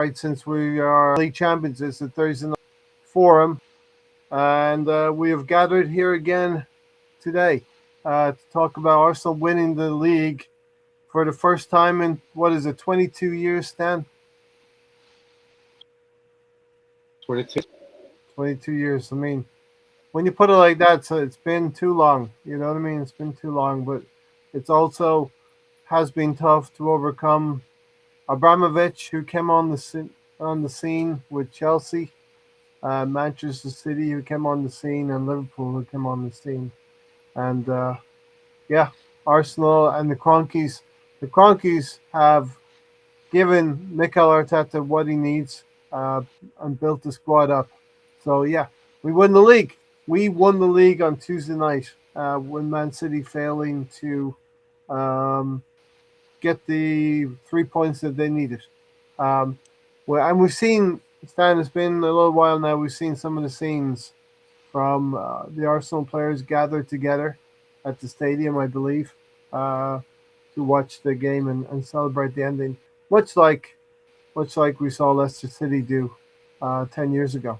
right, since we are league champions, it's the Thursday night forum, and we have gathered here again today to talk about Arsenal winning the league for the first time in what is it, 22 years, Stan? 22. 22 years. I mean, when you put it like that, so it's been too long. You know what I mean? It's been too long, but it's also has been tough to overcome Abramovich, who came on the scene with Chelsea, Manchester City, who came on the scene, and Liverpool, who came on the scene. And yeah, Arsenal and the Cronkies. The Cronkies have given Mikel Arteta what he needs and built the squad up. So yeah, we won the league. We won the league on Tuesday night when Man City failing to um, get the 3 points that they needed. Um, and we've seen, Stan, it's been a little while now. We've seen some of the scenes from the Arsenal players gathered together at the stadium, I believe, uh, to watch the game and celebrate the ending, much like much like we saw Leicester City do 10 years ago.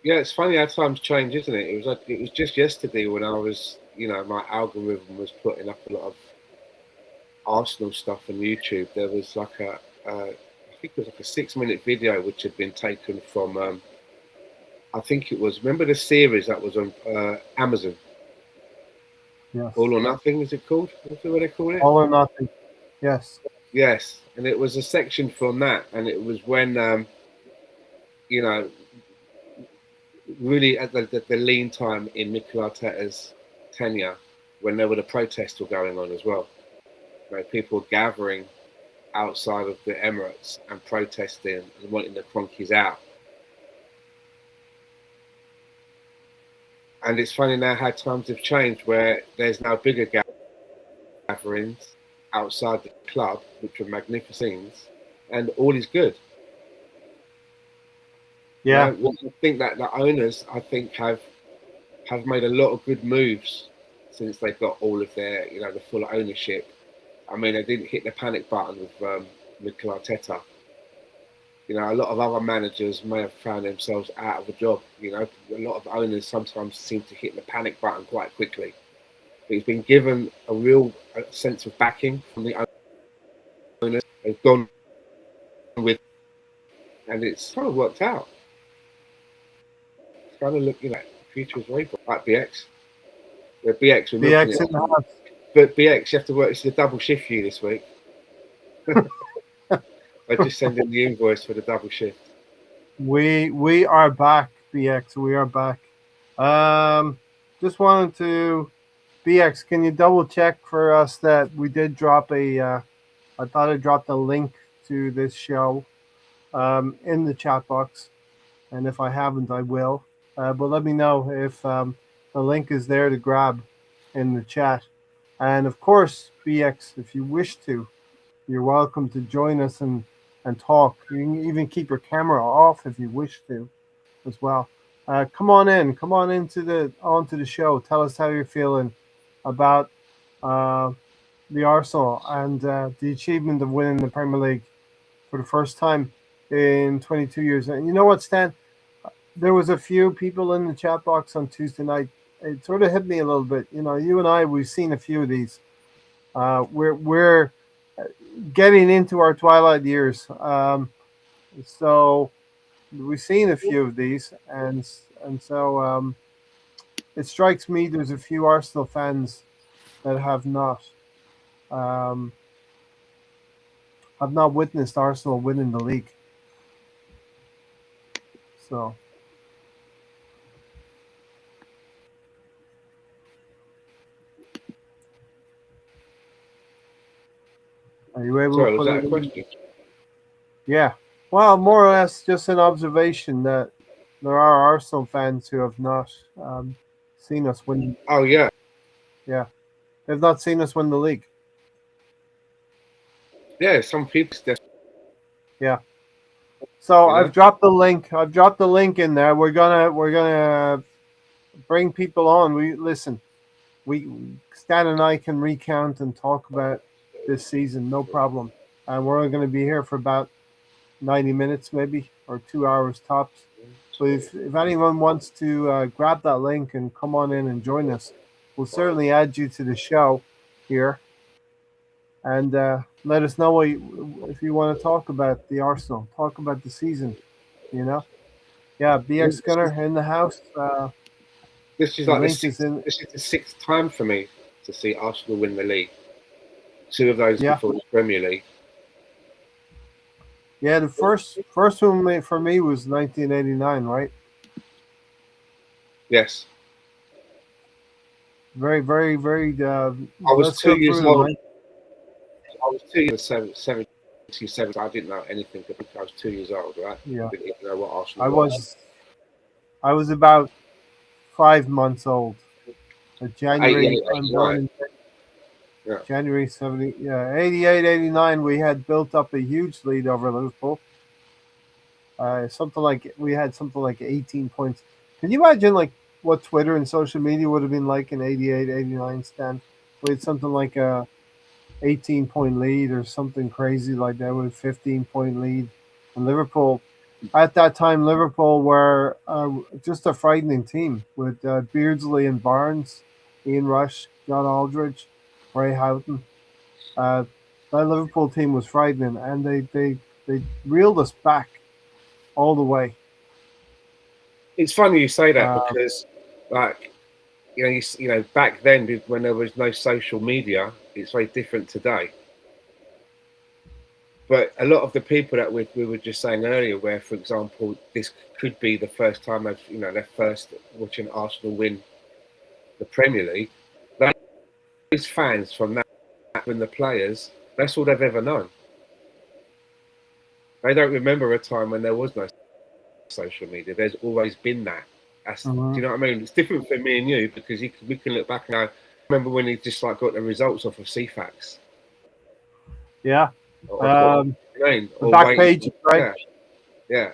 Yeah, it's funny how times change, isn't it? It was just yesterday when I was, my algorithm was putting up a lot of Arsenal stuff on YouTube. There was like I think it was like a 6 minute video which had been taken from, I think it was, remember the series that was on Amazon, Yes. All or Nothing, is it called? What's what they call it? All or nothing. Yes. Yes, and it was a section from that, and it was when, you know, really at the lean time in Mikel Arteta's tenure, when there were the protests were going on as well. People were gathering outside of the Emirates and protesting and wanting the Cronkies out. And it's funny now how times have changed, where there's now bigger gatherings outside the club, which are magnificent, and all is good. Yeah. I think that the owners, I think, have made a lot of good moves since they got all of their, the full ownership. I mean, they didn't hit the panic button with Mikel Arteta. A lot of other managers may have found themselves out of a job. A lot of owners sometimes seem to hit the panic button quite quickly. But he's been given a real sense of backing from the owners. They've gone with, and it's kind of worked out. It's kind of looking like the future is very bright. Like BX. BX, we're milking BX in the it. house. But BX, you have to work. It's a double shift for you this week. I just send in the invoice for the double shift. We are back, BX. We are back. Just wanted to, BX, can you double check for us that we did drop I thought I dropped a link to this show in the chat box, and if I haven't, I will. But let me know if the link is there to grab in the chat. And of course, BX, if you wish to, you're welcome to join us and talk. You can even keep your camera off if you wish to, as well. Come on in. Come on onto the show. Tell us how you're feeling about uh, the Arsenal and the achievement of winning the Premier League for the first time in 22 years. And you know what, Stan? There was a few people in the chat box on Tuesday night. It sort of hit me a little bit. You and I, we've seen a few of these. We're getting into our twilight years, so we've seen a few of these, and so it strikes me there's a few Arsenal fans that um, have not witnessed Arsenal winning the league. So. Are you able to Sorry, was put that it a in? question? Yeah. Well, more or less just an observation that there are Arsenal fans who have not seen us win. Oh yeah, Yeah. They've not seen us win the league. yeah. Some people, Yeah. So you I've know. dropped the link. I've dropped the link in there. We're gonna bring people on. We listen. We Stan and I can recount and talk about this season, no problem. and we're only going to be here for about 90 minutes, maybe, or 2 hours tops. So if anyone wants to grab that link and come on in and join us, we'll certainly add you to the show here, and let us know if you want to talk about the Arsenal, talk about the season. You know, yeah, BX Gunner in the house. This is The like link is in. this is the sixth time for me to see Arsenal win the league. Two of those Yeah. before the Premier League. Yeah, the first one for me was 1989, right? Yes. Very, very, very. I was Let's 2 go years through old. them. I was 2 years 77. I didn't know anything because I was 2 years old, right? Yeah. I didn't even know what Arsenal I was about 5 months old. January. 88, I'm born 89. in Yeah. January 70. Yeah, 88, 89. We had built up a huge lead over Liverpool. We had something like 18 points. Can you imagine like what Twitter and social media would have been like in 88, 89, Stan? We had something like a 18-point lead or something crazy like that with a 15-point lead. And Liverpool, at that time, Liverpool were just a frightening team with Beardsley and Barnes, Ian Rush, John Aldridge, Ray Houghton. Uh, that Liverpool team was frightening, and they reeled us back all the way. It's funny you say that Uh, because, like, you know, back then when there was no social media, it's very different today. But a lot of the people that we were just saying earlier, where, for example, this could be the first time they're first watching Arsenal win the Premier League. Those fans from that and the players, that's all they've ever known. They don't remember a time when there was no social media. There's always been that. Do you know what I mean? It's different for me and you because we can look back and go, remember when he just like got the results off of CFAX? Yeah. The back pages, right? Yeah.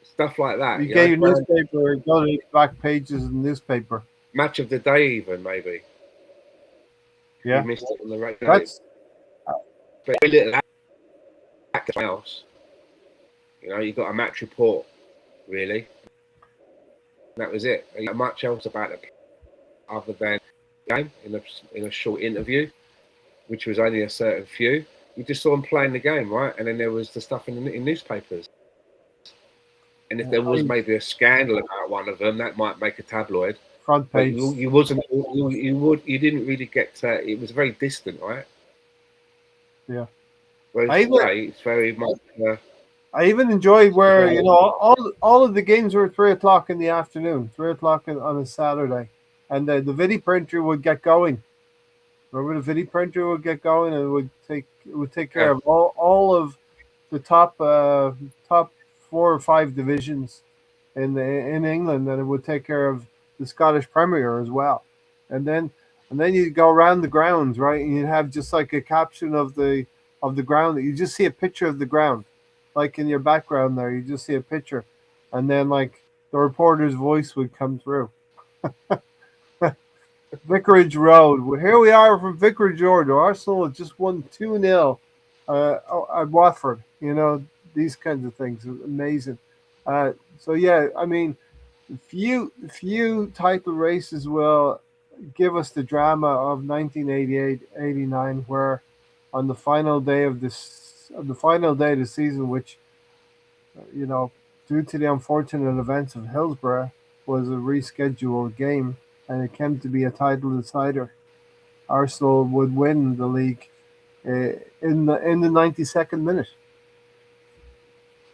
Stuff like that. You get your newspaper, go to the back pages of the newspaper. Match of the day, even maybe. Yeah. You missed it on the radio. That's but very little else. You know, you got a match report, really. That was it. And not much else about it other than the game in a short interview, which was only a certain few. You just saw them playing the game, right? And then there was the stuff in newspapers. And if there was maybe a scandal about one of them, that might make a tabloid. Front page. But you didn't really get to, it was very distant, right? Yeah. Whereas today, it's very much. I even enjoyed where all of the games were 3:00 in the afternoon, 3:00 on a Saturday, and the video printer would get going. Remember, the video printer would get going and it would take care of all of the top 4 or 5 divisions in England, and it would take care of the Scottish Premier as well. And then you'd go around the grounds, right? And you'd have just like a caption of the ground. You just see a picture of the ground, like in your background there. You just see a picture, and then like the reporter's voice would come through. Vicarage Road. Well, here we are from Vicarage Road. Arsenal has just won 2-0 at Watford. You know, these kinds of things. Amazing. So yeah, I mean, few title races will give us the drama of 1988-89, where on the final day of the season, which due to the unfortunate events of Hillsborough, was a rescheduled game, and it came to be a title decider. Arsenal would win the league in the 92nd minute.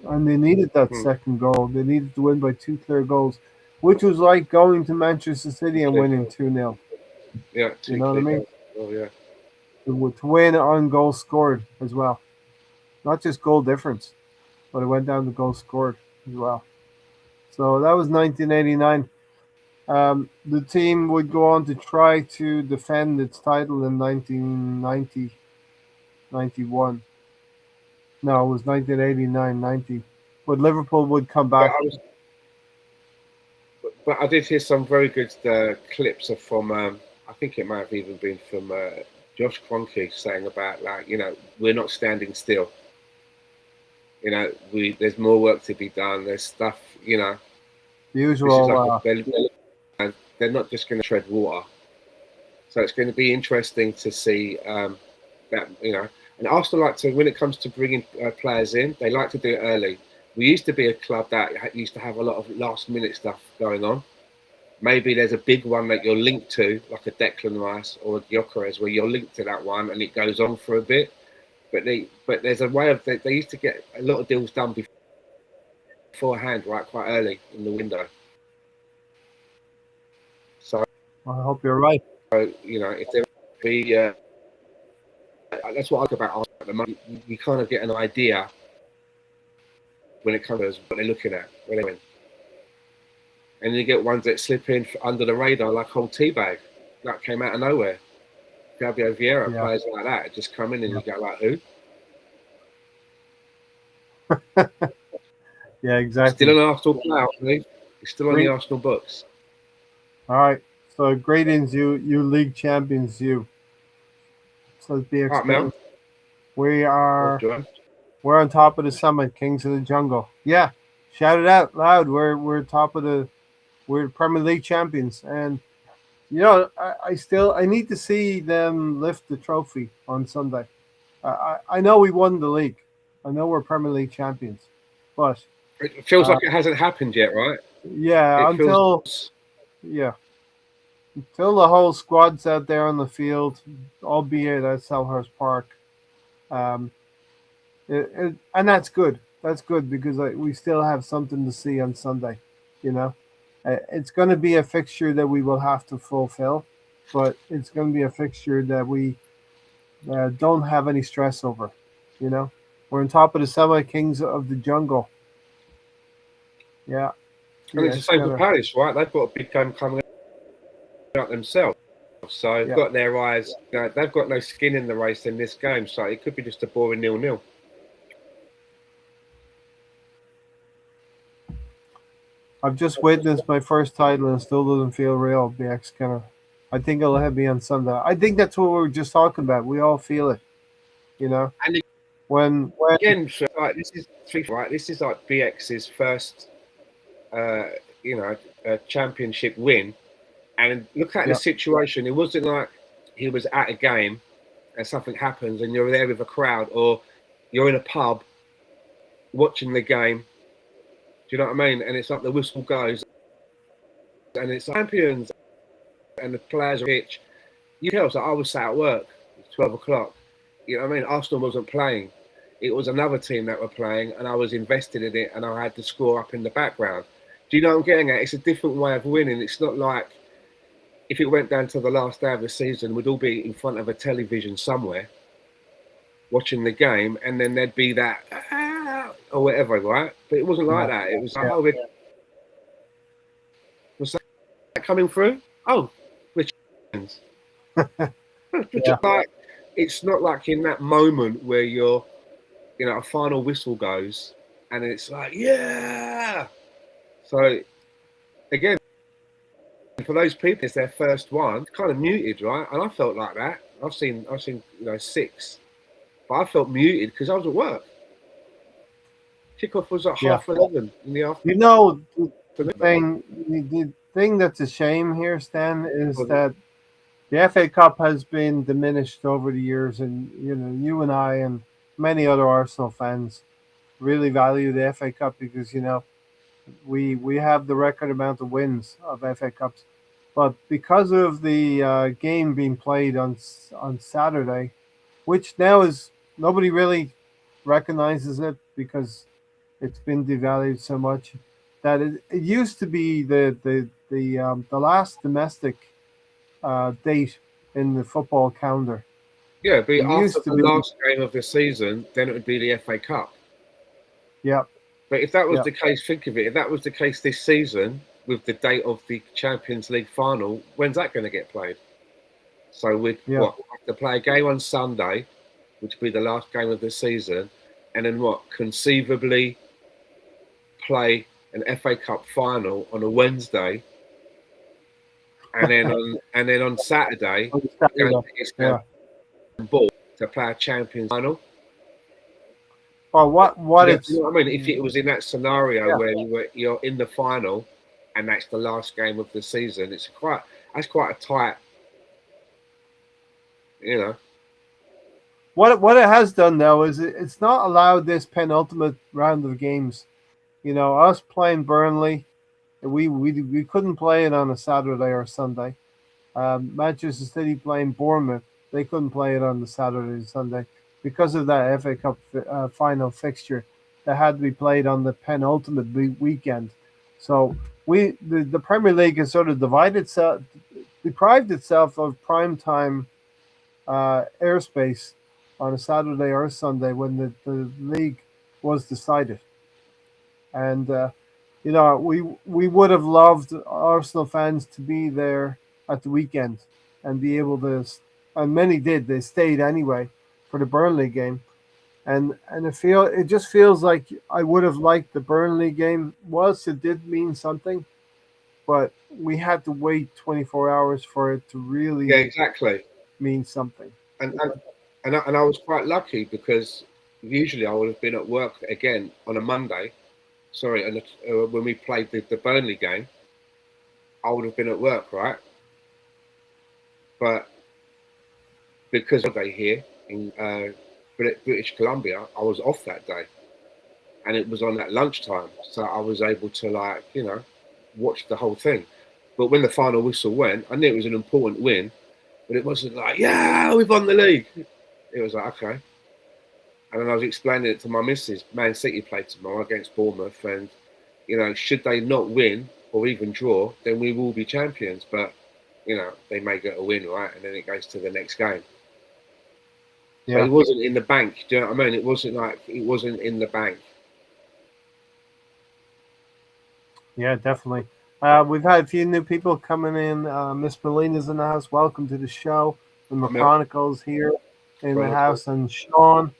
And they needed that second goal. They needed to win by 2 clear goals, which was like going to Manchester City and winning 2-0. Yeah, you know what I mean? Oh, yeah. To win on goals scored as well. Not just goal difference, but it went down to goals scored as well. So that was 1989. The team would go on to try to defend its title in 1990, 91. No, it was 1989, 90. But Liverpool would come back. But I did hear some very good clips from, I think it might have even been from Josh Kroenke saying about, like, we're not standing still. You know, there's more work to be done. There's stuff, you know. The This is usual. like they're not just going to tread water. So it's going to be interesting to see that, you know. And Arsenal like to, when it comes to bringing players in, they like to do it early. We used to be a club that used to have a lot of last minute stuff going on. Maybe there's a big one that you're linked to, like a Declan Rice or a Gyökeres, where you're linked to that one and it goes on for a bit. But there's a way of they used to get a lot of deals done beforehand, right, quite early in the window. So I hope you're right. you know, if there be that's what I like about Arsenal at the moment. You kind of get an idea when it comes to what they're looking at when they win. And you get ones that slip in under the radar, like old Teabag, that came out of nowhere. Gabriel Vieira, players like that just come in and you go like, who? Yeah, exactly. Still an Arsenal player, He's still on the Arsenal books. All right. So greetings, you league champions, you. So BX, we're on top of the summit, Kings of the Jungle. Yeah, shout it out loud. We're top of we're Premier League champions, and you know I need to see them lift the trophy on Sunday. I know we won the league. I know we're Premier League champions, but it feels like it hasn't happened yet, right? Yeah, until the whole squad's out there on the field, albeit at Selhurst Park. And that's good. That's good because we still have something to see on Sunday. You know, it's going to be a fixture that we will have to fulfill, but it's going to be a fixture that we don't have any stress over. You know, we're on top of the semi Kings of the Jungle. Yeah. And it's the same for Palace, right? They've got a big game coming out themselves. So they've got their eyes, you know, they've got no skin in the race in this game. So it could be just a boring 0-0. I've just witnessed my first title and still doesn't feel real. BX kind of, I think it'll have me on Sunday. I think that's what we were just talking about. We all feel it, you know. And when again, so, like, this is like BX's first, you know, championship win. And look at the situation. It wasn't like he was at a game and something happens and you're there with a crowd, or you're in a pub watching the game. Do you know what I mean? And it's like the whistle goes and it's champions and the players are pitch. You tell us that I was sat at work. It's 12 o'clock. You know what I mean? Arsenal wasn't playing. It was another team that were playing and I was invested in it and I had the score up in the background. Do you know what I'm getting at? It's a different way of winning. It's not like if it went down to the last day of the season, we'd all be in front of a television somewhere watching the game, and then there'd be that or whatever, right? But it wasn't like that. It was like, oh, was that coming through? Oh, we're champions. Like, it's not like in that moment where you're, you know, a final whistle goes and it's like, yeah. So again, for those people, it's their first one. It's kind of muted, right? And I felt like that. I've seen, you know, 6, but I felt muted because I was at work. Kickoff was at 11:30 in the afternoon. You know, the thing that's a shame here, Stan, is that the FA Cup has been diminished over the years, and you know, you and I and many other Arsenal fans really value the FA Cup because you know we have the record amount of wins of FA Cups, but because of the game being played on Saturday, which now is nobody really recognizes it because it's been devalued so much that it used to be the last domestic date in the football calendar. Yeah, but after the last game of the season, then it would be the FA Cup. Yeah. But if that was the case, think of it. If that was the case this season, with the date of the Champions League final, when's that going to get played? So we'd have to play a game on Sunday, which would be the last game of the season, and then conceivably play an FA Cup final on a Wednesday, and then on Saturday, it's ball to play a Champions final. Well, what You it's know what I mean? If it was in that scenario yeah. where you're in the final and that's the last game of the season, that's quite a tight, you know. What it has done though is it's not allowed this penultimate round of games. You know, us playing Burnley, we couldn't play it on a Saturday or Sunday. Manchester City playing Bournemouth, they couldn't play it on the Saturday and Sunday because of that FA Cup final fixture that had to be played on the penultimate weekend. So the Premier League has sort of deprived itself of prime time airspace on a Saturday or a Sunday when the league was decided. And you know, we would have loved Arsenal fans to be there at the weekend and be able to, and many did. They stayed anyway for the Burnley game, and it just feels like I would have liked the Burnley game. Whilst it did mean something, but we had to wait 24 hours for it to Yeah, really exactly. mean something. And I was quite lucky because usually I would have been at work again on a Monday. Sorry, and when we played the Burnley game, I would have been at work, right? But because of day here in British Columbia, I was off that day, and it was on that lunchtime, so I was able to watch the whole thing. But when the final whistle went, I knew it was an important win, but it wasn't like, yeah, we've won the league. It was like, okay. And then I was explaining it to my missus. Man City play tomorrow against Bournemouth, and should they not win or even draw, then we will be champions. But they may get a win, right? And then it goes to the next game. So Yeah, it wasn't in the bank. Do you know what I mean? It wasn't in the bank. yeah, definitely. We've had a few new people coming in. Miss Melina's in the house. Welcome to the show. The I mean, McChronicles here in the Chronicle. house, and Sean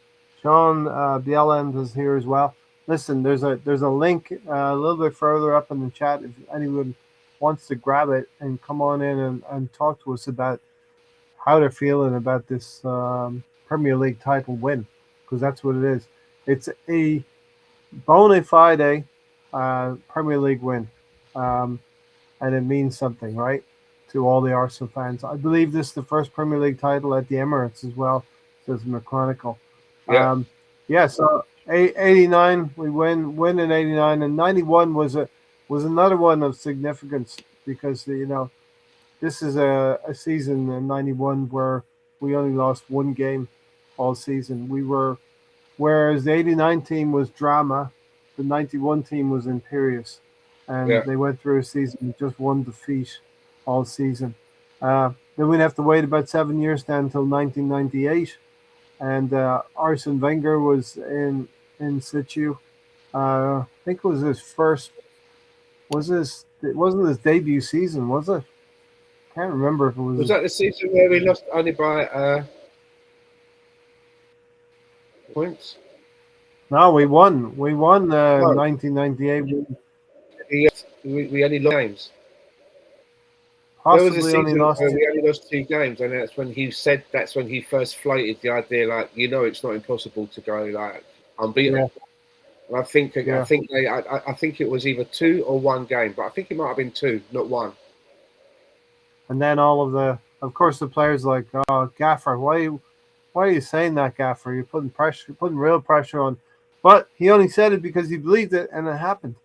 Bieland is here as well. Listen, there's a link a little bit further up in the chat if anyone wants to grab it and come on in and talk to us about how they're feeling about this Premier League title win, because that's what it is. It's a bona fide Premier League win, um, and it means something, right, to all the Arsenal fans. I believe this is the first Premier League title at the Emirates as well, says McChronicle. Yeah, Yeah, so 89 we win in 89, and 91 was another one of significance because this is a season in 91 where we only lost one game all season. Whereas the 89 team was drama, the 91 team was imperious. And yeah, they went through a season with just one defeat all season. Then we'd have to wait about 7 years then until 1998. And Arsene Wenger was in situ. I think it was his first, it wasn't his debut season, was it? Can't remember if it was was his. that the season where we lost only by points? No, we won. We won No, 1998. We we only lost games. There was a possibly only season lost where two. we only lost 2 games, and that's when he first floated the idea, like, it's not impossible to go like unbeaten. Yeah, And I yeah. think I think it was either 2 or 1 game, but I think it might have been 2, not 1. And then of course, the players like, oh, Gaffer, why are you saying that, Gaffer? You're putting pressure, you're putting real pressure on. But he only said it because he believed it, and it happened.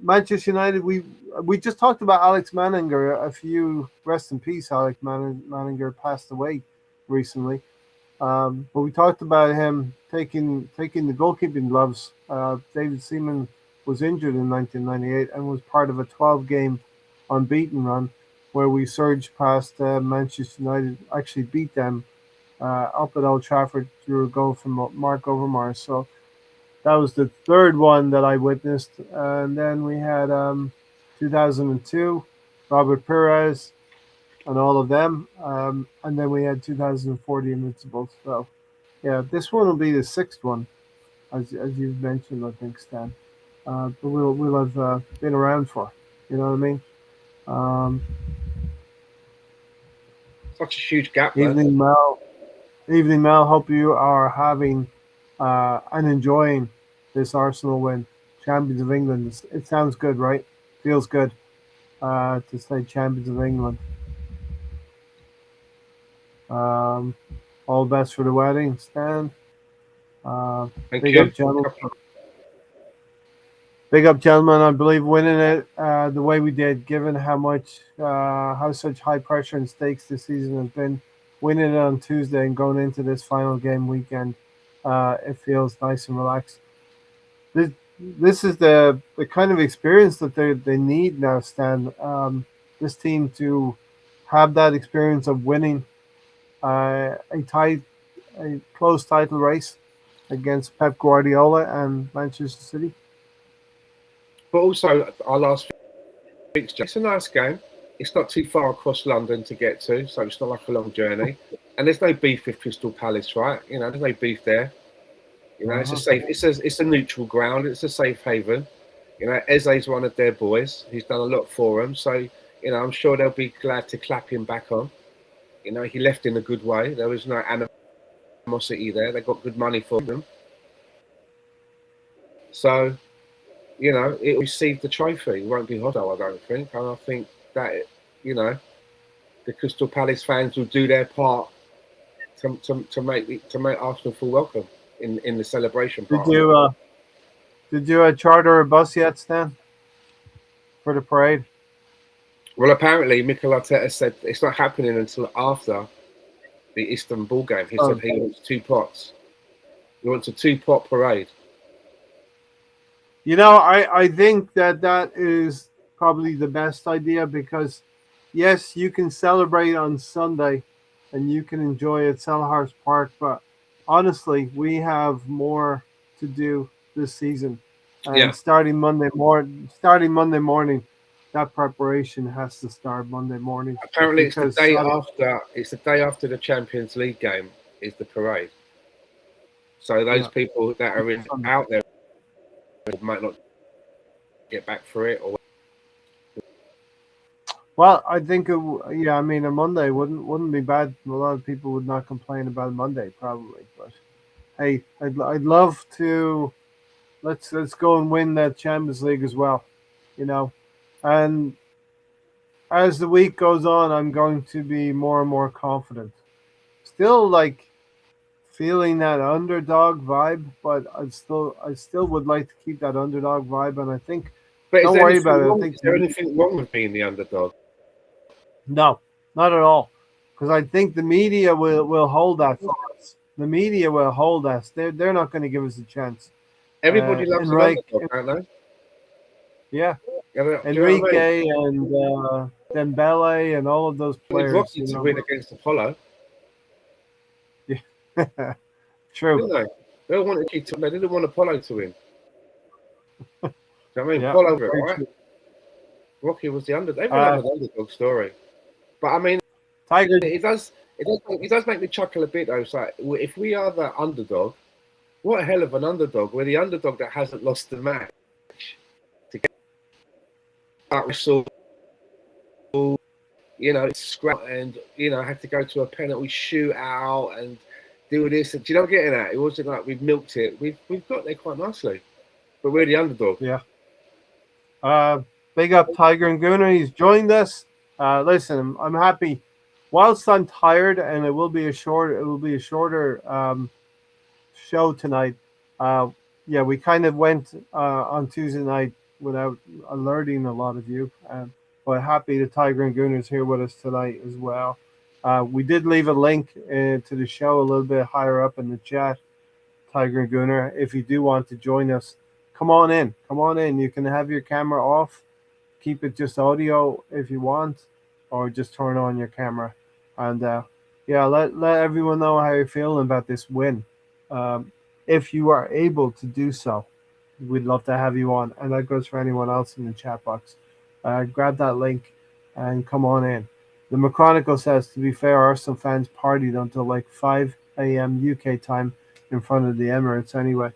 Manchester United, we just talked about Alex Manninger. Rest in peace. Alex Manninger passed away recently. But we talked about him taking the goalkeeping gloves. David Seaman was injured in 1998 and was part of a 12-game unbeaten run where we surged past Manchester United, actually beat them up at Old Trafford through a goal from Mark Overmars. So that was the third one that I witnessed. And then we had 2002, Robert Perez, and all of them. And then we had 2004, the Invincibles. So, yeah, this one will be the sixth one, as you've mentioned, I think, Stan. But we'll have been around for. You know what I mean? Um, Such a huge gap, though. evening, Mel. Evening, Mel. Hope you are having and enjoying this Arsenal win. Champions of England. It sounds good, right? Feels good to say champions of England. Um, all the best for the wedding, Stan. Uh, Thank big up, you. gentlemen. Big up, gentlemen. I believe winning it the way we did, given how such high pressure and stakes this season has been, winning it on Tuesday and going into this final game weekend, it feels nice and relaxed. This is the kind of experience that they need now, Stan. This team to have that experience of winning a close title race against Pep Guardiola and Manchester City. But also, our last fixture, it's a nice game. It's not too far across London to get to, so it's not like a long journey. And there's no beef with Crystal Palace, right? There's no beef there. It's a safe, it's a neutral ground. It's a safe haven. Eze's one of their boys. He's done a lot for them, so I'm sure they'll be glad to clap him back on. He left in a good way. There was no animosity there. They got good money for them. So, it received the trophy. It won't be Hodo, I don't think. And I think that, the Crystal Palace fans will do their part to make Arsenal feel welcome in the celebration part. Did you charter a bus yet, Stan, for the parade? Well, apparently, Mikel Arteta said it's not happening until after the Istanbul game. He said he wants 2 pots. He wants a 2-pot parade. I think that is probably the best idea because, yes, you can celebrate on Sunday and you can enjoy at Selhurst Park, but honestly, we have more to do this season. And starting Monday morning, that preparation has to start Monday morning. Apparently, it's the day after. It's the day after the Champions League game is the parade. So those people that are out there might not get back for it. Well, I think a Monday wouldn't be bad. A lot of people would not complain about Monday, probably. But hey, I'd love to. Let's go and win that Champions League as well, And as the week goes on, I'm going to be more and more confident. Still feeling that underdog vibe, but I still would like to keep that underdog vibe, and I think. But don't worry about it. I think is there anything wrong with being the underdog? No, not at all. Because I think the media will hold that for us. The media will hold us. They're not going to give us a chance. Everybody loves an underdog, don't they? Yeah. Enrique and Dembele and all of those players. Rocky to win against Apollo. Yeah. True. Didn't they? They didn't want Apollo to win. Do you know what I mean? Yeah, Apollo, right? Rocky was the underdog. Everyone has an underdog story. But I mean, Tiger. It does make me chuckle a bit though. It's like, if we are the underdog, what a hell of an underdog. We're the underdog that hasn't lost the match. We saw, it's scrap and had to go to a penalty shootout and do this. Do you know what I'm getting at? It wasn't like we've milked it. We've got there quite nicely, but we're the underdog. Yeah. Big up Tiger and Gunnar. He's joined us. Listen, I'm happy. Whilst I'm tired, and it will be a shorter show tonight. We kind of went on Tuesday night without alerting a lot of you, but happy that Tiger and Gunnar is here with us tonight as well. We did leave a link to the show a little bit higher up in the chat, Tiger and Gunnar. If you do want to join us, come on in. You can have your camera off. Keep it just audio if you want, or just turn on your camera. And let everyone know how you're feeling about this win. If you are able to do so, we'd love to have you on. And that goes for anyone else in the chat box. Grab that link and come on in. The McChronicle says, to be fair, Arsenal fans partied until 5 a.m. UK time in front of the Emirates anyway.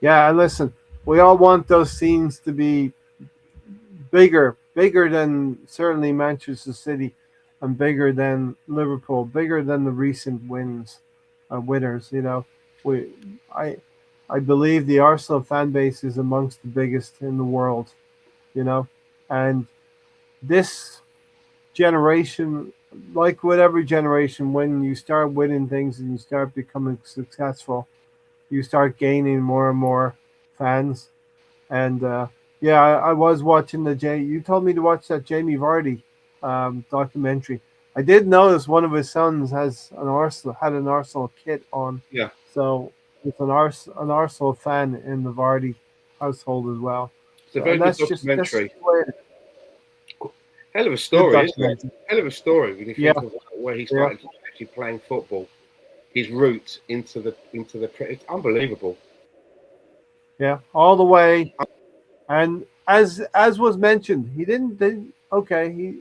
Yeah, and listen, we all want those scenes to be bigger than certainly Manchester City and bigger than Liverpool, bigger than the recent winners. I believe the Arsenal fan base is amongst the biggest in the world, you know, and this generation, like with every generation, when you start winning things and you start becoming successful, you start gaining more and more fans. And yeah, I was watching the You told me to watch that Jamie Vardy documentary. I did notice one of his sons had an Arsenal kit on, Yeah, so it's an Arsenal fan in the Vardy household as well. it's a So, very and good that's documentary. just the way it is. Hell of a Good story, isn't it? documentary. Hell of a story when you Yeah, think of where he yeah, started actually playing football, his roots into the. It's unbelievable. yeah, all the way. And as was mentioned, okay.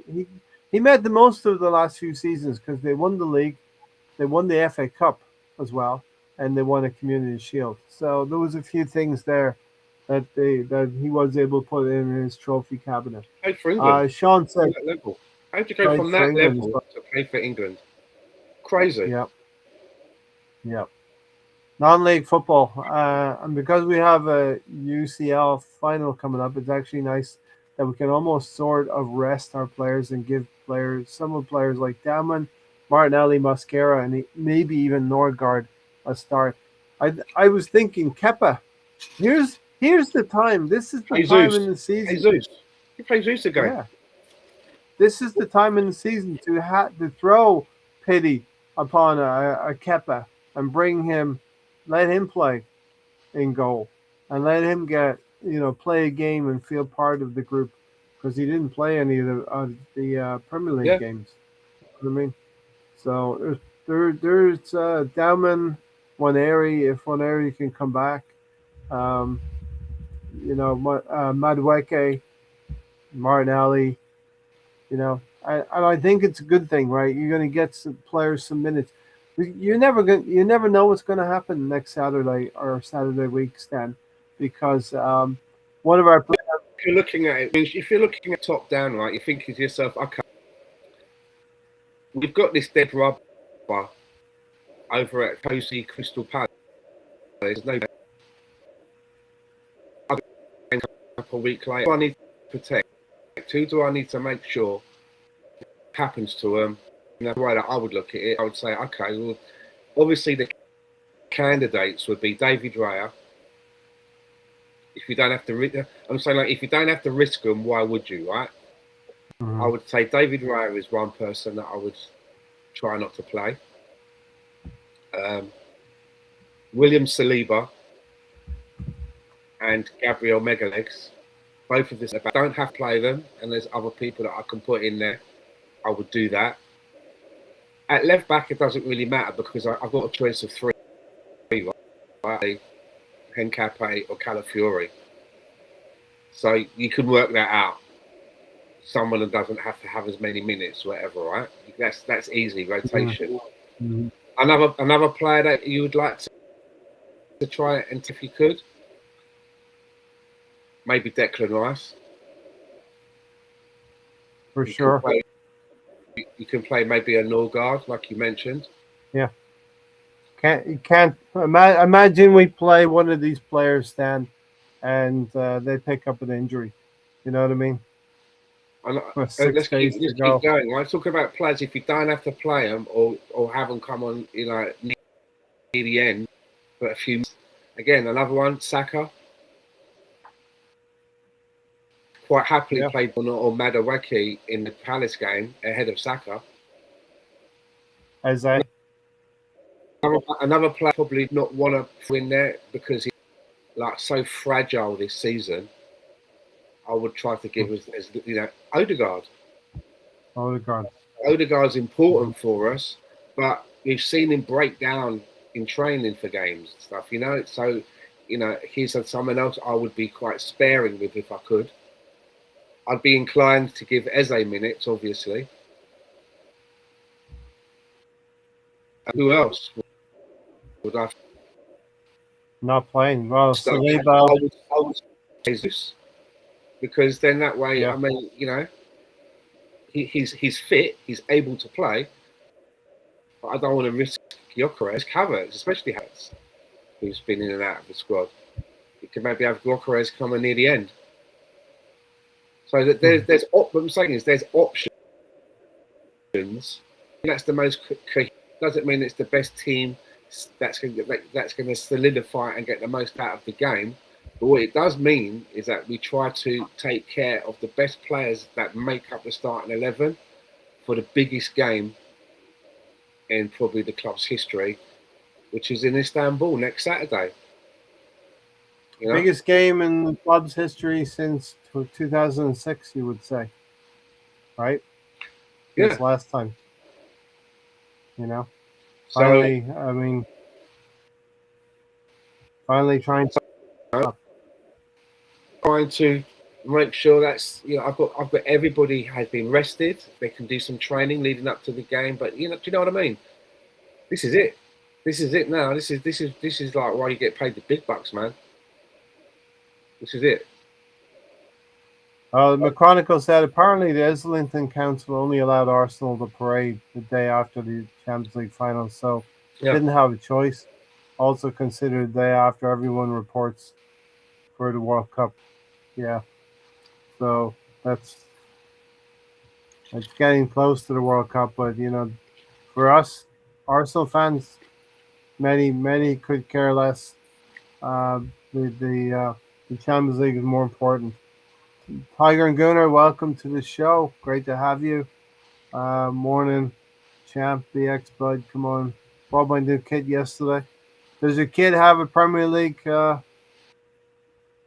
He made the most of the last few seasons because they won the league, they won the FA Cup as well, and they won a Community Shield. So there was a few things there that he was able to put in his trophy cabinet. Played for England Sean said from that level. How'd you go played from for that England as level well. to play for England? Crazy. Yeah, yeah. Non-league football, and because we have a UCL final coming up, it's actually nice that we can almost sort of rest our players and give players, some of the players like Daman, Martinelli, Mosquera, and maybe even Norgard a start. I was thinking Kepa. Here's the time. This is the time in Jesus. the season. Jesus. You play Zeus again. Yeah, this is the time in the season to throw pity upon a Kepa and bring him, let him play in goal and let him play a game and feel part of the group because he didn't play any of the Premier League Yeah. games. You know what I mean? So there's Dowman, Waneri, if Waneri can come back, um, Madueke, Martinelli, and I think it's a good thing, right? You're going to get some players some minutes. You never know what's going to happen next Saturday or Saturday week, Stan, because one of our If you're looking at it, if you're looking at top down, right, you're thinking to yourself, okay, we've got this dead rubber over at Cozy Crystal Palace. There's no a week later. Who do I need to protect? Who do I need to make sure happens to them? And the way that I would look at it, I would say, okay, well, obviously the candidates would be David Raya. If you don't have to, I'm saying like if you don't have to risk them, why would you, right? I would say David Raya is one person that I would try not to play. William Saliba and Gabriel Megalegs, both of this. If I don't have to play them, and there's other people that I can put in there, I would do that. At left back, it doesn't really matter because I've got a choice of three, right? Hencape or Calafiori. So you can work that out. Someone that doesn't have to have as many minutes, whatever, right? That's easy rotation. Mm-hmm. Another player that you would like to try it, and if you could, maybe Declan Rice. for sure. You can play maybe a Norgard, like you mentioned. Yeah, can't imagine we play one of these players, Stan, and they pick up an injury. You know what I mean? And With let's 6 days keep to go. going. Right, talk about players if you don't have to play them or have them come on, near the end, but a few minutes. Again, another one, Saka. Quite happily played or Madueke in the Palace game ahead of Saka. As I Another player probably not want to win there because he's like so fragile this season. I would try to give as Odegaard. Odegaard. Odegaard's important for us, but we've seen him break down in training for games and stuff, So, he's someone else I would be quite sparing with if I could. I'd be inclined to give Eze minutes, obviously. And who else would I? Not playing. Well, Saliba. I would Jesus, because then that way, Yeah. I mean, he's fit, he's able to play, but I don't want to risk Gyökeres, Havertz, especially Havertz. who's been in and out of the squad. You can maybe have Gyökeres coming near the end. So that there's what I'm saying is there's options. That's the most. Doesn't mean it's the best team that's going to solidify and get the most out of the game. But what it does mean is that we try to take care of the best players that make up the starting 11 for the biggest game in probably the club's history, which is in Istanbul next Saturday. You know? Biggest game in the club's history since 2006, you would say, right? Yeah. Since last time. You know, finally, so, I mean, finally trying to make sure that's, you know, I've got everybody has been rested. They can do some training leading up to the game, but you know, do you know what I mean? This is it. This is it now. This is like why you get paid the big bucks, man. This is it. The Chronicle said apparently the Islington Council only allowed Arsenal to parade the day after the Champions League final, so didn't have a choice. Also considered the day after everyone reports for the World Cup. Yeah, so it's getting close to the World Cup, but you know, for us Arsenal fans, many could care less. The Champions League is more important. Tiger and Gunnar, welcome to the show. Great to have you. Morning, champ, BX Bud. Come on. Bought my new kit yesterday. Does your kid have a Premier League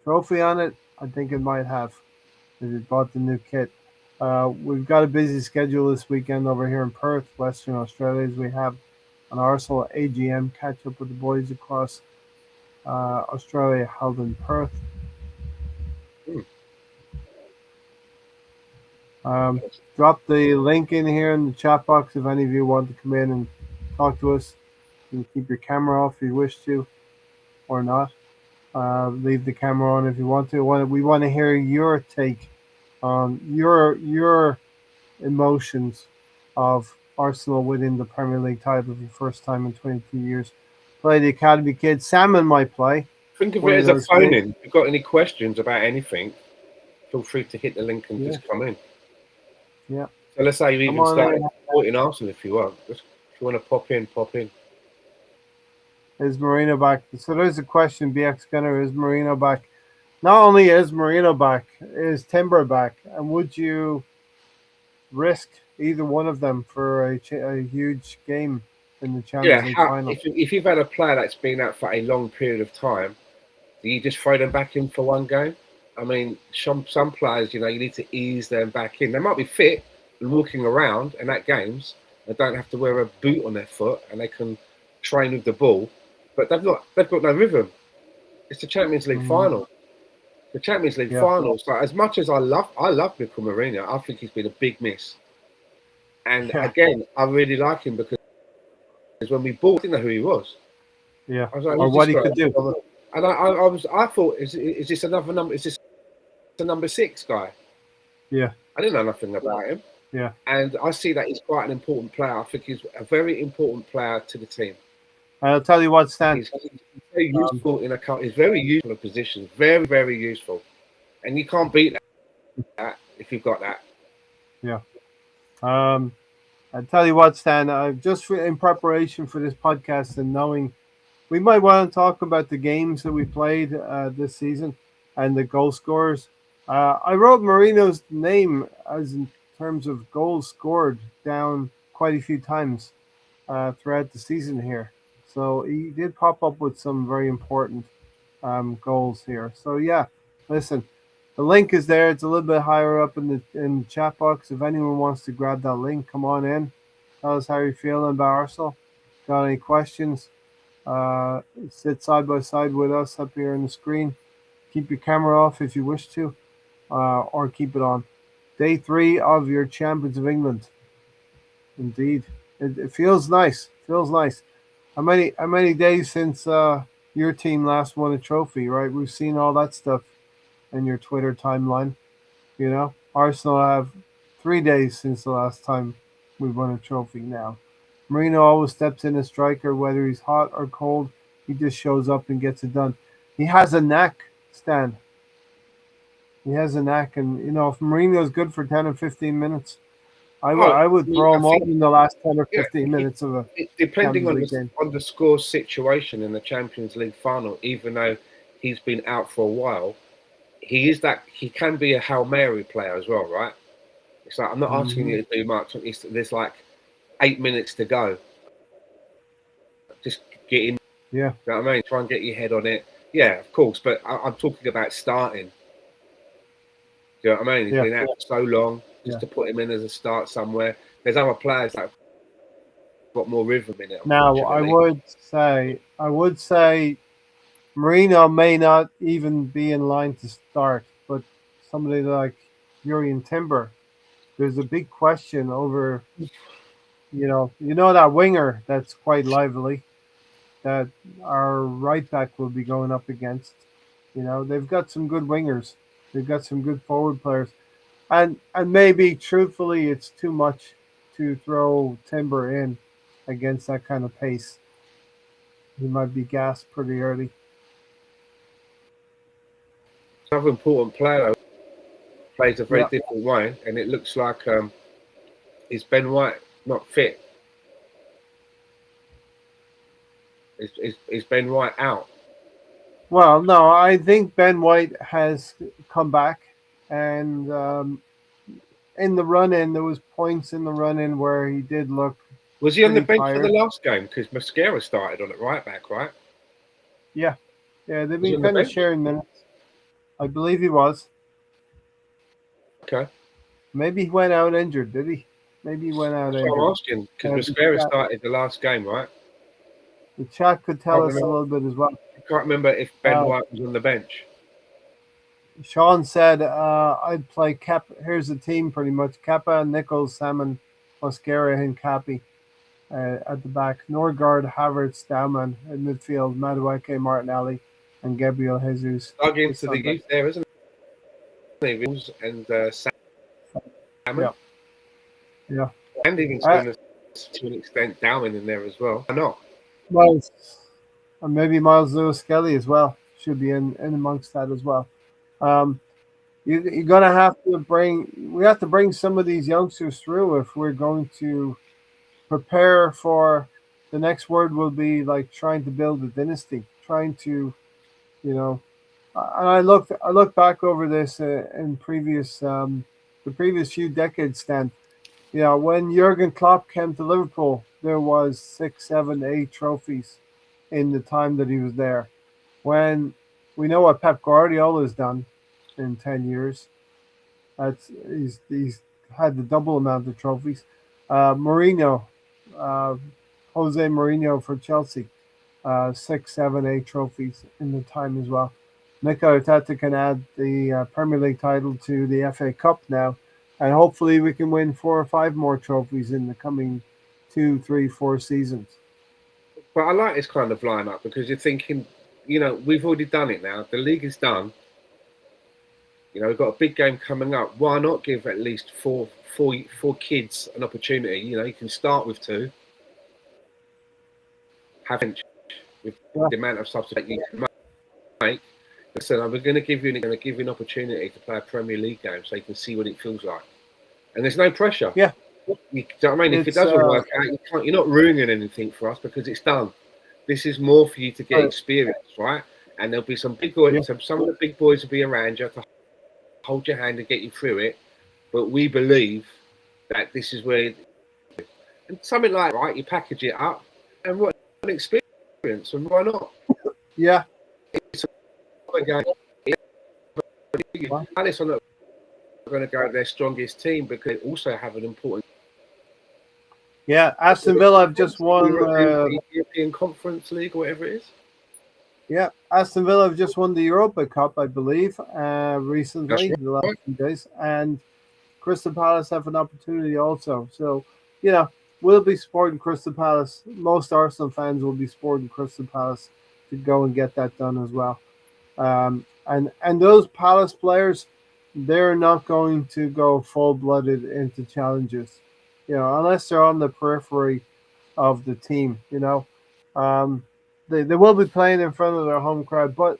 trophy on it? I think it might have. If you bought the new kit. We've got a busy schedule this weekend over here in Perth, Western Australia. We have an Arsenal AGM catch up with the boys across Australia held in Perth. Drop the link in here in the chat box if any of you want to come in and talk to us. You can keep your camera off if you wish to, or not. Leave the camera on if you want to. We want to hear your take on your emotions of Arsenal winning the Premier League title for the first time in 22 years. Play the Academy kids. Salmon might play. Think of it as a phone in. If you've got any questions about anything, feel free to hit the link and just come in. Yeah. So let's say you even start supporting Arsenal if you want. If you want to pop in, pop in. Is Marino back? So there's a question, BX Gunner. Is Marino back? Not only is Marino back, is Timber back? And would you risk either one of them for a huge game in the Champions League final? If you've had a player that's been out for a long period of time, do you just throw them back in for one game? I mean, some players, you know, you need to ease them back in. They might be fit and walking around and at games. They don't have to wear a boot on their foot and they can train with the ball. But they've got no rhythm. It's the Champions League final. The Champions League final. So as much as I love Mikel Merino, I think he's been a big miss. And again, I really like him because when we bought, I didn't know who he was. Yeah. I was like, or what he could do. And I thought, is this another number? Is this the number 6 guy? Yeah. I didn't know nothing about him. Yeah. And I see that he's quite an important player. I think he's a very important player to the team. I'll tell you what, Stan. He's very useful he's very useful in positions. Very, very useful. And you can't beat that if you've got that. Yeah. I'll tell you what, Stan, just in preparation for this podcast and knowing we might want to talk about the games that we played this season and the goal scorers. I wrote Marino's name as in terms of goals scored down quite a few times throughout the season here. So he did pop up with some very important goals here. So yeah, listen, the link is there. It's a little bit higher up in the chat box. If anyone wants to grab that link, come on in. Tell us how you're feeling about Arsenal. Got any questions? Sit side by side with us up here on the screen. Keep your camera off if you wish to, or keep it on. Day 3 of your Champions of England. Indeed, it feels nice. Feels nice. How many days since your team last won a trophy? Right, we've seen all that stuff in your Twitter timeline. You know, Arsenal have 3 days since the last time we won a trophy. Now, Marino always steps in as striker, whether he's hot or cold. He just shows up and gets it done. He has a knack, Stan. He has a knack, and if Mourinho's good for 10 or 15 minutes, Oh, I would throw I him think on in the last 10 or 15 minutes of a depending Champions on League game. the score situation in the Champions League final, even though he's been out for a while, he can be a Hail Mary player as well, right? It's like I'm not asking Hmm. you to do much. There's like 8 minutes to go. Just get in. Yeah, You know what I mean? Try and get your head on it. Yeah, of course, but I'm talking about starting. Do you know what I mean? He's yeah, been out for so long. yeah. Just to put him in as a start somewhere. There's other players that have got more rhythm in it, Now, unfortunately. I would say Marino may not even be in line to start, but somebody like Jurriën Timber, there's a big question over, that winger that's quite lively that our right back will be going up against. They've got some good wingers. They've got some good forward players. And maybe truthfully it's too much to throw Timber in against that kind of pace. He might be gassed pretty early. Another important player plays a very Yeah. different way, and it looks like is Ben White not fit? Is Ben White out? Well, no, I think Ben White has come back, and in the run-in, there was points in the run-in where he did look Was he on the pretty bench for the tired. last game? Because Mascara started on it right back, right? Yeah, yeah, they've Was he been on the kind of bench? sharing minutes. I believe he was. Okay, Maybe he went out injured, did he? Maybe he went out that's what I'm injured. asking. Because Uh, the, Mascara chat, started the last game, right? the chat could tell Can't us a remember. little bit as well. I can't remember if Ben Uh, White was on the bench. Sean said, I'd play Cap. Here's the team pretty much: Kappa, Nichols, Salmon, Mosquera, and Cappy at the back. Norgard, Havertz, Dauman in midfield. Madueke, Martinelli, and Gabriel Jesus. Dug De into the Souza. youth there, isn't he? Wills and Salmon, Yeah, yeah. and even Uh, to an extent Downing in there as well. Why not? Miles, and maybe Miles Lewis Skelly as well should be in amongst that as well. Um, you're gonna have to bring. We have to bring some of these youngsters through if we're going to prepare for the next word will be like trying to build a dynasty, trying to, you know. And I looked back over this in the previous few decades. Then, when Jurgen Klopp came to Liverpool, there was 6, 7, 8 trophies in the time that he was there. When we know what Pep Guardiola has done in 10 years, he's had the double amount of trophies. Mourinho, uh, Jose Mourinho for Chelsea, 6, 7, 8 trophies in the time as well. Mikel Arteta can add the Premier League title to the FA Cup now, and hopefully we can win 4 or 5 more trophies in the coming 2, 3, 4 seasons. But I like this kind of lineup because you're thinking, we've already done it now. The league is done. We've got a big game coming up. Why not give at least four kids an opportunity? You can start with 2, have with Yeah, the amount of substitutes you can make. So we're going to give you an opportunity to play a Premier League game so you can see what it feels like. And there's no pressure. yeah. You know what I mean? If it It's doesn't work out, you're not ruining anything for us because it's done. This is more for you to get experience, right? And there'll be some big boys. yeah, Some of the big boys will be around you to hold your hand and get you through it. But we believe that this is where, and something like right, you package it up, and what an experience, and why not? yeah. It's a game. Palace are not going to go their strongest team because they also have an important. Yeah, Aston Villa have just won. European Conference League or whatever it is. Yeah, Aston Villa have just won the Europa Cup, I believe, recently, That's right. the last few days, and Crystal Palace have an opportunity also. So, we'll be supporting Crystal Palace. Most Arsenal fans will be supporting Crystal Palace to go and get that done as well. And those Palace players, they're not going to go full-blooded into challenges, unless they're on the periphery of the team. Um, they will be playing in front of their home crowd. But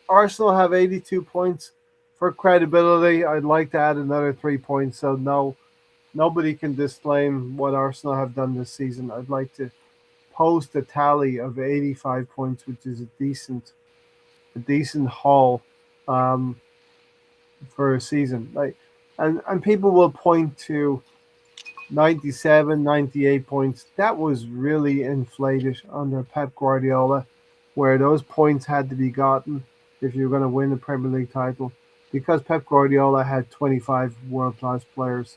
Arsenal have 82 points. For credibility, I'd like to add another 3 points. So no, nobody can disclaim what Arsenal have done this season. I'd like to post a tally of 85 points, which is a decent haul um, for a season. And people will point to 97, 98 points. That was really inflated under Pep Guardiola, where those points had to be gotten if you're going to win the Premier League title, because Pep Guardiola had 25 world class players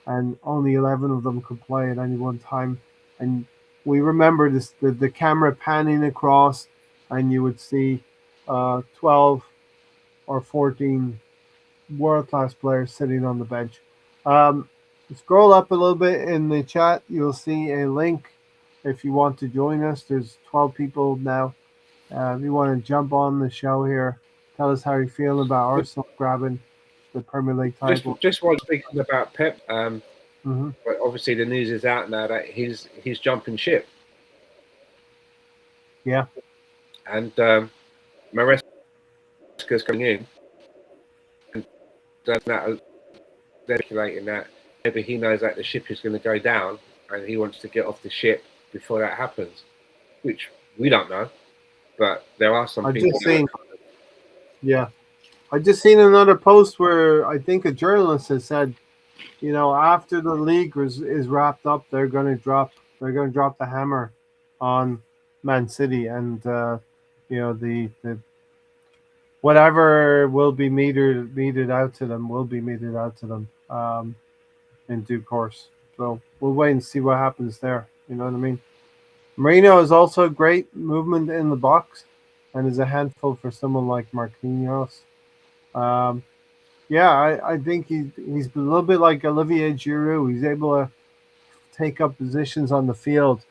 and only 11 of them could play at any one time. And we remember this the camera panning across, and you would see 12 or 14 world class players sitting on the bench. Um, Scroll up a little bit in the chat. You'll see a link if you want to join us. There's 12 people now. If you want to jump on the show here, tell us how you feel about Arsenal grabbing the Premier League title. Just while speaking about Pep, Mm-hmm. but obviously the news is out now that he's jumping ship. Yeah. And Maresca's coming in, and that speculating that maybe he knows that the ship is going to go down, and he wants to get off the ship before that happens, which we don't know. But there are some people. I just seen another post where I think a journalist has said, after the league is wrapped up, they're going to drop the hammer on Man City, and the whatever will be meted out to them will be meted out to them in due course. So we'll wait and see what happens there. You know what I mean? Mourinho is also great movement in the box and is a handful for someone like Marquinhos. I think he's a little bit like Olivier Giroud. He's able to take up positions on the field.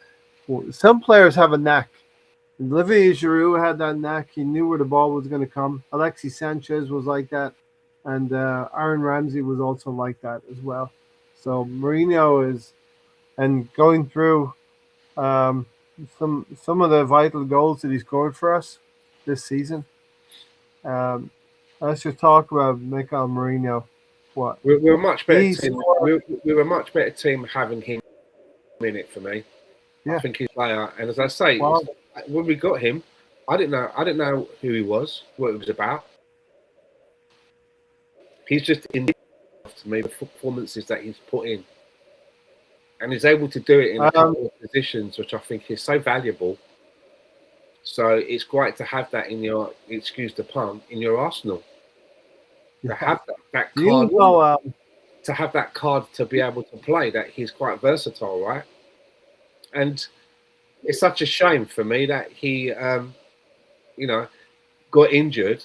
Some players have a knack. Olivier Giroud had that knack. He knew where the ball was going to come. Alexis Sanchez was like that. And Aaron Ramsey was also like that as well. So Mourinho is, and going through some of the vital goals that he scored for us this season. Let's just talk about Mikel Mourinho. What we're a much better team. We're a much better team having him in it for me. Yeah. I think he's a player, and as I say, when we got him, I didn't know who he was, what it was about. He's just in to me the performances that he's put in, and he's able to do it in a couple of positions, which I think is so valuable. So it's great to have that in your, excuse the pun, in your arsenal. To have that card, to have that card to be able to play. That he's quite versatile, right? And it's such a shame for me that he, got injured.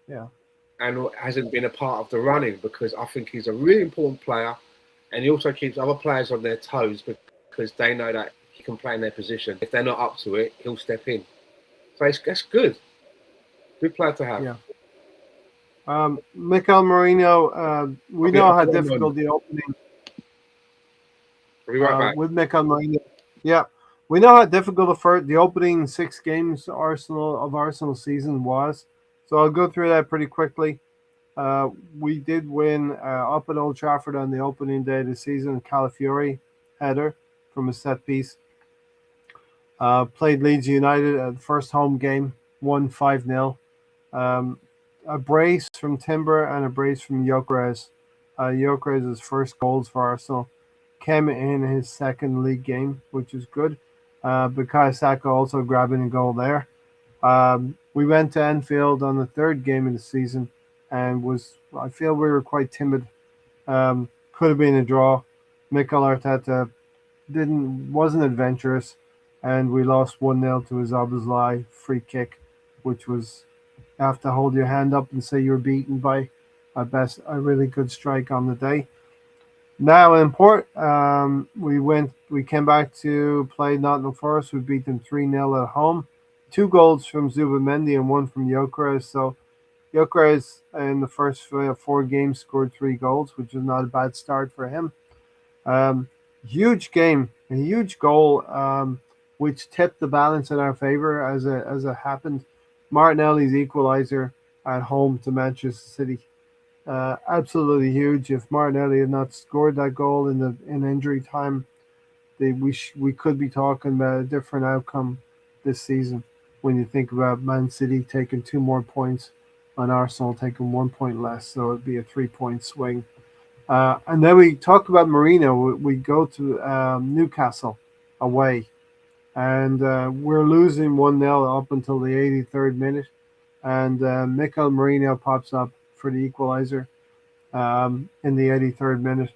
Yeah. And hasn't been a part of the running, because I think he's a really important player, and he also keeps other players on their toes because they know that he can play in their position. If they're not up to it, he'll step in. So that's good. Good player to have. Yeah. Mikel Mourinho, we know how difficult the opening. I'll be right back. With Mikel Mourinho. Yeah. We know how difficult the opening 6 games Arsenal season was. So I'll go through that pretty quickly. We did win up at Old Trafford on the opening day of the season. Calafiori header from a set piece. Played Leeds United at the first home game, won 5-0. A brace from Timber and a brace from Gyökeres. Gyökeres' first goals for Arsenal came in his second league game, which is good. Bukayo Saka also grabbing a goal there. We went to Anfield on the third game of the season, and I feel we were quite timid. Could have been a draw. Mikel Arteta wasn't adventurous, and we lost 1-0 to a Szoboszlai free kick, which was, you have to hold your hand up and say you're beaten by a really good strike on the day. Now in Port, we came back to play Nottingham Forest. We beat them 3-0 at home. 2 goals from Zubimendi and 1 from Gyökeres. So Gyökeres in the first 4 games scored 3 goals, which is not a bad start for him. Huge game, a huge goal. which tipped the balance in our favor as it happened. Martinelli's equalizer at home to Manchester City, absolutely huge. If Martinelli had not scored that goal in injury time, we could be talking about a different outcome this season. When you think about Man City taking 2 more points and Arsenal taking 1 point less, so it'd be a 3 point swing. And then we talk about Marino. We go to Newcastle away, and we're losing 1-0 up until the 83rd minute. And Mikel Marino pops up for the equalizer in the 83rd minute,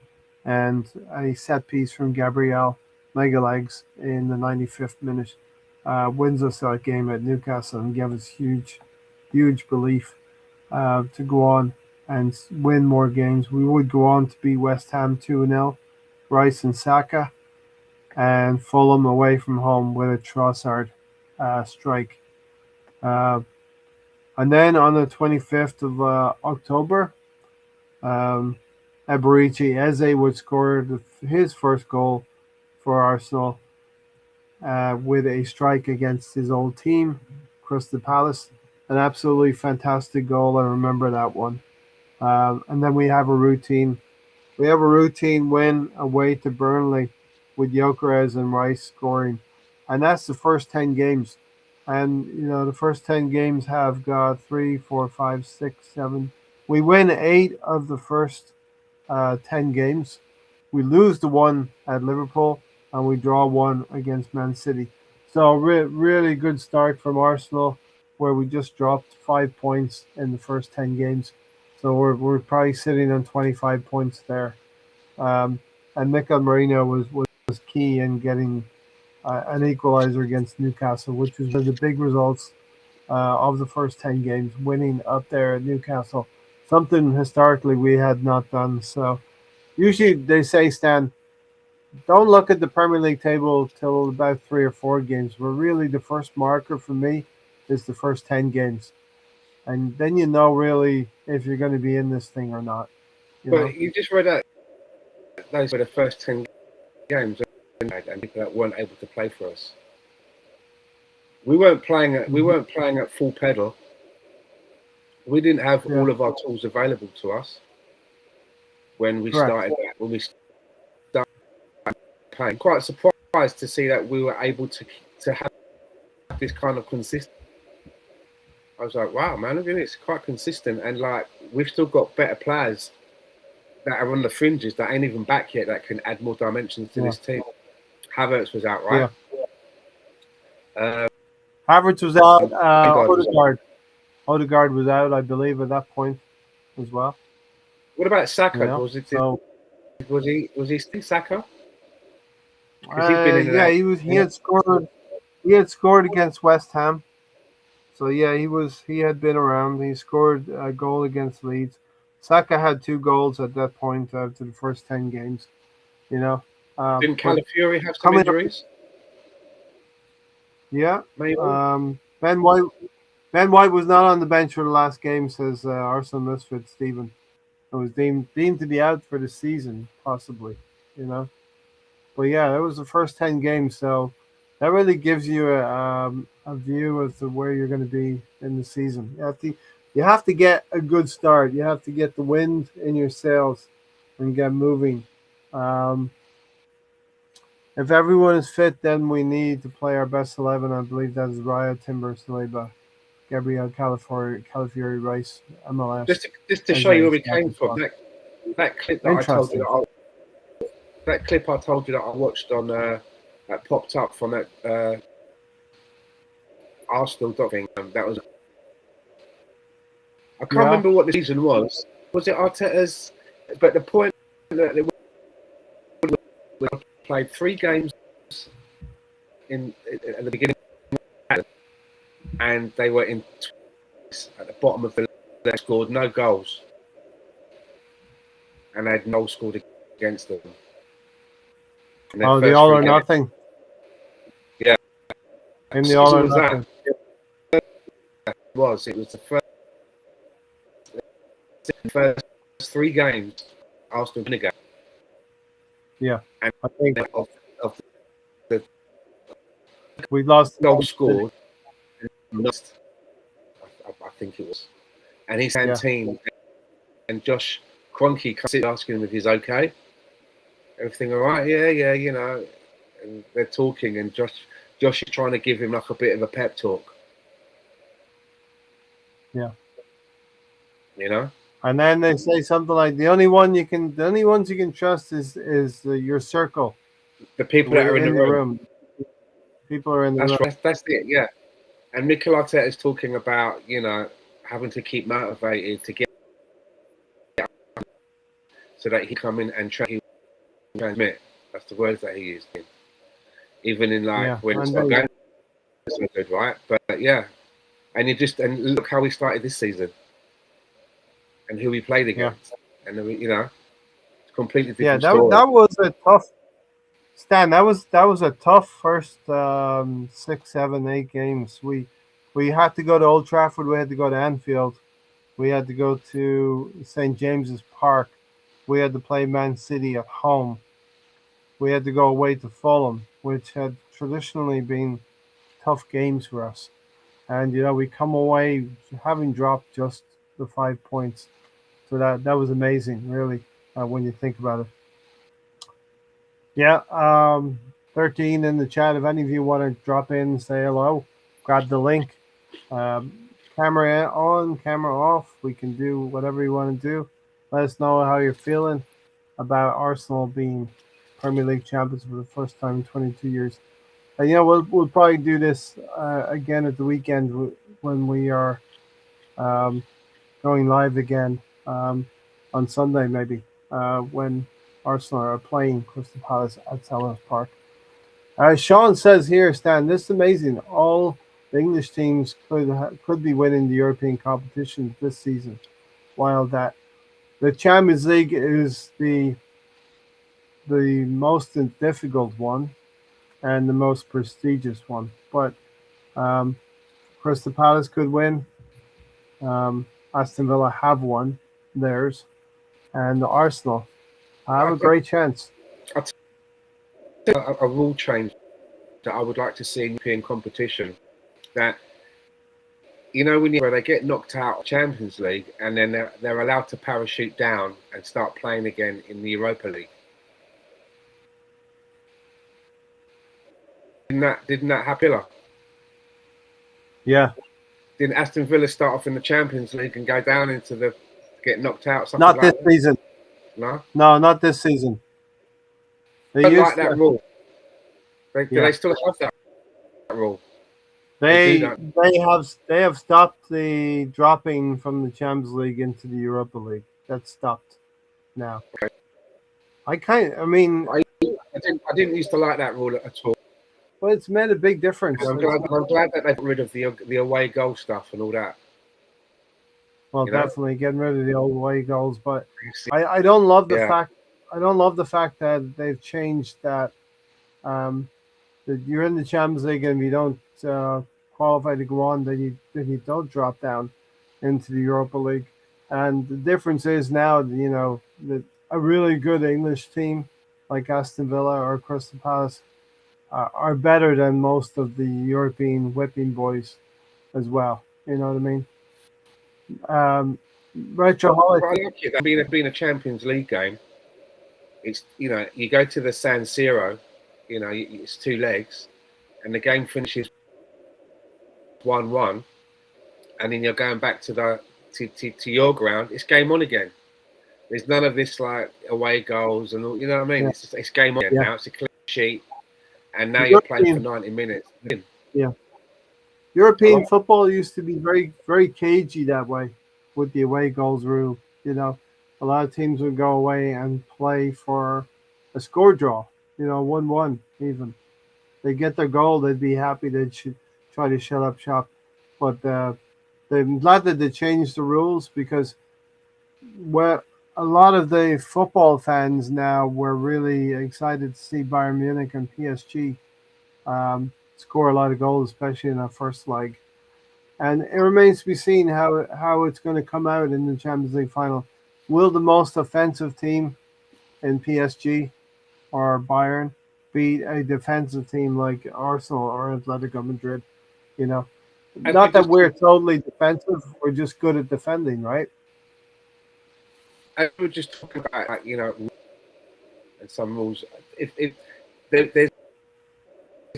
and a set piece from Gabriel Megalegs in the 95th minute wins us that game at Newcastle and gives us huge belief to go on and win more games. We would go on to beat West Ham 2-0, Rice and Saka, and Fulham away from home with a Trossard strike. And then on the 25th of October, Eberici Eze would score his first goal for Arsenal with a strike against his old team, Crystal Palace. An absolutely fantastic goal. I remember that one. And then we have a routine. We have a routine win away to Burnley with Gyökeres and Rice scoring. And that's the first 10 games. And, the first 10 games have got 3, 4, 5, 6, 7. We win 8 of the first 10 games. We lose the one at Liverpool, and we draw one against Man City. So really good start from Arsenal, where we just dropped 5 points in the first 10 games. So we're probably sitting on 25 points there. And Mikel Marino was key in getting an equalizer against Newcastle, which was one of the big results of the first 10 games, winning up there at Newcastle. Something historically we had not done. So usually they say, Stan, don't look at the Premier League table till about 3 or 4 games. But really, the first marker for me is the first 10 games. And then you know really if you're going to be in this thing or not. You just read out those were the first 10 games and people that weren't able to play for us. We weren't playing at full pedal. We didn't have all of our tools available to us when we started playing. Quite surprised to see that we were able to have this kind of consistency. I was like, wow, man, look at this, quite consistent, and like we've still got better players that are on the fringes that ain't even back yet that can add more dimensions to this team. Havertz was out, right? Havertz was out. Odegaard was out, I believe, at that point as well. What about Saka? Was he still Saka? He had scored. He had scored against West Ham. So yeah, he had been around. He scored a goal against Leeds. Saka had 2 goals at that point after the first 10 games. Didn't Calafiori have some injuries? Yeah. Maybe. Ben White was not on the bench for the last game, says Arsenal Misfit Stephen. It was deemed to be out for the season, possibly. But yeah, that was the first 10 games, so that really gives you a view as to where you're going to be in the season. You have to get a good start. You have to get the wind in your sails and get moving. If everyone is fit, then we need to play our best 11. I believe that is Raya, Timber, Saliba, Gabriel, Calafiori, Rice, MLS. Just to show you where we came from, that clip that I told you that I watched on that popped up from that Arsenal thing. That was. I can't remember what the season was. Was it Arteta's? But the point that they played 3 games at the beginning, and they were in at the bottom of the league. They scored no goals, and they had no scored against them. The all or nothing. Yeah, in the all or nothing. It was the first 3 games Arsenal win a game. Yeah, and I think of the We lost. Goal scored. I think it was. And he's Yeah. team, and Josh Kroenke comes in asking him if he's okay. Everything all right? Yeah, you know. And they're talking, and Josh is trying to give him like a bit of a pep talk. Yeah. You know. And then they say something like the only ones you can trust is your circle, The people that are in the room. People are in the room. Right. That's it. Yeah. And Mikel Arteta is talking about, you know, having to keep motivated to get so that he come in and transmit. That's the words that he used. Even in when it's not going so good, right? But yeah, and look how we started this season, and who we played against, and you know, it's completely different. Yeah, that was a tough. Stan, that was a tough first 6, 7, 8 games. We had to go to Old Trafford. We had to go to Anfield. We had to go to St. James's Park. We had to play Man City at home. We had to go away to Fulham, which had traditionally been tough games for us. And you know, we come away having dropped just the 5 points. So that was amazing, really, when you think about it. Yeah, 13 in the chat. If any of you want to drop in and say hello, grab the link. Camera on, camera off. We can do whatever you want to do. Let us know how you're feeling about Arsenal being Premier League champions for the first time in 22 years. And you know, we'll probably do this again at the weekend when we are going live again on Sunday, maybe when Arsenal are playing Crystal Palace at Selhurst Park. Sean says here, Stan, this is amazing. All the English teams could be winning the European competition this season, while that the Champions League is the most difficult one and the most prestigious one. But Crystal Palace could win. Aston Villa have won theirs, and Arsenal have a great chance. A rule change that I would like to see in European competition, that you know when they get knocked out of Champions League and then they're allowed to parachute down and start playing again in the Europa League. Didn't that happen? Yeah. Didn't Aston Villa start off in the Champions League and go down into get knocked out? Not this season. No, not this season. They like that rule. Do they still have that rule? They have stopped the dropping from the Champions League into the Europa League. That's stopped now. Okay. I didn't used to like that rule at all. Well, it's made a big difference. I'm glad that they got rid of the away goal stuff and all that. Well, definitely getting rid of the old away goals, but I don't love the fact. I don't love the fact that they've changed that. That you're in the Champions League and if you don't qualify to go on, then you don't drop down into the Europa League. And the difference is now, you know, that a really good English team like Aston Villa or Crystal Palace are better than most of the European whipping boys as well. You know what I mean? Retroholic. I like it. Being a Champions League game, it's, you know, you go to the San Siro, you know, it's 2 legs, and the game finishes 1-1, and then you're going back to your ground. It's game on again. There's none of this like away goals and all, you know what I mean? Yeah. It's game on now. It's a clean sheet, and now you're playing for 90 minutes. Yeah. European football used to be very, very cagey that way with the away goals rule. You know, a lot of teams would go away and play for a score draw, you know, 1-1 even. They get their goal, they'd be happy. They'd try to shut up shop. But I'm glad that they changed the rules, because a lot of the football fans now were really excited to see Bayern Munich and PSG score a lot of goals, especially in that first leg. And it remains to be seen how it's going to come out in the Champions League final. Will the most offensive team in PSG or Bayern beat a defensive team like Arsenal or Atletico Madrid. You know, And we not that just we're totally defensive; we're just good at defending, right? and we're just talking about like, and some rules. If there's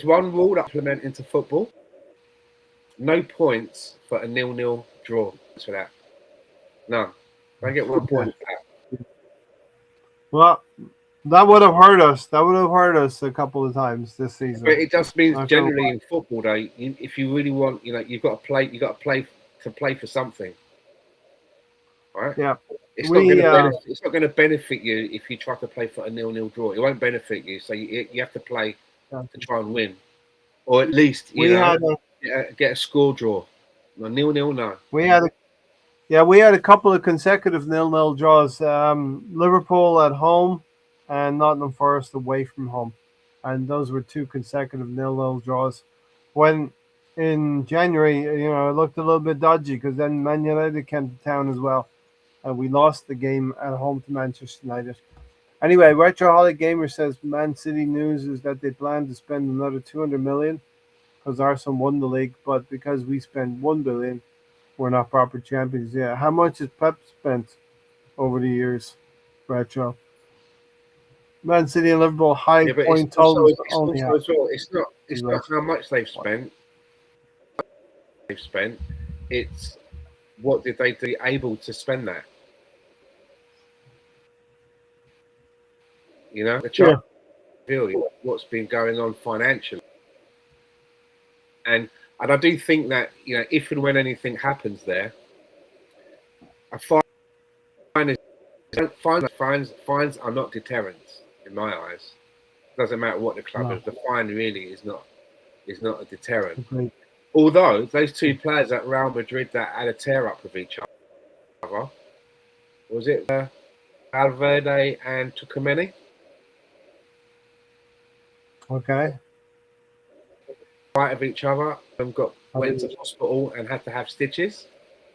one rule that implement into football, no points for a 0-0 draw for that. No, don't get 1 point for that. Well, that would have hurt us. That would have hurt us a couple of times this season. But it just means Not gonna generally lie. in football, though, if you really want, you've got to play. You've got to play for something, right? Yeah, It's not going we to benefit. It's not going to benefit you if you try to play for a 0-0 draw. It won't benefit you. So you have to play to try and win, or at least we had a, get a score draw. No 0-0, no. we had a, yeah, we had a couple of consecutive 0-0 draws. Liverpool at home and Nottingham Forest away from home, and those were two consecutive 0-0 draws. When in January, it looked a little bit dodgy because then Man United came to town as well, and we lost the game at home to Manchester United. Anyway, Retroholic Gamer says Man City news is that they plan to spend another 200 million because Arsenal won the league, but because we spent 1 billion, we're not proper champions yet. How much has Pep spent over the years, Retro? Man City and Liverpool high Yeah, but point it's also, totals it's only also have. as well. It's Right. not how much they've spent. It's what did they be able to spend that? The Yeah. really what's been going on financially, and I do think that if and when anything happens there, a fine is fines are not deterrents in my eyes. Doesn't matter what the club No. is, the fine really is not a deterrent. Agreed. Although those two players at Real Madrid that had a tear up with each other, was it Valverde and Tucumeni? Okay. Fight of each other and went to hospital and had to have stitches,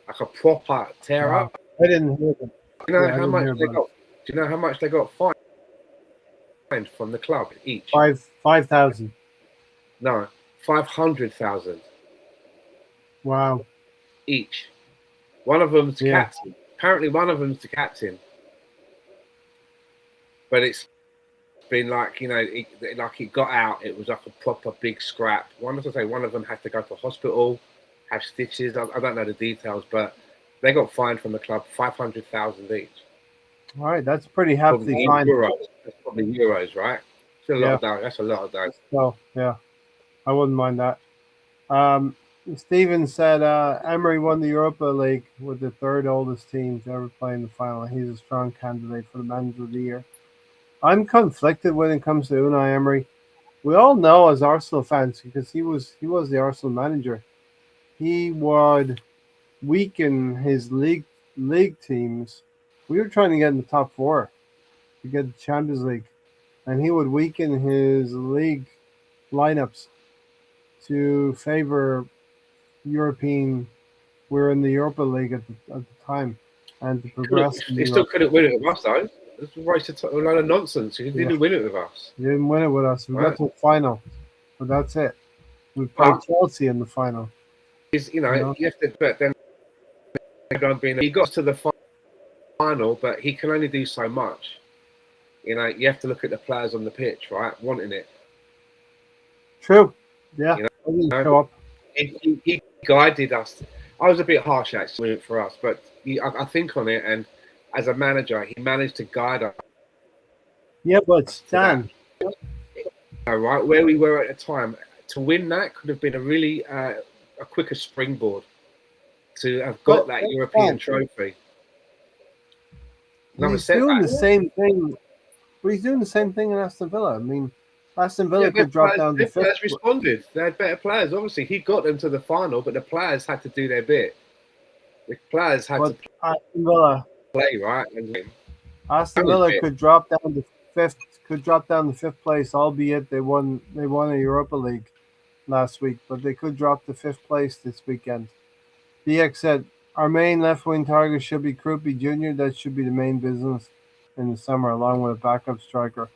like a proper tear Wow. up. I didn't hear them. Do you know Yeah, I how didn't much hear they about got? Do you know how much they got fined from the club each? 5,000. No, 500,000 Wow. each. One of them's Yeah. captain. Apparently, one of them's the captain. But it's been like it got out. It was like a proper big scrap. One of them had to go to hospital, have stitches. I don't know the details, but they got fined from the club 500,000 each. All right, that's pretty hefty fine. Euros. That's probably euros, right? It's a lot of dough. That's a lot of dough. So yeah, I wouldn't mind that. Steven said Emery won the Europa League with the third oldest team to ever play in the final. He's a strong candidate for the manager of the year. I'm conflicted when it comes to Unai Emery. We all know as Arsenal fans because he was the Arsenal manager. He would weaken his league teams. We were trying to get in the top four to get the Champions League, and he would weaken his league lineups to favor European. We're in the Europa League at the time, and to progress. He still couldn't win it with us, though. It's a load of nonsense. He didn't win it with us. He didn't win it with us. We got to the final, but that's it. We played Chelsea in the final. You have to. But then he got to the final, but he can only do so much. You have to look at the players on the pitch, right? Wanting it. True. Yeah. I didn't show up. He guided us. I was a bit harsh actually for us, but I think on it, and as a manager, he managed to guide us. Yeah, but Stan, right where we were at the time, to win that could have been a really a quicker springboard to have got that European trophy. He's doing the same thing. But he's doing the same thing in Aston Villa. I mean, Aston Villa could drop down to fifth. The players responded. They had better players. Obviously, he got them to the final, but the players had to do their bit. The players had to Aston Villa play right. Aston Villa could drop down to fifth. Could drop down to fifth place, albeit they won a Europa League last week, but they could drop to fifth place this weekend. BX said our main left wing target should be Krupi Jr. That should be the main business in the summer, along with a backup striker.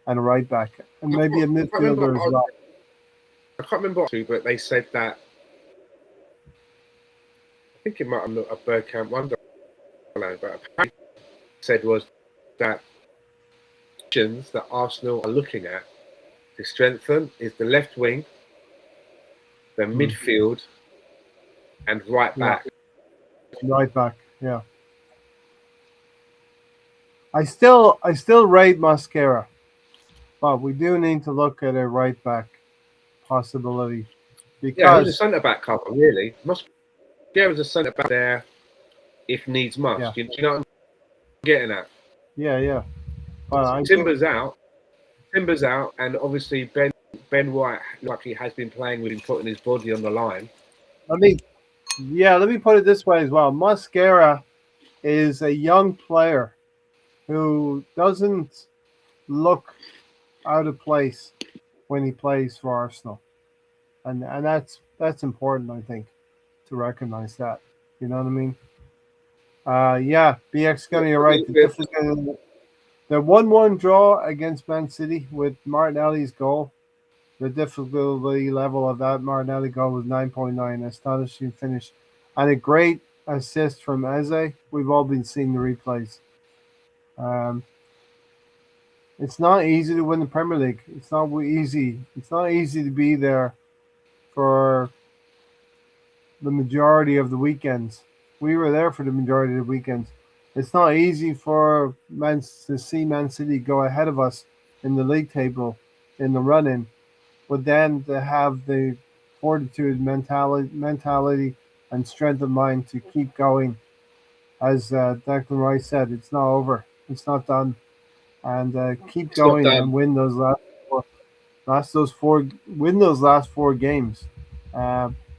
and a right back, and maybe a I can't remember. midfielder as well. I can't remember what, but they said that. I think it might have looked a Bergkamp Wonderland, but apparently said was that options that Arsenal are looking at to strengthen is the left wing, the midfield, and right back. Right back, yeah. I still rate Mascara, but we do need to look at a right back possibility Yeah, who's a because centre back cover really? Mascara's a centre back there if needs must. Yeah. Do you know what I'm getting at? yeah. But I Timber's out, and obviously Ben White, like he has been playing with him, putting his body on the line. let me put it this way as well. Mascara is a young player who doesn't look out of place when he plays for Arsenal, and that's important, I think, to recognize that. You know what I mean? Yeah, BX got you right. The 1-1 draw against Man City with Martinelli's goal. The difficulty level of that Martinelli goal was 9.9. Astonishing finish, and a great assist from Eze. We've all been seeing the replays. It's not easy to win the Premier League. It's not easy. It's not easy to be there for the majority of the weekends. We were there for the majority of the weekends. It's not easy for to see Man City go ahead of us in the league table in the run-in, but then to have the fortitude, mentality, and strength of mind to keep going. As Declan Rice said, it's not over. It's not done. And keep going and win those last four games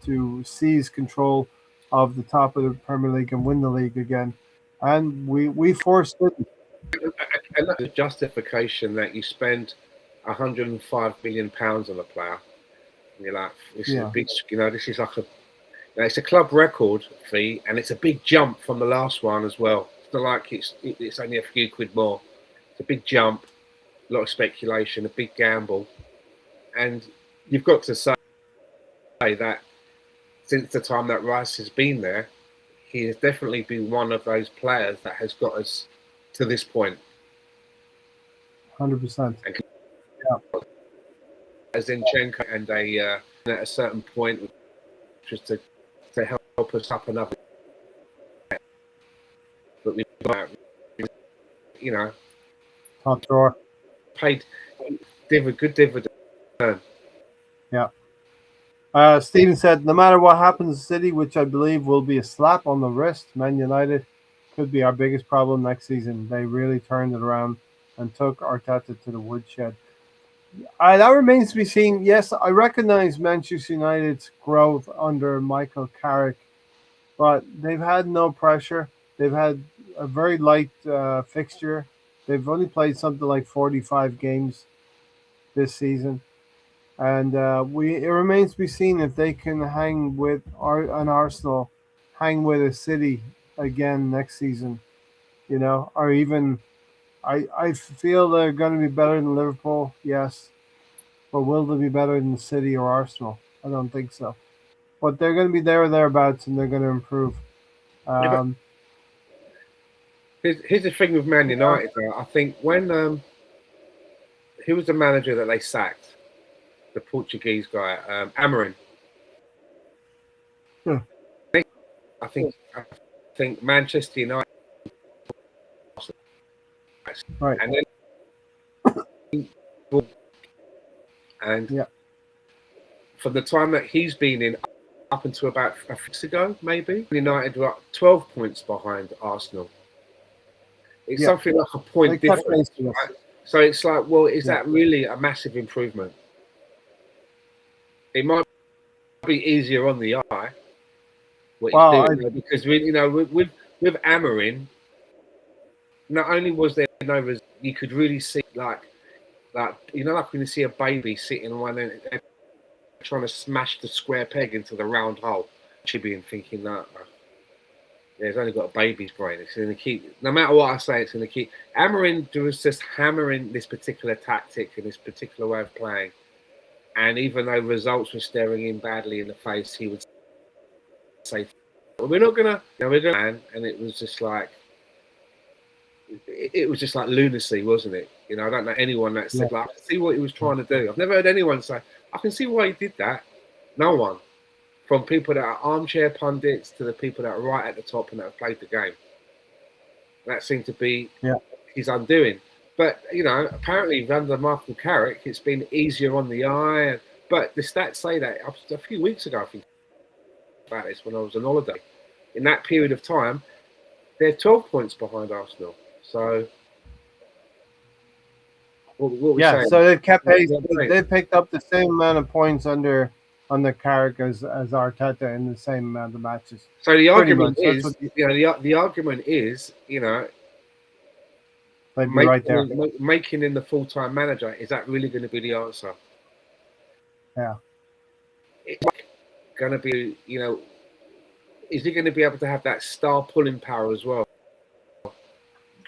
to seize control of the top of the Premier League and win the league again. And we forced it. And that's a justification that you spend £105 million on a player. And you're like, this is a big, this is like it's a club record fee, and it's a big jump from the last one as well. It's not like it's only a few quid more. It's a big jump, a lot of speculation, a big gamble, and you've got to say that since the time that Rice has been there, he has definitely been one of those players that has got us to this point. 100%. As Zinchenko and at a certain point, just to help us up another. But we, top drawer, paid good dividend. Yeah. Stephen said, no matter what happens to City, which I believe will be a slap on the wrist, Man United could be our biggest problem next season. They really turned it around and took Arteta to the woodshed. That remains to be seen. Yes, I recognize Manchester United's growth under Michael Carrick, but they've had no pressure. They've had a very light fixture. They've only played something like 45 games this season. And it remains to be seen if they can hang with an Arsenal, hang with a City again next season, or even I feel they're going to be better than Liverpool, yes, but will they be better than City or Arsenal? I don't think so. But they're going to be there or thereabouts, and they're going to improve. Here's the thing with Man United, though. I think when who was the manager that they sacked? The Portuguese guy, Amorim. Yeah. I think Manchester United. Right. And from the time that he's been in, up until about a week ago, maybe United were 12 points behind Arsenal. It's something like a point difference. Right? So it's like, well, is that really a massive improvement? It might be easier on the eye. Because with Amorim, not only was there you could really see like when you see a baby sitting on one end trying to smash the square peg into the round hole. Chibi and thinking that He's only got a baby's brain. It's going to keep, no matter what I say, it's going to keep. Amorim was just hammering this particular tactic and this particular way of playing. And even though results were staring him badly in the face, he would say, well, we're not going to, we're going to, and it was just like, it was just like lunacy, wasn't it? I don't know anyone that said, like, I can see what he was trying to do. I've never heard anyone say, I can see why he did that. No one. From people that are armchair pundits to the people that are right at the top and that have played the game. That seemed to be his undoing. But, apparently under Michael Carrick, it's been easier on the eye. But the stats say that a few weeks ago, I think, about this when I was on holiday. In that period of time, they're 12 points behind Arsenal. So, what we saying? So they kept pace. They picked up the same amount of points under Carrick as Arteta in the same amount of matches. So the argument is, the argument is, making him the full-time manager, is that really going to be the answer? Yeah. It's going to be, is he going to be able to have that star pulling power as well?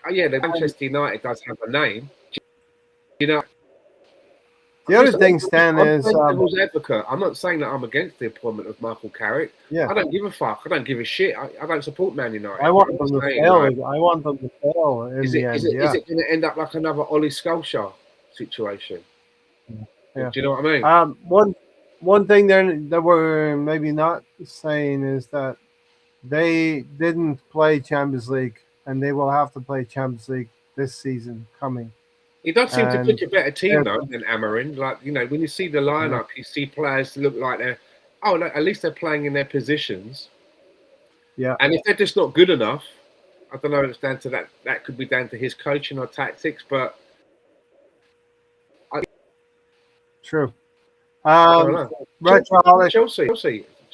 Oh yeah, the Manchester United does have a name. The other thing, Stan, is devil's advocate. I'm not saying that I'm against the appointment of Michael Carrick. Yeah. I don't give a fuck. I don't give a shit. I don't support Man United. I want them to fail. I want them to fail in the end. Is it going to end up like another Ollie Solskjaer situation? Yeah. Do you know what I mean? One thing that we're maybe not saying is that they didn't play Champions League, and they will have to play Champions League this season coming. He does seem to pick a better team though than Amorim. Like, when you see the lineup, you see players look like they're at least they're playing in their positions. Yeah. And if they're just not good enough, I don't know if it's down to that. That could be down to his coaching or tactics, but true. Chelsea,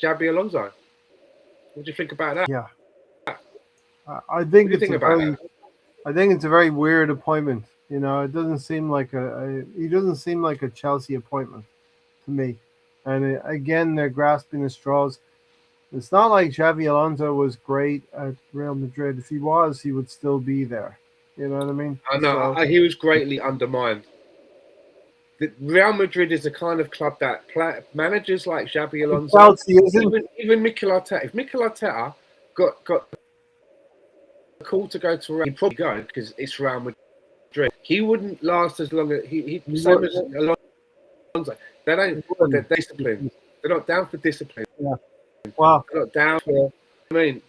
Xabi Alonso. What do you think about that? Yeah. I think it's a very weird appointment. It doesn't seem like he doesn't seem like a Chelsea appointment to me. And again, they're grasping the straws. It's not like Xabi Alonso was great at Real Madrid. If he was, he would still be there. You know what I mean? I know. He was greatly undermined. Real Madrid is the kind of club that managers like Xabi Alonso, Chelsea isn't. Even Mikel Arteta. If Mikel Arteta got a call to go to Real, he'd probably go because it's Real Madrid. He wouldn't last as long as same as Alonso. They're disciplined. They're not down for discipline. Yeah. Wow. They're not down for. This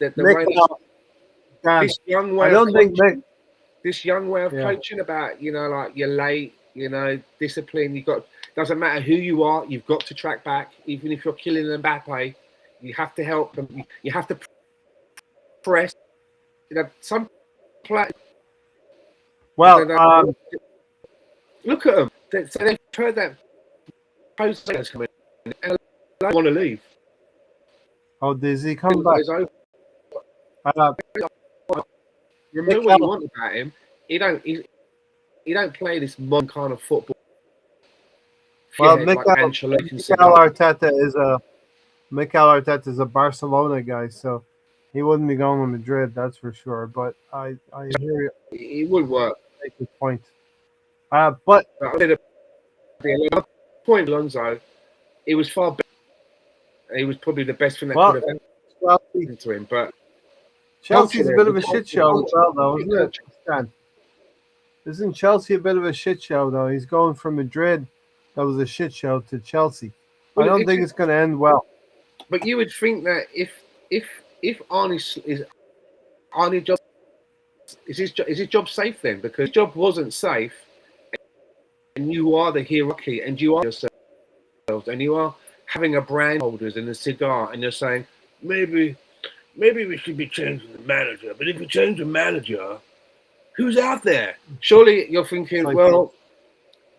young way of coaching about like you're late. Discipline. Doesn't matter who you are. You've got to track back, even if you're killing Mbappe. You have to help them. You have to press. Some players. Well, look at them. So they've heard that post coming, and they want to leave. Oh, does he come back? Remember what you want about him. He don't play this modern kind of football. Well, Mikel Arteta is a Barcelona guy, so he wouldn't be going to Madrid, that's for sure. But I hear you. It would work. Make the point. But the point, Alonso, it was far better. He was probably the best thing that could have happened to him. But Chelsea's a bit of a shit show as well, though, isn't it, Stan? Isn't Chelsea a bit of a shit show, though? He's going from Madrid, that was a shit show, to Chelsea. I don't think it's going to end well. But you would think that if Arnie job is his job safe then? Because his job wasn't safe, and you are the hierarchy, and you are yourself, and you are having a brand holders and a cigar, and you're saying maybe we should be changing the manager. But if we change the manager, who's out there? Surely you're thinking,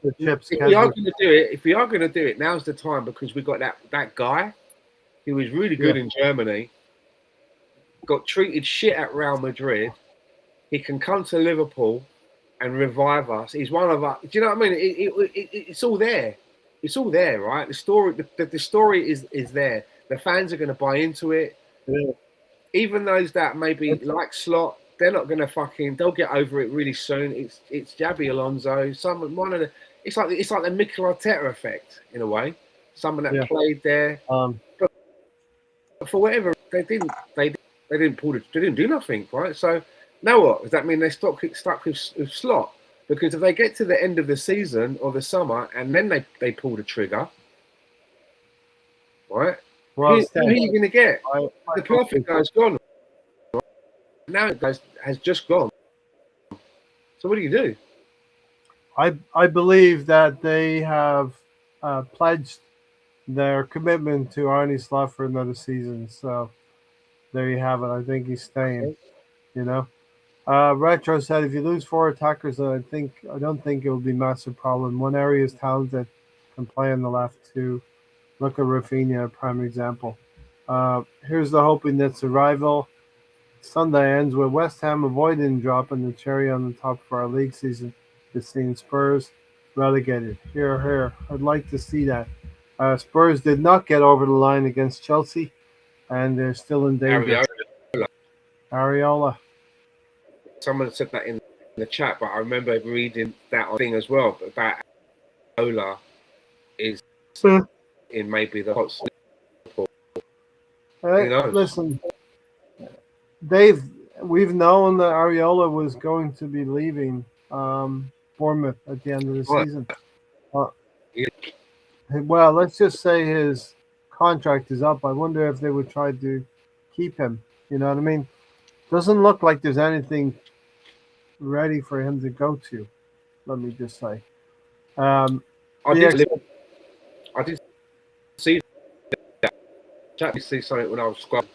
if we are going to do it, now's the time, because we got that guy who was really good in Germany, got treated shit at Real Madrid. He can come to Liverpool and revive us. He's one of us. Do you know what I mean? It's all there. It's all there, right? The story is there. The fans are going to buy into it. Yeah. even those that maybe like Slot, they're not going to fucking. They'll get over it really soon. It's Jabi Alonso. One of the. It's like the Mikel Arteta effect in a way. Someone that played there, but for whatever they didn't do nothing, right? So now what does that mean? They stuck with Slot, because if they get to the end of the season or the summer and then they pull the trigger, right? Well, who are you going to get? The perfect guy's gone. Now it has just gone. So what do you do? I believe that they have pledged their commitment to Arne Slot for another season. So there you have it. I think he's staying. You know, Retro said if you lose 4 attackers, I don't think it will be a massive problem. One area is talented, can play on the left too. Look at Rafinha, a prime example. Here's the hoping that survival. Sunday ends with West Ham avoiding dropping the cherry on the top for our league season. Is seeing Spurs relegated. Here. I'd like to see that. Spurs did not get over the line against Chelsea, and they're still in danger. Areola. Someone said that in the chat, but I remember reading that thing as well about Areola is in maybe the hot listen, we've known that Areola was going to be leaving Bournemouth at the end of the season. Well, let's just say his contract is up. I wonder if they would try to keep him. You know what I mean? Doesn't look like there's anything ready for him to go to. Let me just say. I did see that. I did see something when I was scrolling.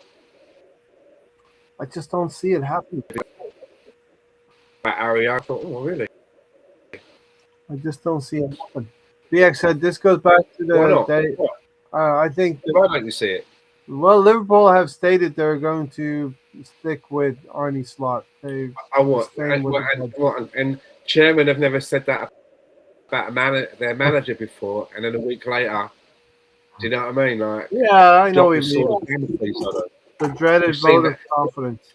I just don't see it happening. About Areola, I thought, oh, really? I just don't see it happen. BX said this goes back to the day. I think. Why don't you see it? Well, Liverpool have stated they're going to stick with Arne Slot. And chairman have never said that about their manager before, and then a week later, do you know what I mean? Like, yeah, I know what you mean. The dreaded vote of confidence.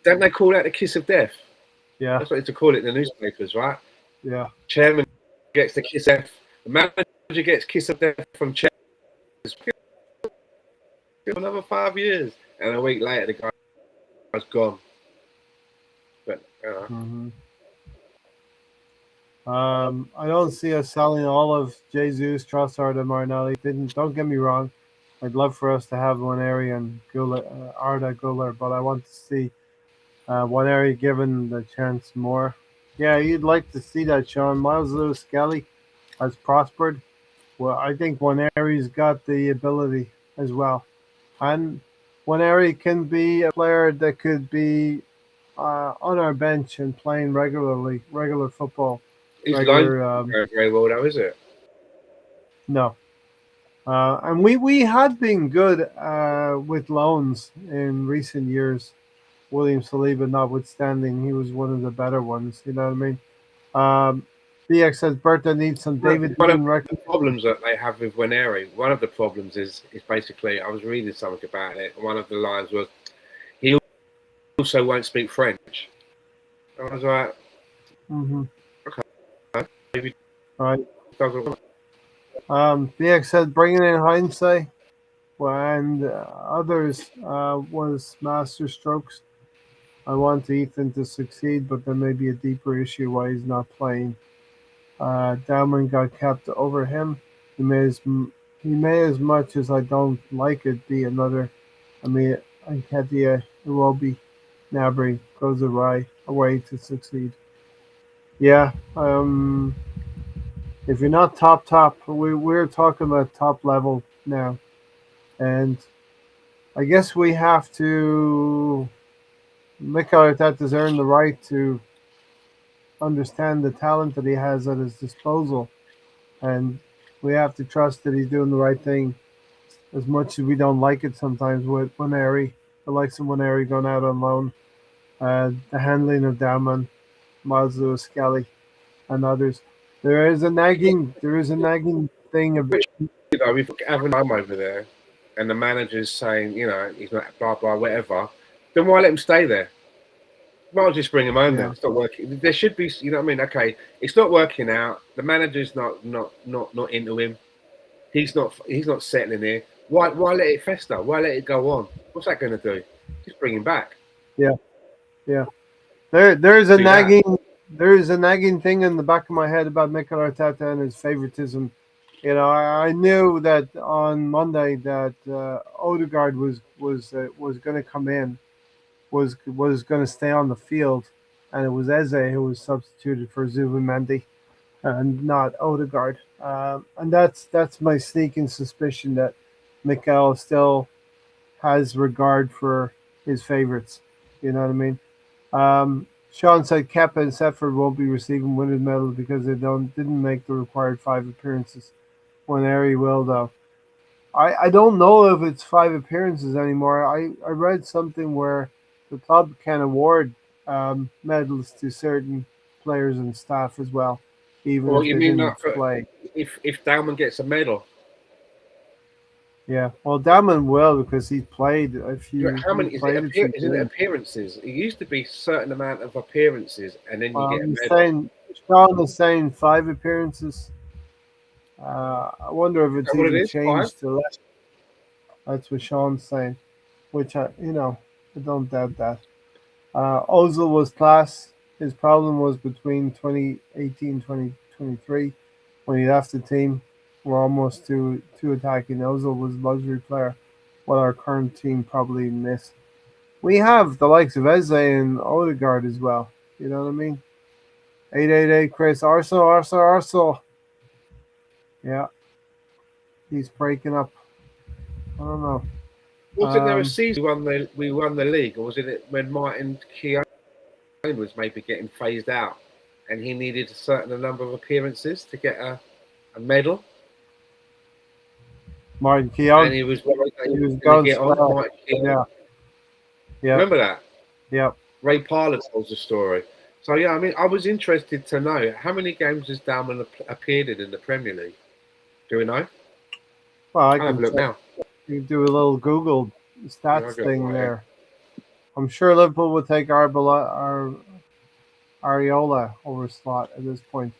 Don't they call that the kiss of death? Yeah, that's what they used to call it in the newspapers, right? Yeah. Chairman gets the kiss of death. The manager gets kiss of death from chairman. Another 5 years, and a week later the guy's gone. But I don't see us selling all of Jesus, Trossard, and Martinelli. Don't get me wrong. I'd love for us to have Nwaneri and Arda Güler, but I want to see Nwaneri given the chance more. Yeah, you'd like to see that, Sean. Miles Lewis-Skelly has prospered. Well, I think Nwaneri's got the ability as well. And Nwaneri can be a player that could be on our bench and playing regular football. He's very well now, is it? No. And we had been good with loans in recent years. William Saliba notwithstanding, he was one of the better ones. You know what I mean? BX says Berta needs some David. One of the problems that they have with Nwaneri, one of the problems is basically, I was reading something about it, and one of the lines was, he also won't speak French. I was like, okay, maybe. All right. BX said bringing in hindsight and others was master strokes. I want Ethan to succeed, but there may be a deeper issue why he's not playing. Dowman got kept over him. He may, as much as I don't like it, be another. Nketiah, Iwobi, Gnabry goes away to succeed. Yeah. If you're not top, we're talking about top level now, and I guess we have to. Mikel Arteta's earned the right to understand the talent that he has at his disposal, and we have to trust that he's doing the right thing, as much as we don't like it sometimes with Nwaneri, the likes of Nwaneri going out on loan, the handling of Dowman, Miles Lewis-Skelly, and others. There is a nagging thing of which, we've got Evan over there, and the manager's saying, he's not blah blah whatever. then why let him stay there? Might as well just bring him home Yeah. then. It's not working. There should be, you know what I mean? Okay, it's not working out. The manager's not into him. He's not settling here. Why let it fester? Why let it go on? What's that going to do? Just bring him back. Yeah. There's Do that. there is a nagging thing in the back of my head about Mikel Arteta and his favoritism. You know, I knew that on Monday that Odegaard was going to come in, was going to stay on the field, and it was Eze who was substituted for Zubimendi and not Odegaard. And that's my sneaking suspicion that Mikel still has regard for his favorites. You know what I mean? Sean said Kepa and Setford won't be receiving winners medal because they didn't make the required 5 appearances. When Harry will though. I don't know if it's 5 appearances anymore. I read something where the club can award medals to certain players and staff as well, even Well, if you they mean didn't that for, play. if Dalman gets a medal? Yeah, well, Damon will because he played a few. How many he is played it? a few Isn't it games. appearances? It used to be a certain amount of appearances, and then you get a He's medal. saying Sean is saying 5 appearances. I wonder if Is it's that what it even is? 5? changed to less. That's what Sean's saying, which I don't doubt that. Ozil was class. His problem was between 2018 2023 when he left the team. We're almost too attacking. Ozil was a luxury player, what our current team probably miss. We have the likes of Eze and Odegaard as well. You know what I mean? 888 Chris. Arsenal. Yeah, he's breaking up. I don't know. Wasn't there a season we won the league, or was it when Martin Keown was maybe getting phased out, and he needed a certain number of appearances to get a medal, Martin Keown. and he was worried that He was going going to get on. swell. Martin Keown. Yeah. Remember that? Yeah. Ray Parlour tells the story. So yeah, I mean, I was interested to know how many games has Dalman appeared in the Premier League. Do we know? Well, I I'll have can a look check. now. You do a little Google Yeah, stats I'll go thing right there. I'm sure Liverpool would take Areola over Slot at this point.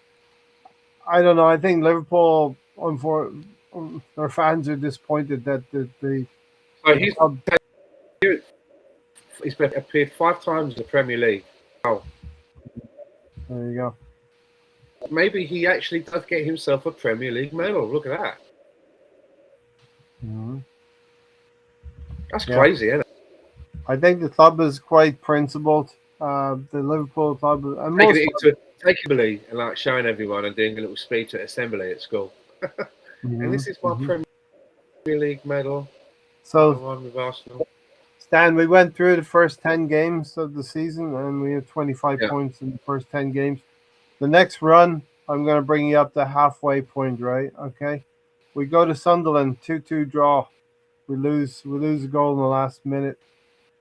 I don't know. I think Liverpool, their fans are disappointed that the So club. he's appeared 5 times in the Premier League. Oh, There you go. maybe he actually does get himself a Premier League medal. Look at that. Mm-hmm. That's Yeah. crazy, isn't it? I think the club is quite principled. The Liverpool club, and most Taking and like showing everyone and doing a little speech at assembly at school. And this is my Premier League medal. So, the one with Arsenal. Stan, we went through the first 10 games of the season, and we had 25 Yeah. points in the first 10 games. The next run, I'm going to bring you up to halfway point, right? Okay. We go to Sunderland, 2-2 draw. We lose a goal in the last minute,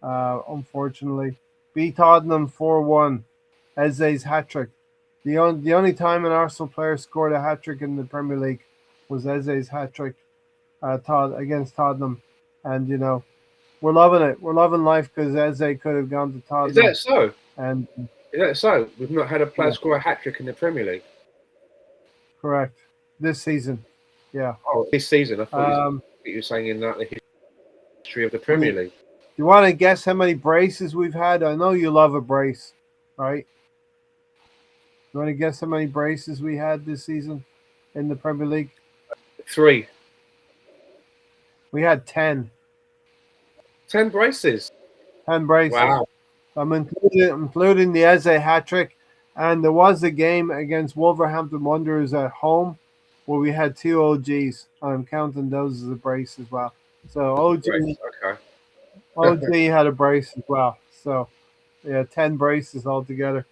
unfortunately. Beat Tottenham 4-1. Eze's hat trick. The only time an Arsenal player scored a hat trick in the Premier League was Eze's hat trick against Tottenham, and we're loving it. We're loving life because Eze could have gone to Tottenham. Is that so? And is that so? We've not had a player score a hat trick in the Premier League. Correct. This season. Yeah. Oh, this season. I thought you were saying in the history of the Premier League. You want to guess how many braces we've had? I know you love a brace, right? You want to guess how many braces we had this season in the Premier League? 3. We had 10. 10 braces. 10 braces. Wow. I'm including the Eze hat trick. And there was a game against Wolverhampton Wanderers at home where we had 2 OGs. I'm counting those as a brace as well. So OG had a brace as well. So yeah, 10 braces altogether.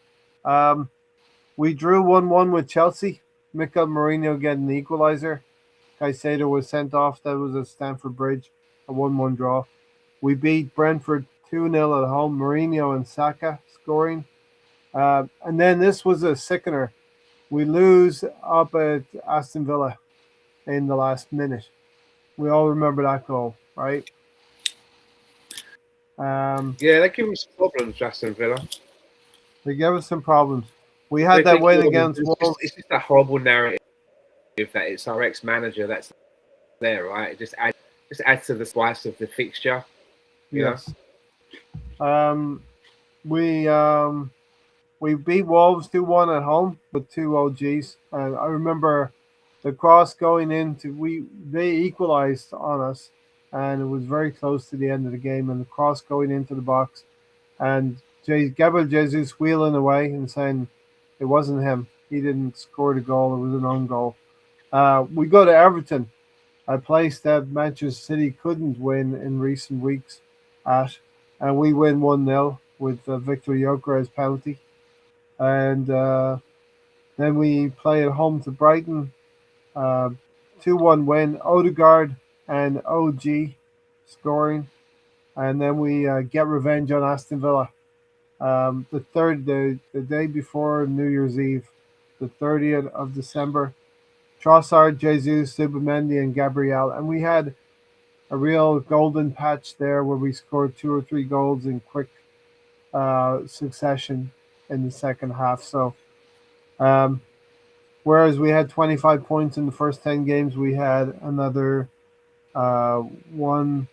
We drew 1-1 with Chelsea. Mikel Merino getting the equalizer. Caicedo was sent off. That was at Stamford Bridge, a 1-1 draw. We beat Brentford 2-0 at home. Mourinho and Saka scoring. And then this was a sickener. We lose up at Aston Villa in the last minute. We all remember that goal, right? Yeah, they give us problems, Aston Villa. They gave us some problems. We had They that win give us- against Wolves. it's just that horrible narrative that it's our ex-manager that's there, right? It just adds to the spice of the fixture. You know? Yes. We we beat Wolves 2-1 at home with two OGs. And I remember the cross going into they equalized on us, and it was very close to the end of the game. And the cross going into the box, and Gabriel Jesus wheeling away and saying it wasn't him. He didn't score the goal. It was an own goal. We go to Everton, a place that Manchester City couldn't win in recent weeks at, and we win 1-0 with Victor Gyökeres penalty. And then we play at home to Brighton, uh, 2-1 win. Odegaard and OG scoring, and then we get revenge on Aston Villa. The day before New Year's Eve, the 30th of December, Trossard, Jesus, Subamendi, and Gabriel, and we had a real golden patch there where we scored 2 or 3 goals in quick succession in the second half. So, um, whereas we had 25 points in the first 10 games, we had another uh, one,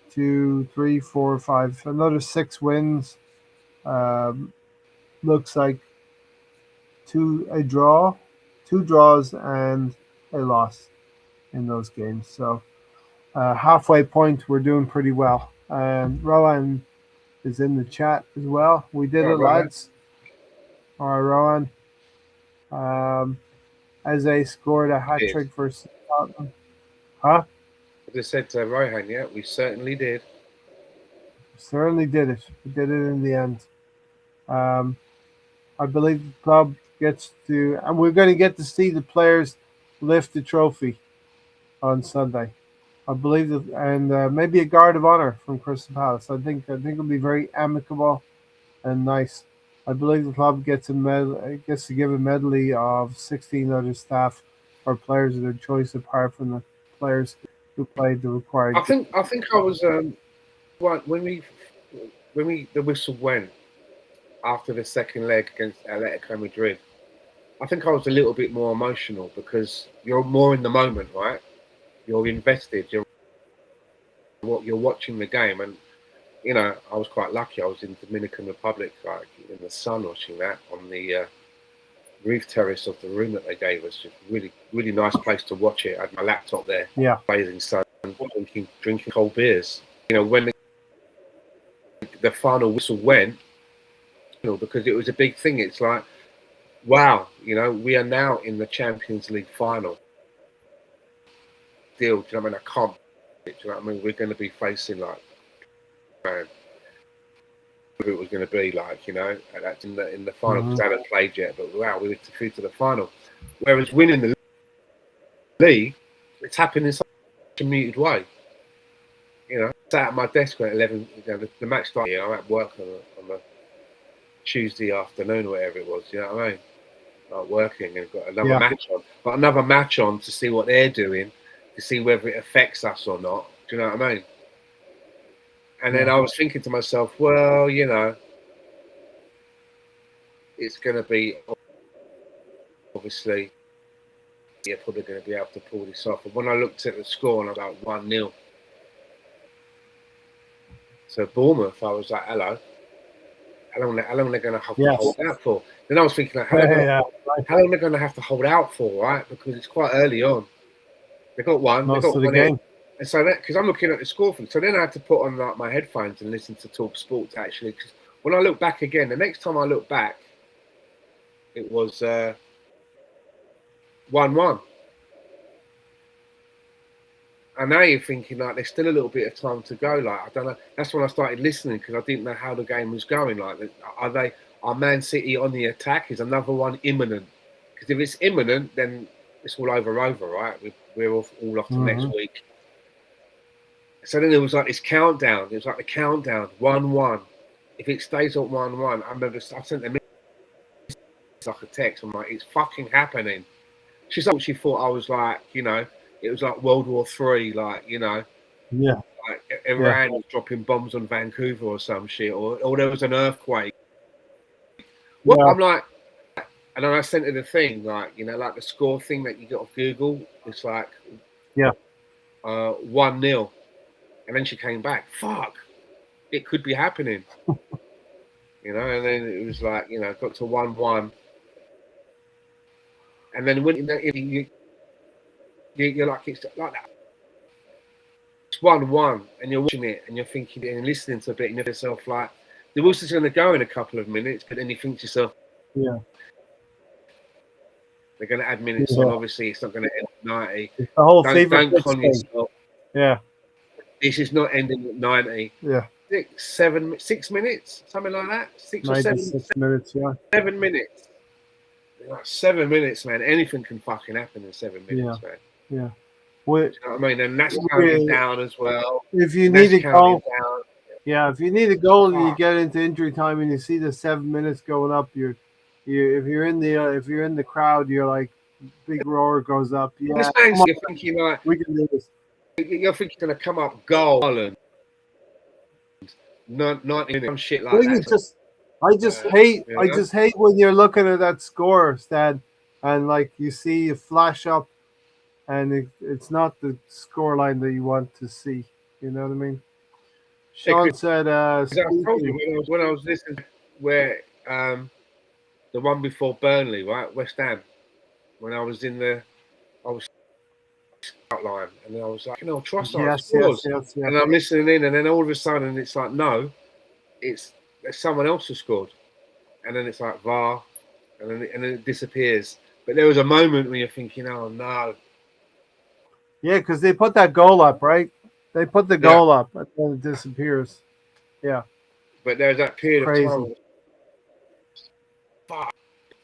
two, three, four, five, another 6 wins. Um, Looks like a draw, 2 draws, and a loss in those games. So, halfway point, we're doing pretty well. Rowan is in the chat as well. We did All it, right, lads. All right, Rowan. Eze scored a hat trick versus Tottenham. Huh? I just said to Rohan, yeah, we certainly did. Certainly did it. We did it in the end. Um, I believe the club gets to, and we're going to get to see the players lift the trophy on Sunday. I believe that, and maybe a guard of honor from Crystal Palace. I think it'll be very amicable and nice. I believe the club gets to give a medley of 16 other staff or players of their choice, apart from the players who played the required. I think I was when the whistle went after the second leg against Atletico Madrid. I think I was a little bit more emotional because you're more in the moment, right? You're invested. You're watching the game, and you know I was quite lucky. I was in Dominican Republic, like in the sun, watching that on the roof terrace of the room that they gave us. Just really nice place to watch it. I had my laptop there, Yeah, blazing sun, drinking cold beers. You know, when the final whistle went, you know, because it was a big thing. It's like, wow, you know, we are now in the Champions League final. Deal, do you know what I mean? I can't. Do you know what I mean? We're going to be facing like, man, who it was going to be like, you know, and that's in the final because they haven't played yet. But wow, we were through to the final. Whereas winning the league, it's happened in such a muted way. You know, I sat at my desk at 11. You know, the match started. You know, I'm at work on a Tuesday afternoon or whatever it was. You know what I mean? Like working and got another match on. Got another match on to see what they're doing, to see whether it affects us or not. Do you know what I mean? And then I was thinking to myself, well, you know, it's going to be obviously you're probably going to be able to pull this off. And when I looked at the score and I was like 1-0. So Bournemouth, I was like, hello. How long are they going to have to hold out for? Then I was thinking, like, how long are they going to have to hold out for, right? Because it's quite early on. They got one. They got one in. And so that, because I'm looking at the score thing, so then I had to put on like my headphones and listen to Talk Sport actually. Because when I look back again, the next time I look back, it was 1-1. And now you're thinking like there's still a little bit of time to go. Like I don't know. That's when I started listening because I didn't know how the game was going. Like, are Man City on the attack? Is another one imminent? Because if it's imminent, then it's all over, right? We're all off to next week. So then it was like this countdown. It was like the countdown, 1-1. If it stays at 1-1, I remember I sent them like a text. I'm like, it's fucking happening. She thought I was like, you know, it was like World War III, like, you know. Yeah. like Iran was dropping bombs on Vancouver or some shit, or there was an earthquake. What I'm like, and then I sent her the thing, like, you know, like the score thing that you get off Google. It's like, 1-0, and then she came back. Fuck, it could be happening, you know. And then it was like, you know, got to 1-1, and then when you're like, it's like that. It's 1-1, and you're watching it, and you're thinking and listening to a bit, and you're yourself like, the Wilson's going to go in a couple of minutes, but then you think to yourself, they're going to add minutes on. Obviously, it's not going to end at 90. It's the whole don't con yourself. Yeah. This is not ending at 90. Yeah. 6 minutes, something like that. 6 or 7 minutes. Yeah. 7 minutes. Like 7 minutes, man. Anything can fucking happen in 7 minutes, man. Yeah. You know what I mean? And that's counting down as well. If you need a goal, if you need a goal and you get into injury time and you see the 7 minutes going up, if you're in the crowd, you're like, big roar goes up. Yeah, you're thinking like, we can do this. You're thinking going to come up goal, Ireland. Not some shit like that. I just hate when you're looking at that score, Stan, and like you see it flash up, and it's not the score line that you want to see. You know what I mean? Sean said, I told you when I was listening, where the one before Burnley, right, West Ham, when I was outline, and then I was like, you know, Trossard scores, and I'm listening in, and then all of a sudden it's like, no, it's someone else who scored, and then it's like VAR, and then it disappears. But there was a moment when you're thinking, oh no. Yeah, because they put that goal up, right? They put the goal up, and then it disappears. Yeah. But there's that period of time. Fuck.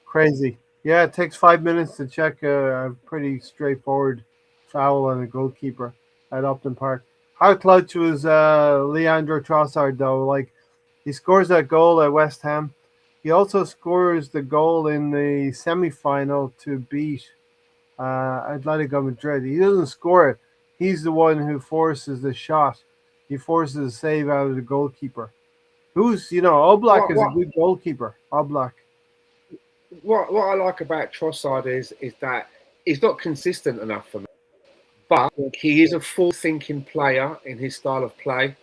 Crazy. Yeah, it takes 5 minutes to check a pretty straightforward foul on a goalkeeper at Upton Park. How clutch was Leandro Trossard, though? Like, he scores that goal at West Ham. He also scores the goal in the semi-final to beat Atletico Madrid. He doesn't score it. He's the one who forces the shot. He forces a save out of the goalkeeper. Oblak is a good goalkeeper. Oblak. What I like about Trossard is that he's not consistent enough for me. But he is a full-thinking player in his style of play.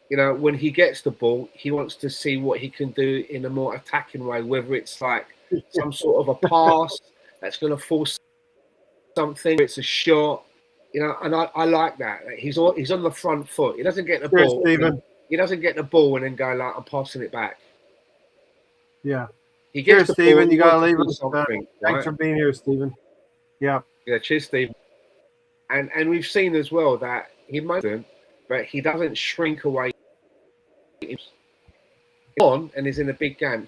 You know, when he gets the ball, he wants to see what he can do in a more attacking way, whether it's like some sort of a pass that's going to force something, it's a shot, you know, and I like that. He's on the front foot. He doesn't get the ball. He doesn't get the ball and then go like, I'm passing it back. Yeah. He gets the Stephen. You got to leave it. Thanks for being here, Stephen. Yeah. Yeah, cheers, Stephen. And we've seen as well that he might, but he doesn't shrink away. On and is in a big game,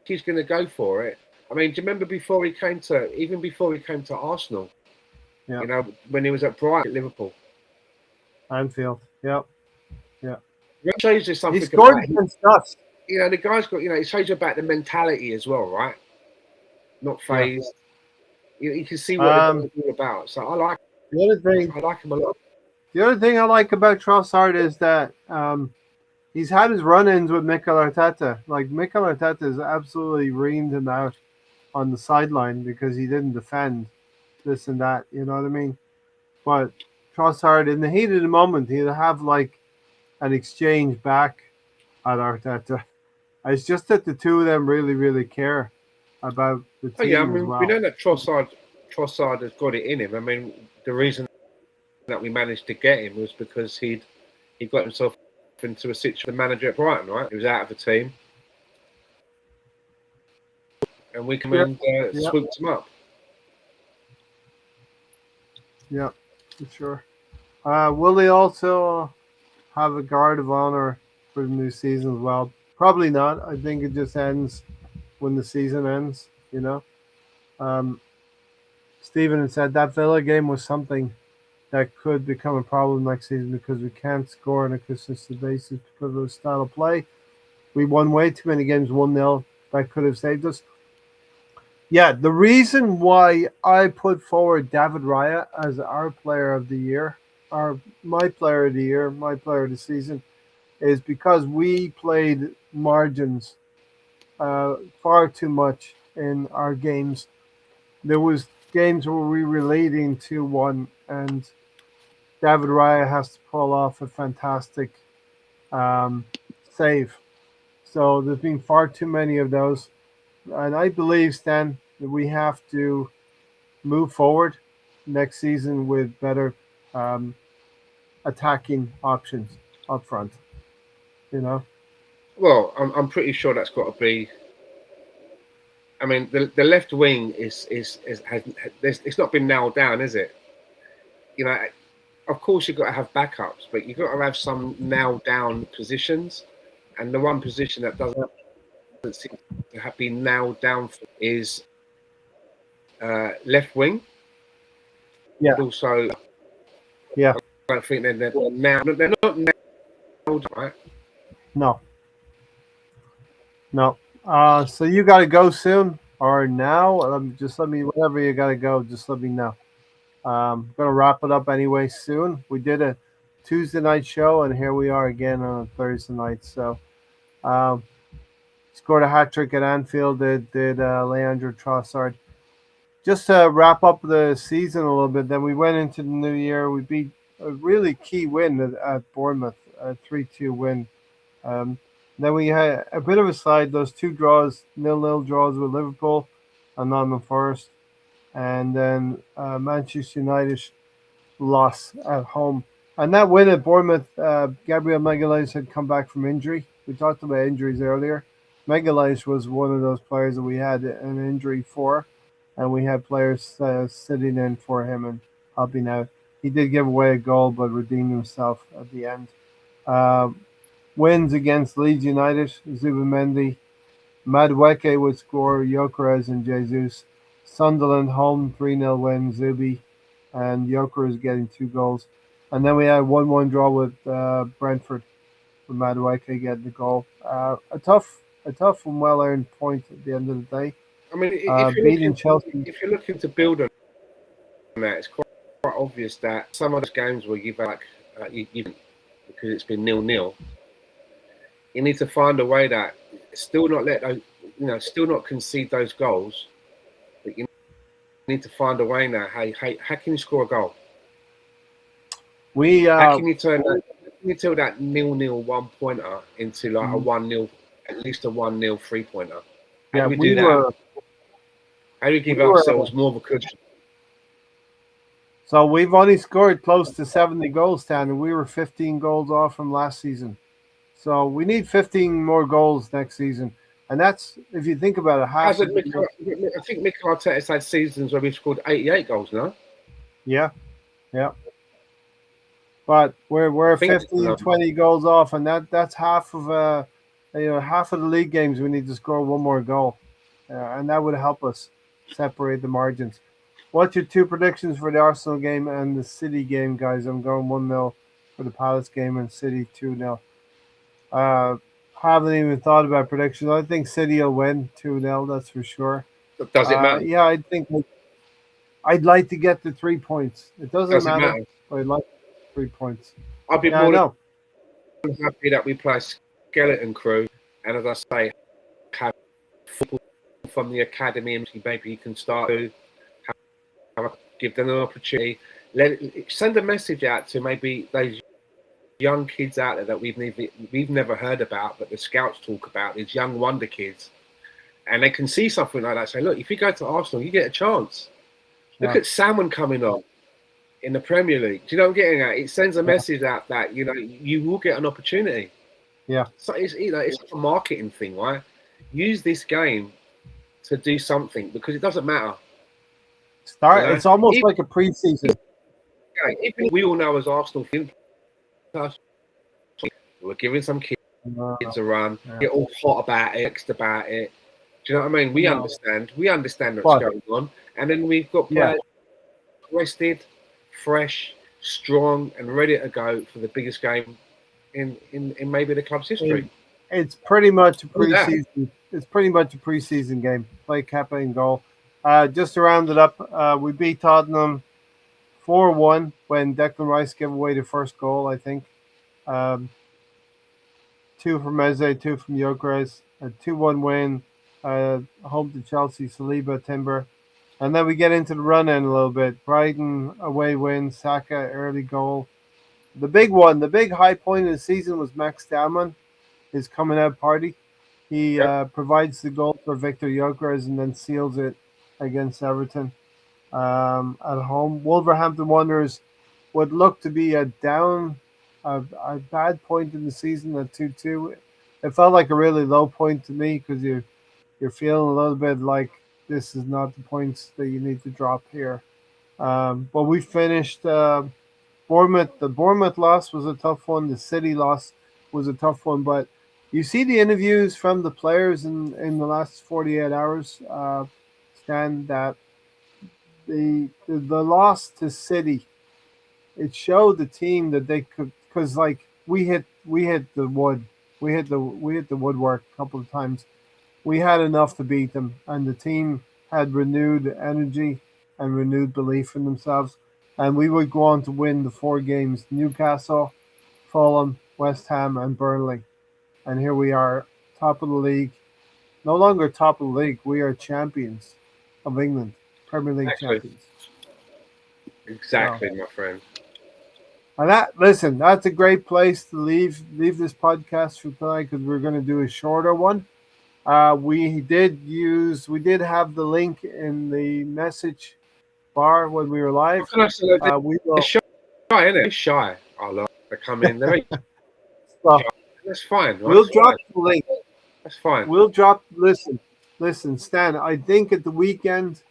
he's going to go for it. I mean, do you remember before he came to Arsenal? Yeah. You know, when he was at Brighton, Liverpool, Anfield. Yeah. It shows you something. He scored against us. You know, the guy's got. You know, it shows you about the mentality as well, right? Not phased. Yeah. You can see what it's all about. So I like. The other thing I like him a lot. The other thing I like about Trossard is that he's had his run-ins with Mikel Arteta. Like, Mikel Arteta has absolutely reamed him out on the sideline because he didn't defend this and that. You know what I mean? But Trossard, in the heat of the moment, he'll have like an exchange back at Arteta. It's just that the two of them really, really care about the team. I mean, we know that Trossard has got it in him. I mean, the reason that we managed to get him was because he got himself into a situation. The manager at Brighton, right? He was out of the team, and we came and swooped him up. Yeah, for sure. Will they also have a guard of honor for the new season as well? Probably not. I think it just ends when the season ends. You know. Stephen had said that Villa game was something that could become a problem next season because we can't score on a consistent basis because of the style of play. We won way too many games 1-0. That could have saved us. Yeah, the reason why I put forward David Raya as our player of the year my player of the year, my player of the season, is because we played margins far too much in our games. There was games where we were leading 2-1, and David Raya has to pull off a fantastic um, save. So there's been far too many of those, and I believe, Stan, that we have to move forward next season with better um, attacking options up front. You know, Well, I'm pretty sure that's got to be. I mean, the left wing it's not been nailed down, is it? You know, of course you've got to have backups, but you've got to have some nailed down positions. And the one position that doesn't seem to have been nailed down is left wing. yeah, But also, yeah, I don't think they're not nailed, right? no, no. So you got to go soon or now? Just let me whenever you got to go. Just let me know. Gonna wrap it up anyway soon. We did a Tuesday night show, and here we are again on a Thursday night. So, um, scored a hat trick at Anfield. Did Leandro Trossard. Just to wrap up the season a little bit, then we went into the new year. We beat a really key win at Bournemouth, a 3-2 win. Um, then we had a bit of a slide. Those two draws, 0-0 draws with Liverpool and Nottingham Forest, and then Manchester United loss at home. And that win at Bournemouth, Gabriel Magalhaes had come back from injury. We talked about injuries earlier. Magalhaes was one of those players that we had an injury for, and we had players sitting in for him and helping out. He did give away a goal, but redeemed himself at the end. Uh, Wins against Leeds United, Zubimendi. Madueke would score, Gyökeres and Jesus. Sunderland home 3-0 win, Zubi, and Gyökeres getting 2 goals. And then we had 1-1 draw with Brentford, with Madueke getting the goal. A tough and well earned point at the end of the day. I mean, Beating Chelsea. if you're looking to build on that, it's quite obvious that some of those games where you've like because it's been 0-0. You need to find a way that still not let those, still not concede those goals. But you need to find a way now. How can you score a goal? How can you turn that? Can you turn that 0-0 1-pointer into like a 1-0, at least a 1-0 3-pointer? How do we do that? How do we give ourselves more of a cushion? So we've only scored close to 70 goals, Stan, and we were 15 goals off from last season. So we need 15 more goals next season. And that's, if you think about it, I think Mikel Arteta's had seasons where we've scored 88 goals now. Yeah. But we're 15, 20 goals off, and that's half of half of the league games we need to score one more goal. And that would help us separate the margins. What's your two predictions for the Arsenal game and the City game, guys? I'm going 1-0 for the Palace game and City 2-0. Haven't even thought about predictions. I think City will win 2-0, that's for sure. Does it matter? Yeah, I think I'd like to get the 3 points. It doesn't matter. But I'd like 3 points. I'd be more than happy that we play skeleton crew, and as I say, have football from the academy, and maybe you can start to give them an opportunity. Send a message out to maybe those young kids out there that we've never heard about, but the scouts talk about, these young wonder kids, and they can see something like that. Say, look, if you go to Arsenal, you get a chance. Look at Salmon coming on in the Premier League. Do you know what I'm getting at? It sends a message out that you will get an opportunity. Yeah. So it's a marketing thing, right? Use this game to do something because it doesn't matter. It's almost like a preseason. Even we all know as Arsenal fans, we're giving some kids a run, get all hot about it, text about it. Do you know what I mean? We understand what's going on, and then we've got players rested, fresh, strong, and ready to go for the biggest game in maybe the club's history. It's pretty much a preseason. It's pretty much a preseason game. Play Kepa in goal. Just to round it up, we beat Tottenham 4-1 when Declan Rice gave away the first goal, I think. Um, two from Eze, two from Gyökeres, a 2-1 win, home to Chelsea, Saliba, Timber. And then we get into the run in a little bit. Brighton away win, Saka early goal. The big one, the big high point of the season was Max Dalman, his coming out party. He Yep. provides the goal for Victor Gyökeres and then seals it against Everton at home. Wolverhampton Wanderers would look to be a bad point in the season at 2-2. It felt like a really low point to me because you're feeling a little bit like this is not the points that you need to drop here. But we finished Bournemouth. The Bournemouth loss was a tough one. The City loss was a tough one. But you see the interviews from the players in the last 48 hours, Stan, that the loss to City, it showed the team that they could, because like we hit the wood, we hit the woodwork a couple of times. We had enough to beat them, and the team had renewed energy and renewed belief in themselves, and we would go on to win the four games: Newcastle, Fulham, West Ham, and Burnley. And here we are, top of the league. No longer top of the league, we are champions of England, Premier League Exactly. champions. Exactly, my friend. And listen, that's a great place to leave this podcast for tonight because we're going to do a shorter one. We did have the link in the message bar when we were live. What can I say? We will. They're shy, isn't it? They're shy. I love. They come in. They're very So, shy. That's fine. Right? we'll That's drop fine. the link. That's fine. We'll drop. Listen, Stan. I think at the weekend,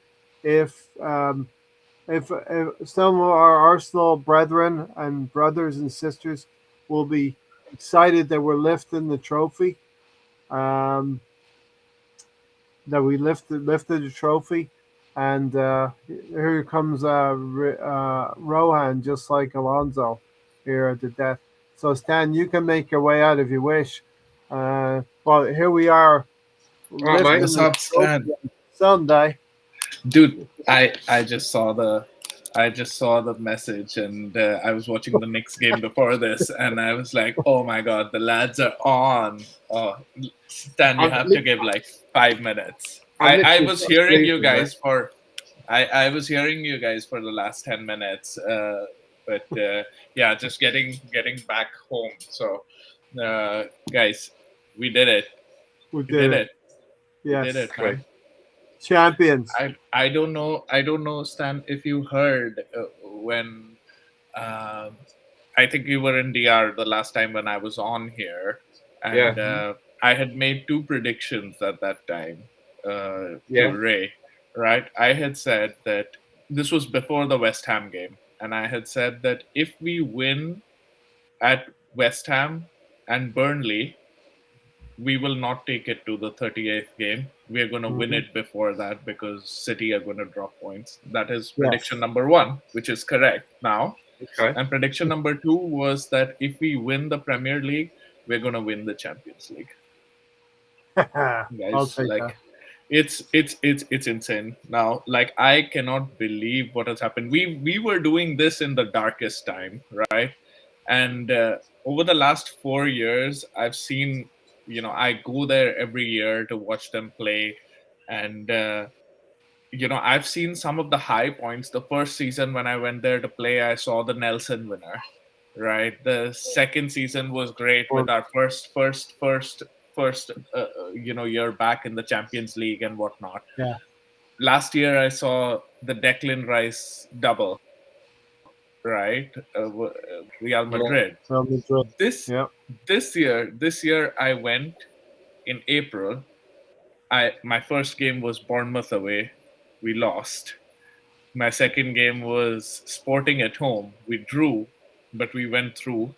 if some of our Arsenal brethren and brothers and sisters will be excited that we're lifting the trophy, um, that we lifted the trophy, and here comes Rohan, just like Alonso, here at the death. So Stan, you can make your way out if you wish. Well, here we are, right, mate. What's up, Stan? Sunday. Dude, I just saw the message, and I was watching the Knicks game before this, and I was like, oh my god, the lads are on. Oh, Stan, you have to give like 5 minutes. I was hearing you guys for I was hearing you guys for the last 10 minutes, but yeah, just getting back home. So guys, we did it. We We did it. Yes. We did it, Great. man. Champions. I don't know, Stan, if you heard when I think you were in DR the last time when I was on here, and I had made two predictions at that time Yeah. to Ray, right? I had said that this was before the West Ham game, and I had said that if we win at West Ham and Burnley, we will not take it to the 38th game. We are going to win it before that because City are going to drop points. That is prediction number one, which is correct now. Okay. And prediction number two was that if we win the Premier League, we're going to win the Champions League. I'll Guys, take like that. it's insane now. Like I cannot believe what has happened. We were doing this in the darkest time, right? And over the last 4 years, I've seen, I go there every year to watch them play, and I've seen some of the high points. The first season when I went there to play, I saw the Nelson winner, right? The second season was great with our first year back in the Champions League and whatnot. Yeah. Last year I saw the Declan Rice double, right? Real Madrid. Real Madrid. This year I went in April. My first game was Bournemouth away. We lost. My second game was Sporting at home. We drew, but we went through.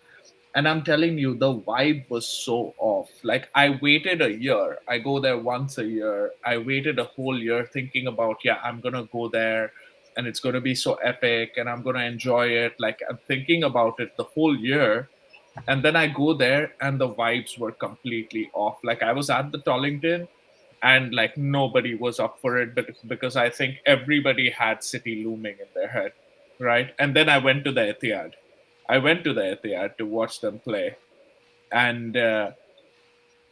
And I'm telling you, the vibe was so off. Like I waited a year. I go there once a year. I waited a whole year thinking about, I'm gonna go there and it's gonna be so epic and I'm gonna enjoy it. Like I'm thinking about it the whole year. And then I go there and the vibes were completely off. Like I was at the Tollington and like nobody was up for it because I think everybody had City looming in their head. right? And then I went to the Etihad. I went to the Etihad to watch them play, and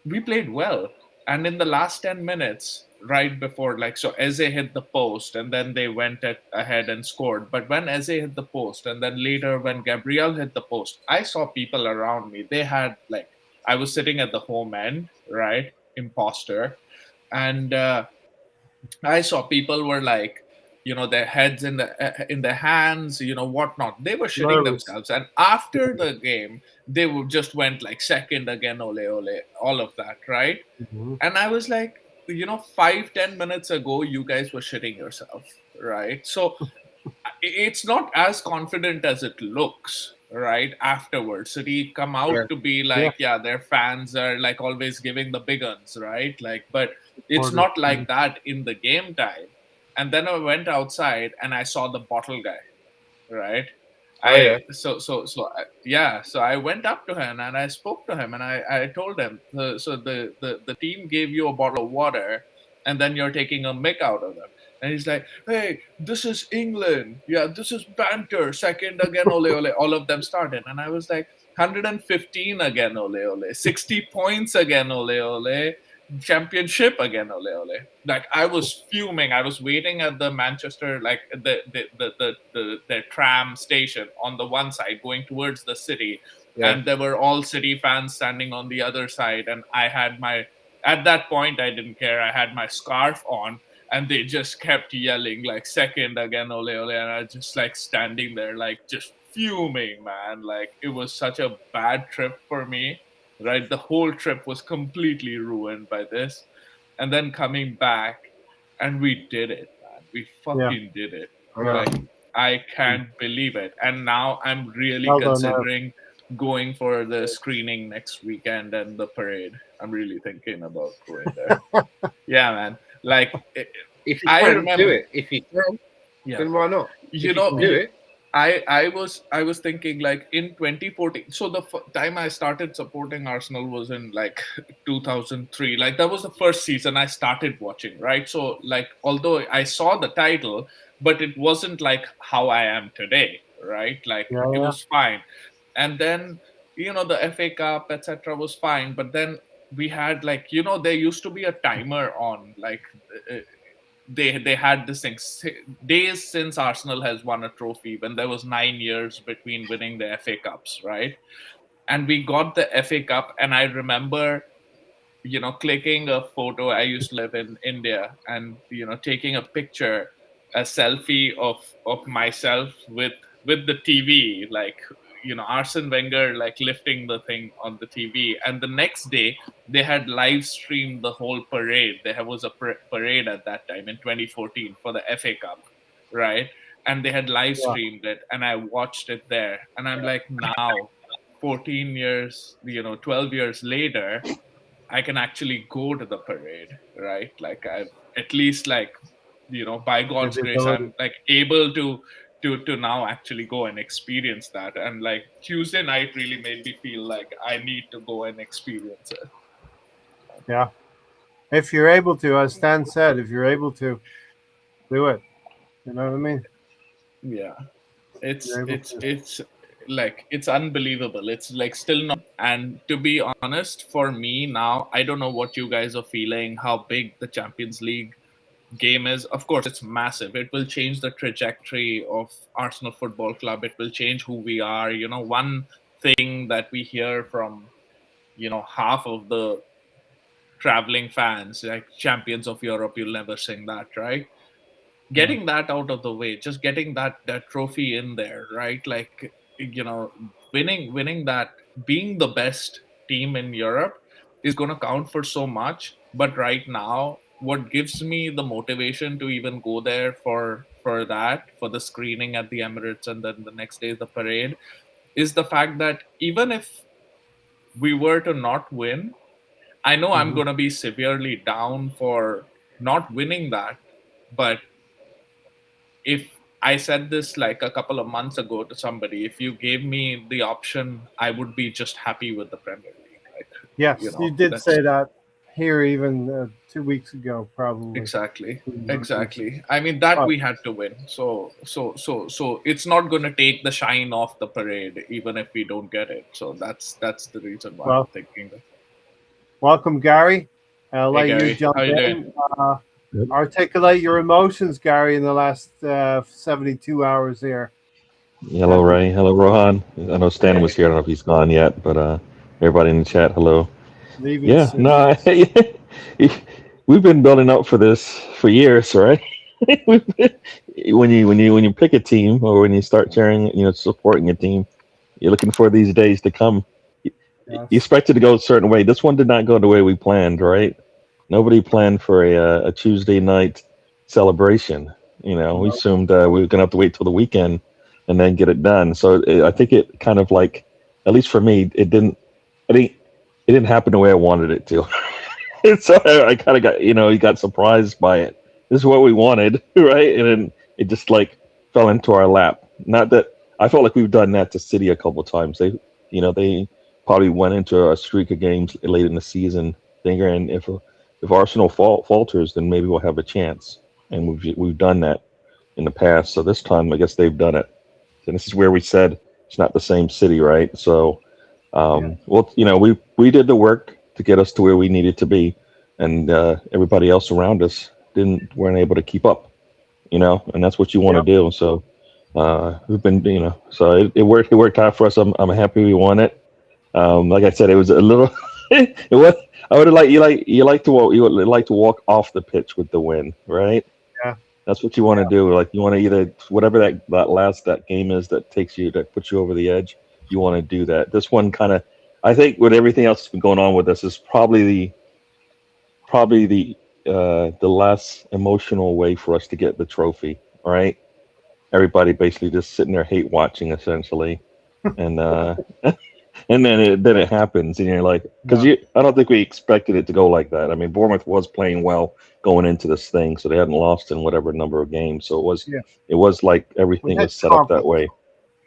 we played well. And in the last 10 minutes, right before, like, so Eze hit the post and then they went ahead and scored. But when Eze hit the post and then later when Gabriel hit the post, I saw people around me. They had, like, I was sitting at the home end, right? Imposter. And I saw people were like, their heads in their hands, whatnot. They were shitting Nervous. themselves. And after the game, they just went like second again, ole ole, all of that, right? Mhm. And I was like, 5-10 minutes ago, you guys were shitting yourself, right? So it's not as confident as it looks, right? Afterwards, City come out Yeah. to be like, yeah, their fans are like always giving the big uns, right? Like, but it's Order. not like that in the game time. And then I went outside and I saw the bottle guy, right? Yeah. So I went up to him and I spoke to him and I told him, the team gave you a bottle of water and then you're taking a mick out of them. And he's like, hey, this is England. Yeah, this is banter. Second again, ole ole. All of them started. And I was like, 115 again, ole ole. 60 points again, ole ole. Championship again, ole ole. Like, I was fuming. I was waiting at the Manchester, like the tram station on the one side going towards the city. Yeah. And there were all City fans standing on the other side. And I had at that point, I didn't care. I had my scarf on and they just kept yelling like second again, ole ole. And I was just like standing there, like just fuming, man. Like, it was such a bad trip for me, right? The whole trip was completely ruined by this. And then coming back, and we did it, man. We fucking did it. Like, I can't believe it. And now I'm really Well done, considering going for the screening next weekend and the parade. I'm really thinking about going there. Yeah, man. Like, If you I can remember- do it, if you can, yeah. then why not? You If know, can do it. I was thinking, like, in 2014. So the time I started supporting Arsenal was in like 2003. Like, that was the first season I started watching, right? So, like, although I saw the title, but it wasn't like how I am today, right? Like, Yeah, it yeah. was fine. And then, the FA Cup, etc., was fine. But then we had, like, there used to be a timer on, like, they had this thing, days since Arsenal has won a trophy, when there was 9 years between winning the FA Cups, right? And we got the FA Cup, and I remember, clicking a photo. I used to live in India, and taking a picture, a selfie of myself with the TV, like, Arsene Wenger, like, lifting the thing on the TV. And the next day they had live streamed the whole parade. There was a parade at that time in 2014 for the FA Cup, right? And they had live streamed it, and I watched it there. And I'm like, now, 14 years, 12 years later, I can actually go to the parade, right? Like, I've at least, like, by God's grace, I'm like able to now actually go and experience that. And like, Tuesday night really made me feel like I need to go and experience it. Yeah. If you're able to, as Stan said, if you're able to, do it. You know what I mean? Yeah. It's You're able to. it's like, it's unbelievable. It's like still not. And to be honest, for me now, I don't know what you guys are feeling, how big the Champions League game is. Of course, it's massive. It will change the trajectory of Arsenal Football Club. It will change who we are. One thing that we hear from half of the traveling fans, like, champions of Europe, you'll never sing that, right? Getting that out of the way, just getting that trophy in there, right? Like, winning that, being the best team in Europe is going to count for so much. But right now, what gives me the motivation to even go there for the screening at the Emirates and then the next day the parade, is the fact that even if we were to not win, I know I'm going to be severely down for not winning that. But if I said this like a couple of months ago to somebody, if you gave me the option, I would be just happy with the Premier League. Like, Yes, you did say that. here even 2 weeks ago, probably. Exactly. 2 weeks. Exactly. I mean that But- we had to win. So it's not going to take the shine off the parade, even if we don't get it. So that's the reason why Well, I'm thinking that. Welcome, Gary. I'll let Gary, you jump how you in. Good. Articulate your emotions, Gary, in the last 72 hours here. Hello, Ray. Hello, Rohan. I know Stan was here. I don't know if he's gone yet, but everybody in the chat, hello. Leaving Yeah, soon. no, we've been building up for this for years, right? when you pick a team or when you start cheering, supporting a team, you're looking for these days to come. Yes. You expect it to go a certain way. This one did not go the way we planned, right? Nobody planned for a Tuesday night celebration. We assumed we were gonna have to wait till the weekend and then get it done. So I think it kind of like, at least for me, it didn't happen the way I wanted it to. And so I kind of got, you got surprised by it. This is what we wanted, right? And then it just like fell into our lap. Not that I felt like we've done that to City a couple of times. They probably went into a streak of games late in the season, thinking if Arsenal falters, then maybe we'll have a chance. And we've done that in the past. So this time, I guess they've done it. And this is where we said it's not the same City, right? So, well, we did the work to get us to where we needed to be, and everybody else around us weren't able to keep up, and that's what you want to do. So we've been, so it worked out for us. I'm happy we won it. Like I said, it was a little. It was. I would have you like to walk off the pitch with the win, right? Yeah. That's what you want to do. Like you want to either whatever that game is that puts you over the edge. You want to do that. This one kind of, I think, with everything else that's been going on with us, is probably the less emotional way for us to get the trophy. Right? Everybody basically just sitting there hate watching essentially, and and then it happens, and you're like, because I don't think we expected it to go like that. I mean, Bournemouth was playing well going into this thing, so they hadn't lost in whatever number of games. So it was like everything was set up that way.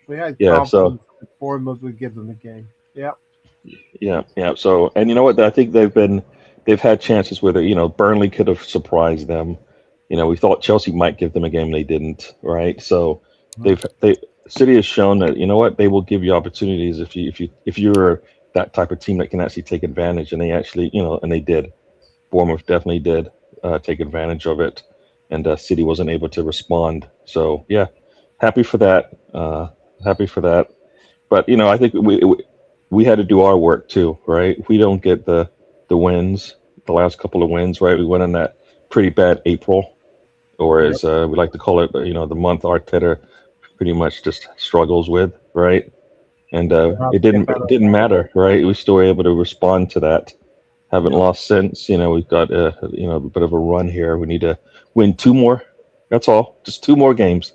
We had confidence that Bournemouth would give them the game. Yeah. Yeah. So, and you know what? I think they've had chances where Burnley could have surprised them. We thought Chelsea might give them a game, they didn't. Right? So City has shown that they will give you opportunities if you're that type of team that can actually take advantage, and they actually and they did. Bournemouth definitely did take advantage of it, and City wasn't able to respond. So yeah, happy for that. But I think we had to do our work too, right? If we don't get the wins, the last couple of wins, right? We went in that pretty bad April, or as we like to call it, the month Arteta pretty much just struggles with, right? And it didn't matter, right? We still were able to respond to that. Haven't lost since. We've got a bit of a run here. We need to win 2 more. That's all. Just 2 more games.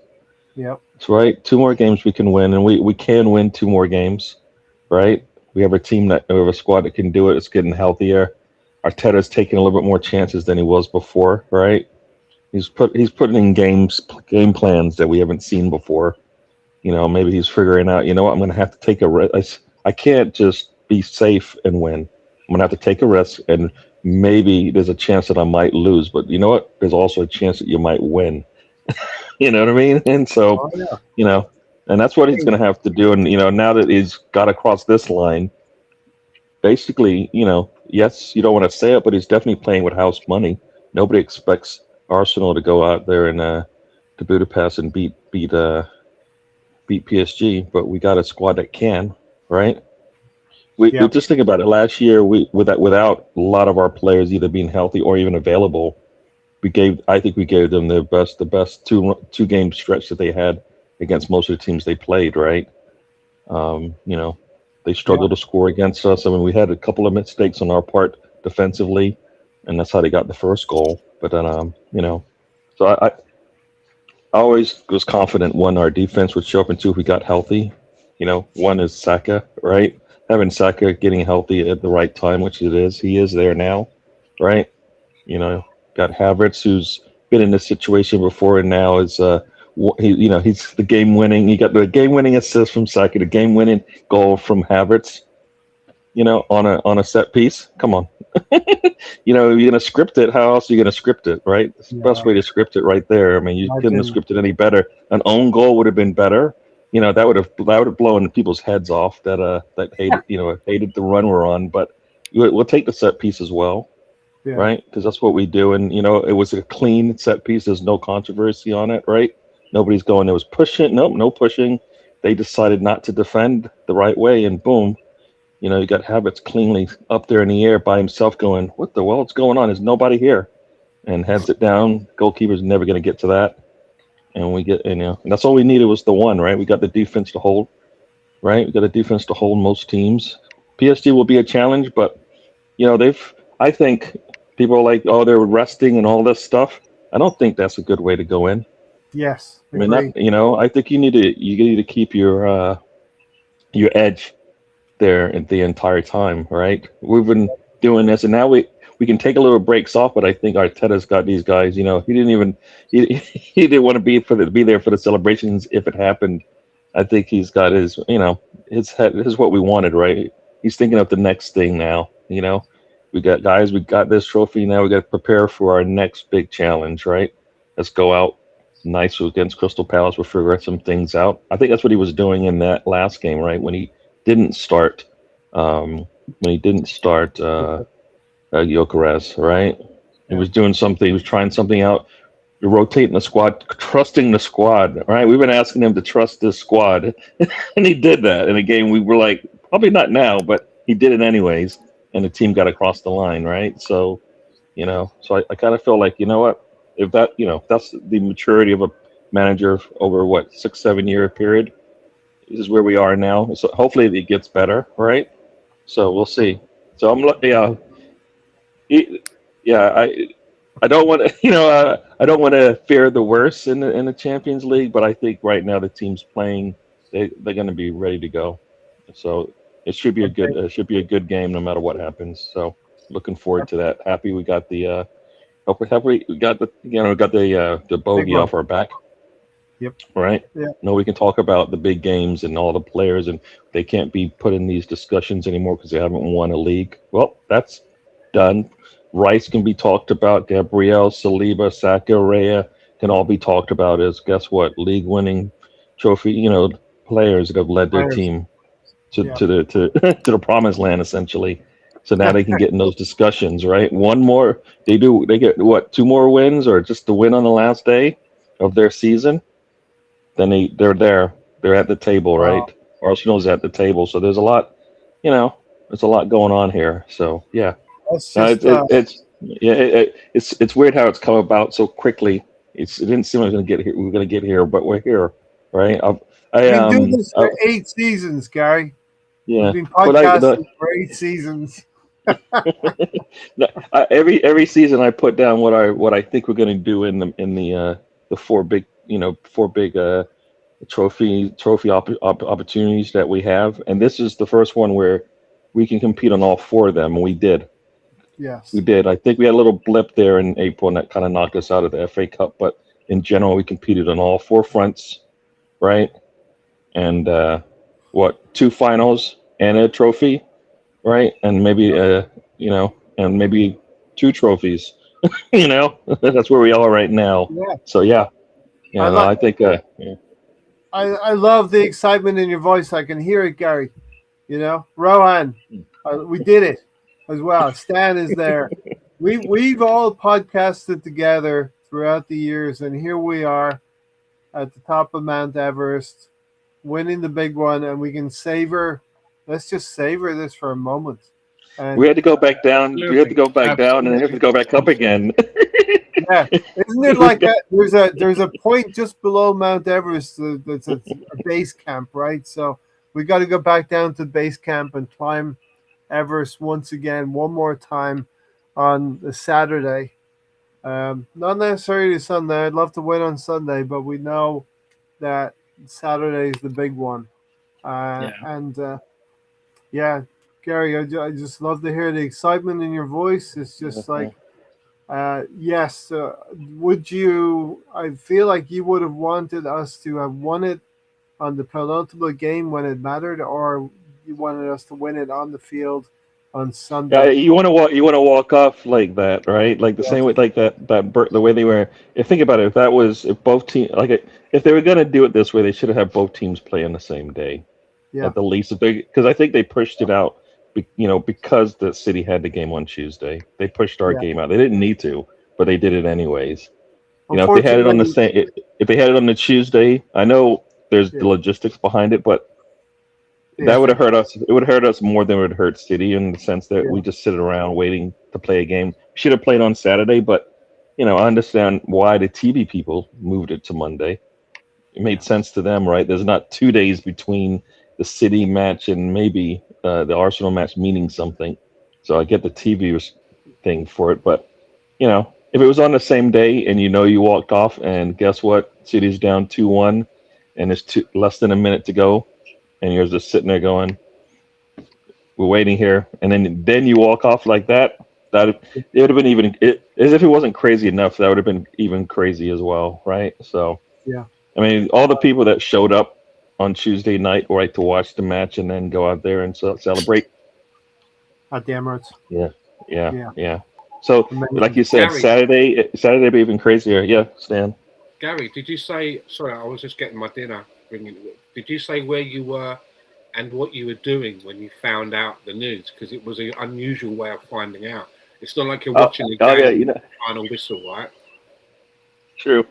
Yep. That's right. 2 more games we can win, and we can win 2 more games, right? We have a squad that can do it. It's getting healthier. Arteta's taking a little bit more chances than he was before, right? He's putting in game plans that we haven't seen before. Maybe he's figuring out, I'm going to have to take a risk. I can't just be safe and win. I'm going to have to take a risk, and maybe there's a chance that I might lose. But you know what? There's also a chance that you might win. You know what I mean? And so, and that's what he's going to have to do. And, now that he's got across this line, basically, yes, you don't want to say it, but he's definitely playing with house money. Nobody expects Arsenal to go out there and to Budapest and beat PSG, but we got a squad that can, right? We just think about it. Last year, without a lot of our players either being healthy or even available, I think we gave them the best two game stretch that they had against most of the teams they played, right? They struggled to score against us. I mean, we had a couple of mistakes on our part defensively, and that's how they got the first goal. But then, so I always was confident, one, our defense would show up, and 2, if we got healthy. One is Saka, right? Having Saka getting healthy at the right time, which it is. He is there now, right? Got Havertz, who's been in this situation before, and now is he's the game winning. He got the game winning assist from Saka, the game winning goal from Havertz. On a set piece. Come on, You know, you're gonna script it. How else are you gonna script it, right? It's the best Yeah. way to script it right there. I mean, you couldn't have Imagine. scripted any better. An own goal would have been better. You know, that would have blown people's heads off that hated the run we're on. But we'll take the set piece as well, Yeah. right? Because that's what we do. And it was a clean set piece. There's no controversy on it, right? Nobody's going. There was pushing. Nope, no pushing. They decided not to defend the right way, and boom, you got Habits cleanly up there in the air by himself going, what the world's going on? There's nobody here. And heads it down. Goalkeeper's never going to get to that. And and that's all we needed was the one, right? We got the defense to hold, right? We got a defense to hold most teams. PSG will be a challenge, but, I think people are like, oh, they're resting and all this stuff. I don't think that's a good way to go in. Yes. I mean, Agree. I think you need to keep your edge there the entire time, right? We've been doing this, and now we can take a little breaks off. But I think Arteta's got these guys. He he didn't want to be there for the celebrations if it happened. I think he's got his his what we wanted, right? He's thinking of the next thing now. We got guys, we got this trophy now. We got to prepare for our next big challenge, right? Let's go out nice against Crystal Palace. We'll figure some things out. I think that's what he was doing in that last game, right? When he didn't start Gyökeres, right? He was doing something. He was trying something out, rotating the squad, trusting the squad, right? We've been asking him to trust this squad, and he did that in a game. We were like, probably not now, but he did it anyways, and the team got across the line, right? So, so I kind of feel like, you know what? If that's the maturity of a manager over 6-7 year period. This is where we are now. So hopefully it gets better, right? So we'll see. So I don't want to, I don't want to fear the worst in the Champions League, but I think right now the team's playing, they're going to be ready to go. So it should be a good game no matter what happens. So looking forward to that. Happy we got the we got the bogey off our back. Yep. Right. Yeah. No, we can talk about the big games and all the players, and they can't be put in these discussions anymore because they haven't won a league. Well, that's done. Rice can be talked about. Gabriel, Saliba, Saka, Raya can all be talked about as, guess what, league-winning trophy, players that have led their team to the promised land, essentially. So now they can get in those discussions, right? They get what, 2 more wins, or just the win on the last day of their season? Then they're there. They're at the table, right? Arsenal's at the table. So there's a lot, there's a lot going on here. So yeah, it's weird how it's come about so quickly. It didn't seem like we were going to get here, but we're here, right? We've been doing this for 8 seasons, Gary. Yeah, we've been podcasting for 8 seasons. Every season I put down what I think we're going to do in the 4 big trophy opportunities that we have, and this is the first one where we can compete on all 4 of them, and we did. Yes, we did. I think we had a little blip there in April, and that kind of knocked us out of the FA Cup, but in general, we competed on all 4 fronts, right? And 2 finals and a trophy, right? And maybe and maybe 2 trophies. That's where we are right now. Yeah. So yeah. Yeah, I think. I love the excitement in your voice. I can hear it, Gary. Rohan, we did it as well. Stan is there. We've all podcasted together throughout the years, and here we are at the top of Mount Everest, winning the big one, and we can savor. Let's just savor this for a moment. And we had to go back down. We had to go back down, and then have to go back up again. Yeah, isn't it like that? There's a point just below Mount Everest that's a base camp, right? So we got to go back down to base camp and climb Everest once again, one more time on the Saturday. Not necessarily Sunday. I'd love to win on Sunday, but we know that Saturday is the big one. Gary, I just love to hear the excitement in your voice. It's just like. Yes. Would you? I feel like you would have wanted us to have won it on the penultimate game when it mattered, or you wanted us to win it on the field on Yeah, Sunday. you want to walk. You want to walk off like that, right? Like the same way, like the way they were. If think about it, if both teams, if they were gonna do it this way, they should have had both teams play on the same day Yeah, at the least. If they, because I think they pushed it out, because the city had the game on Tuesday. They pushed our yeah. game out. They didn't need to, but they did it anyways. If they had it on the Unfortunately, same, if they had it on the Tuesday, I know there's yeah, the logistics behind it, but that yeah, would have hurt us. It would hurt us more than it would hurt City in the sense that yeah. we just sit around waiting to play a game. Should have played on Saturday, but I understand why the TV people moved it to Monday. It made sense to them, right? There's not 2 days between the City match and maybe the Arsenal match meaning something. So I get the TV thing for it, but if it was on the same day and you walked off and guess what, City's down 2-1, and there's less than a minute to go, and you're just sitting there going, "We're waiting here," and then you walk off like that. It would have been as if it wasn't crazy enough. That would have been even crazy as well, right? So, Yeah. I mean, all the people that showed up on Tuesday night, right, to watch the match and then go out there and celebrate. At the Emirates. Yeah. So, Amazing. like you said, Gary. Saturday be even crazier. Yeah, Stan. Gary, did you say? Sorry, I was just getting my dinner. Did you say where you were and what you were doing when you found out the news? Because it was an unusual way of finding out. It's not like you're watching the game, yeah, final whistle, right? True.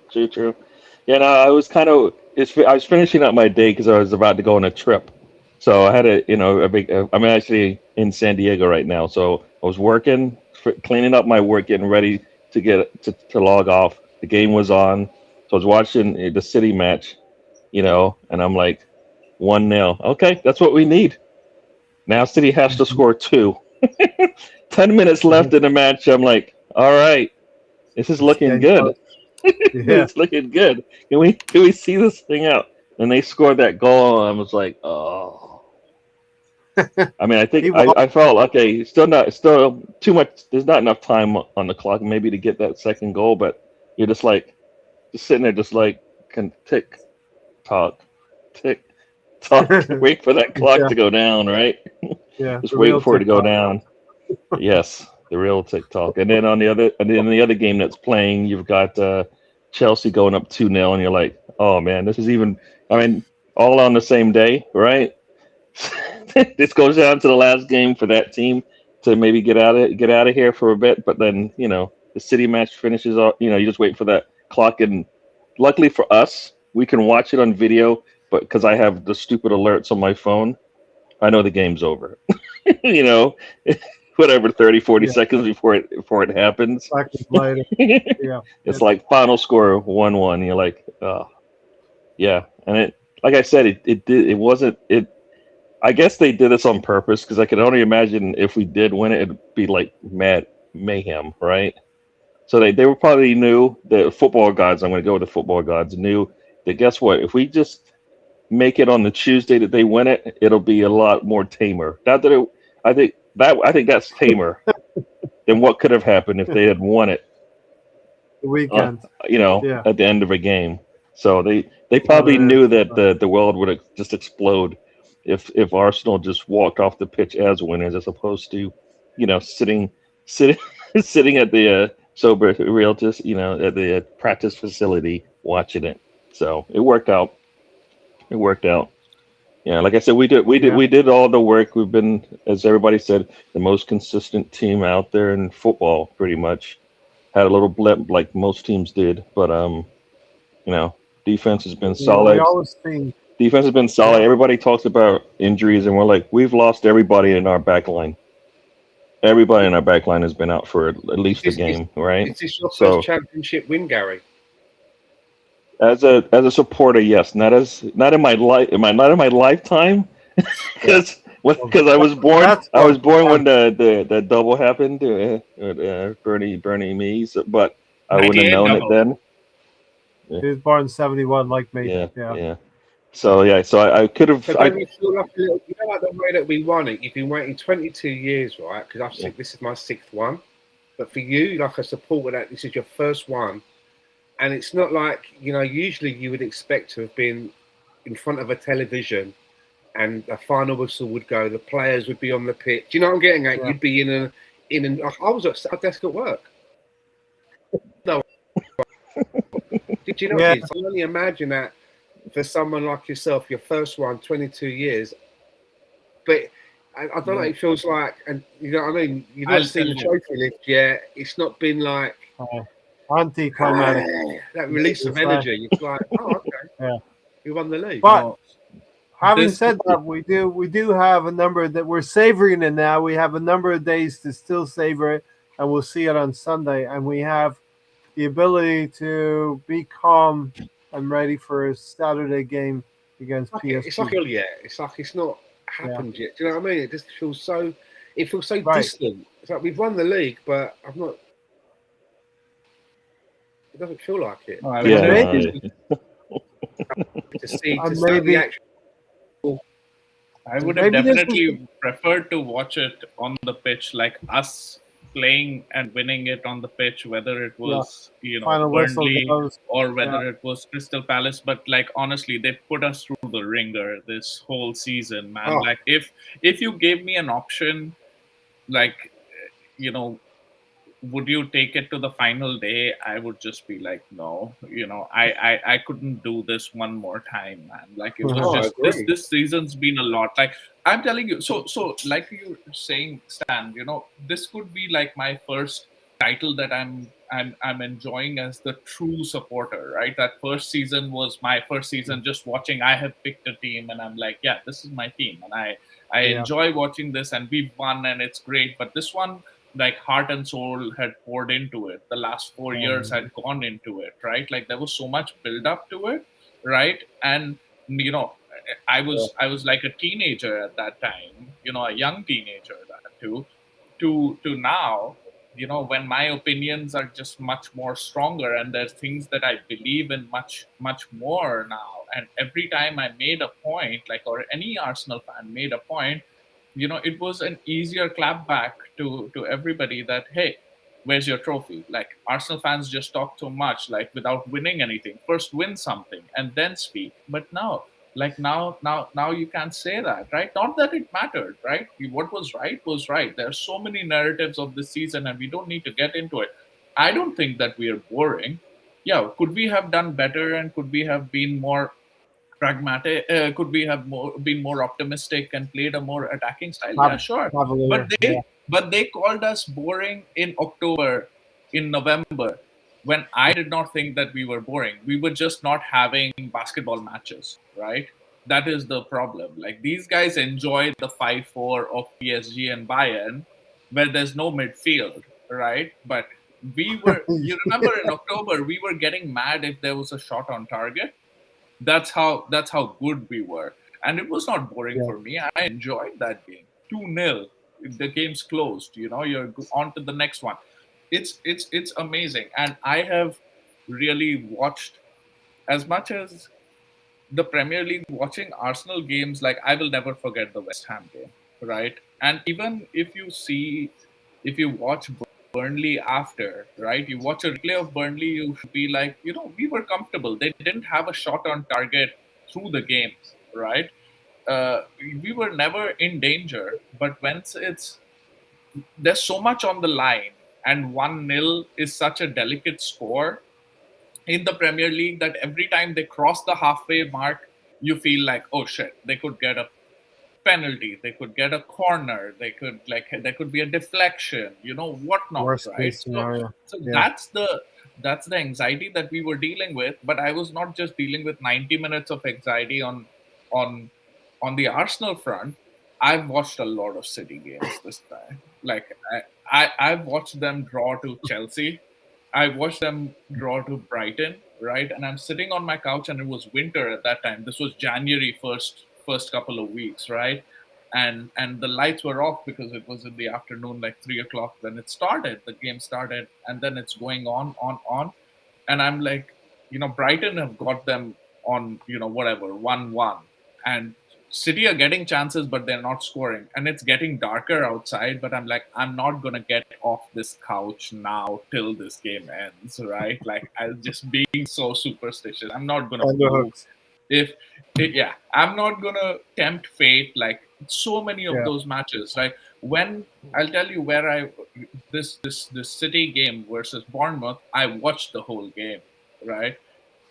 Yeah, no, I was I was finishing up my day because I was about to go on a trip. So I had a big. I'm actually in San Diego right now, so I was working, cleaning up my work, getting ready to get to log off. The game was on, so I was watching the City match, and I'm like, 1-0. Okay, that's what we need. Now City has to score 2. 10 minutes left in the match. I'm like, all right, this is looking good. Yeah. It's looking good. Can we see this thing out? And they scored that goal, and I was like, oh. I mean, I felt okay. Still too much. There's not enough time on the clock, maybe to get that second goal. But you're just sitting there, just like, can tick, tock, tick, tock. Wait for that clock to go down, right? Yeah. Just waiting for it to go down. Yes, the real TikTok. And then the other game that's playing, you've got Chelsea going up 2-0, and you're like, oh man, this is all on the same day, right? This goes down to the last game for that team to maybe get out of here for a bit, but then the City match finishes off. You just wait for that clock, and luckily for us, we can watch it on video. But because I have the stupid alerts on my phone, I know the game's over. Whatever, 30, 40 seconds before it happens. Seconds later. Yeah. It's like final score 1-1. You're like, oh, yeah. And it, like I said, it wasn't. I guess they did this on purpose because I could only imagine if we did win it, it'd be like mad mayhem, right? So they were probably knew, the football gods. I'm going to go with the football gods. Knew that, guess what? If we just make it on the Tuesday that they win it, it'll be a lot more tamer. Not that I think that's tamer than what could have happened if they had won it. The weekend. At the end of a game. So they probably knew that the world would just explode if Arsenal just walked off the pitch as winners, as opposed to, sitting at the sober realtors, at the practice facility watching it. So it worked out. Yeah, like I said, we did all the work. We've been, as everybody said, the most consistent team out there in football, pretty much. Had a little blip like most teams did, but defense has been solid. Defense has been solid. Yeah. Everybody talks about injuries, and we're like, we've lost everybody in our back line. Everybody in our back line has been out for at least a game, right? Is this your first championship win, Gary? As a supporter, yes. Not in my lifetime, because I was born. I was born when the double happened. Bernie me. But I wouldn't have known it then. He was born in 71, like me. Yeah. So I could have. So don't you feel like like the way that we won it? You've been waiting 22 years, right? Because this is my 6th one. But for you, like a supporter, that this is your first one, and it's not like usually you would expect to have been in front of a television and the final whistle would go. The players would be on the pitch. Do you know what I'm getting at? Yeah. You'd be in I was at a desk at work. No, did you know? Yeah. I can only imagine that for someone like yourself, your first one, 22 years. But I don't know. It feels like, and you know what I mean. You've not I'll seen the tell you. trophy lift yet. It's not been like Anticlimactic. that release of It's like- energy. It's like, oh, okay, Yeah. you won the league. But No. having This- said that, we do have a number that we're savoring it now. We have a number of days to still savor it, and we'll see it on Sunday. And we have the ability to be calm and ready for a Saturday game against PSG. It's like, yeah, it's like it's not happened yet. Do you know what I mean? It just feels so. It feels so Right. distant. It's like we've won the league, but I've not. It doesn't feel like it. No, I Yeah, would- To see And to see maybe- the actual. I would have Maybe this definitely preferred to watch it on the pitch, like us playing and winning it on the pitch, whether it was Final whistle Burnley goes. or whether it was Crystal Palace. But like honestly, they put us through the ringer this whole season, man. Oh. Like if you gave me an option, like would you take it to the final day? I would just be like, no. I couldn't do this one more time, man. Like it was No, I just agree. this season's been a lot. Like I'm telling you, so like you were saying, Stan, this could be like my first title that I'm enjoying as the true supporter, right? That first season was my first season just watching. I have picked a team and I'm like, yeah, this is my team, and I Yeah. enjoy watching this, and we've won and it's great. But this one, like heart and soul had poured into it. The last 4 years had gone into it, right? Like there was so much build up to it, right? And I was like a teenager at that time, a young teenager that too, to now, when my opinions are just much more stronger, and there's things that I believe in much more now. And every time I made a point, like, or any Arsenal fan made a point, it was an easier clap back to everybody that, hey, where's your trophy? Like Arsenal fans just talk so much, like without winning anything. First win something and then speak. But now you can't say that, right? Not that it mattered, right? What was right was right. There are so many narratives of this season, and we don't need to get into it. I don't think that we are boring. Yeah, could we have done better, and could we have been more pragmatic? Could we have been more optimistic and played a more attacking style? Yeah, sure. Cavalier. But they called us boring in October, in November, when I did not think that we were boring. We were just not having basketball matches, right? That is the problem. Like these guys enjoy the 5-4 of PSG and Bayern, where there's no midfield, right? But we were, you remember in October, we were getting mad if there was a shot on target. That's how good we were. And it was not boring for me. I enjoyed that game. 2-0. The game's closed. You're on to the next one. It's amazing. And I have really watched, as much as the Premier League, watching Arsenal games, like I will never forget the West Ham game, right? And even if you watch Burnley after, right? You watch a replay of Burnley, you should be like, we were comfortable. They didn't have a shot on target through the game, right? We were never in danger. But when there's so much on the line, and 1-0 is such a delicate score in the Premier League that every time they cross the halfway mark, you feel like, oh shit, they could get a penalty, they could get a corner, there could be a deflection, whatnot, Worst right? case scenario. So Yeah. that's the anxiety that we were dealing with. But I was not just dealing with 90 minutes of anxiety on the Arsenal front. I've watched a lot of City games this time. Like I've watched them draw to Chelsea. I watched them draw to Brighton, right? And I'm sitting on my couch, and it was winter at that time. This was January first couple of weeks, right? And the lights were off because it was in the afternoon, like 3:00 when it started. The game started, and then it's going on. And I'm like, Brighton have got them on, whatever, 1-1. And City are getting chances, but they're not scoring. And it's getting darker outside, but I'm like, I'm not going to get off this couch now till this game ends, right? Like, I'm just being so superstitious. I'm not going to move. Underhooks. I'm not gonna tempt fate like so many of Yeah. those matches. Like when I'll tell you where this City game versus Bournemouth, I watched the whole game, right?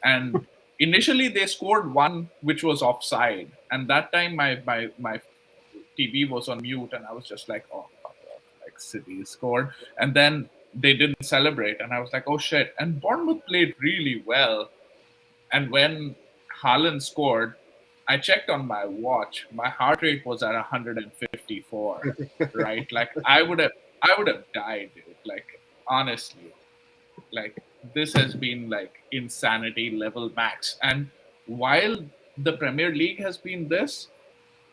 And initially they scored one which was offside, and that time my TV was on mute, and I was just like, oh fuck off, like City scored, and then they didn't celebrate, and I was like, oh shit. And Bournemouth played really well, and when Haaland scored, I checked on my watch. My heart rate was at 154, right? Like I would have died, dude. Like honestly, like this has been like insanity level max. And while the Premier League has been this,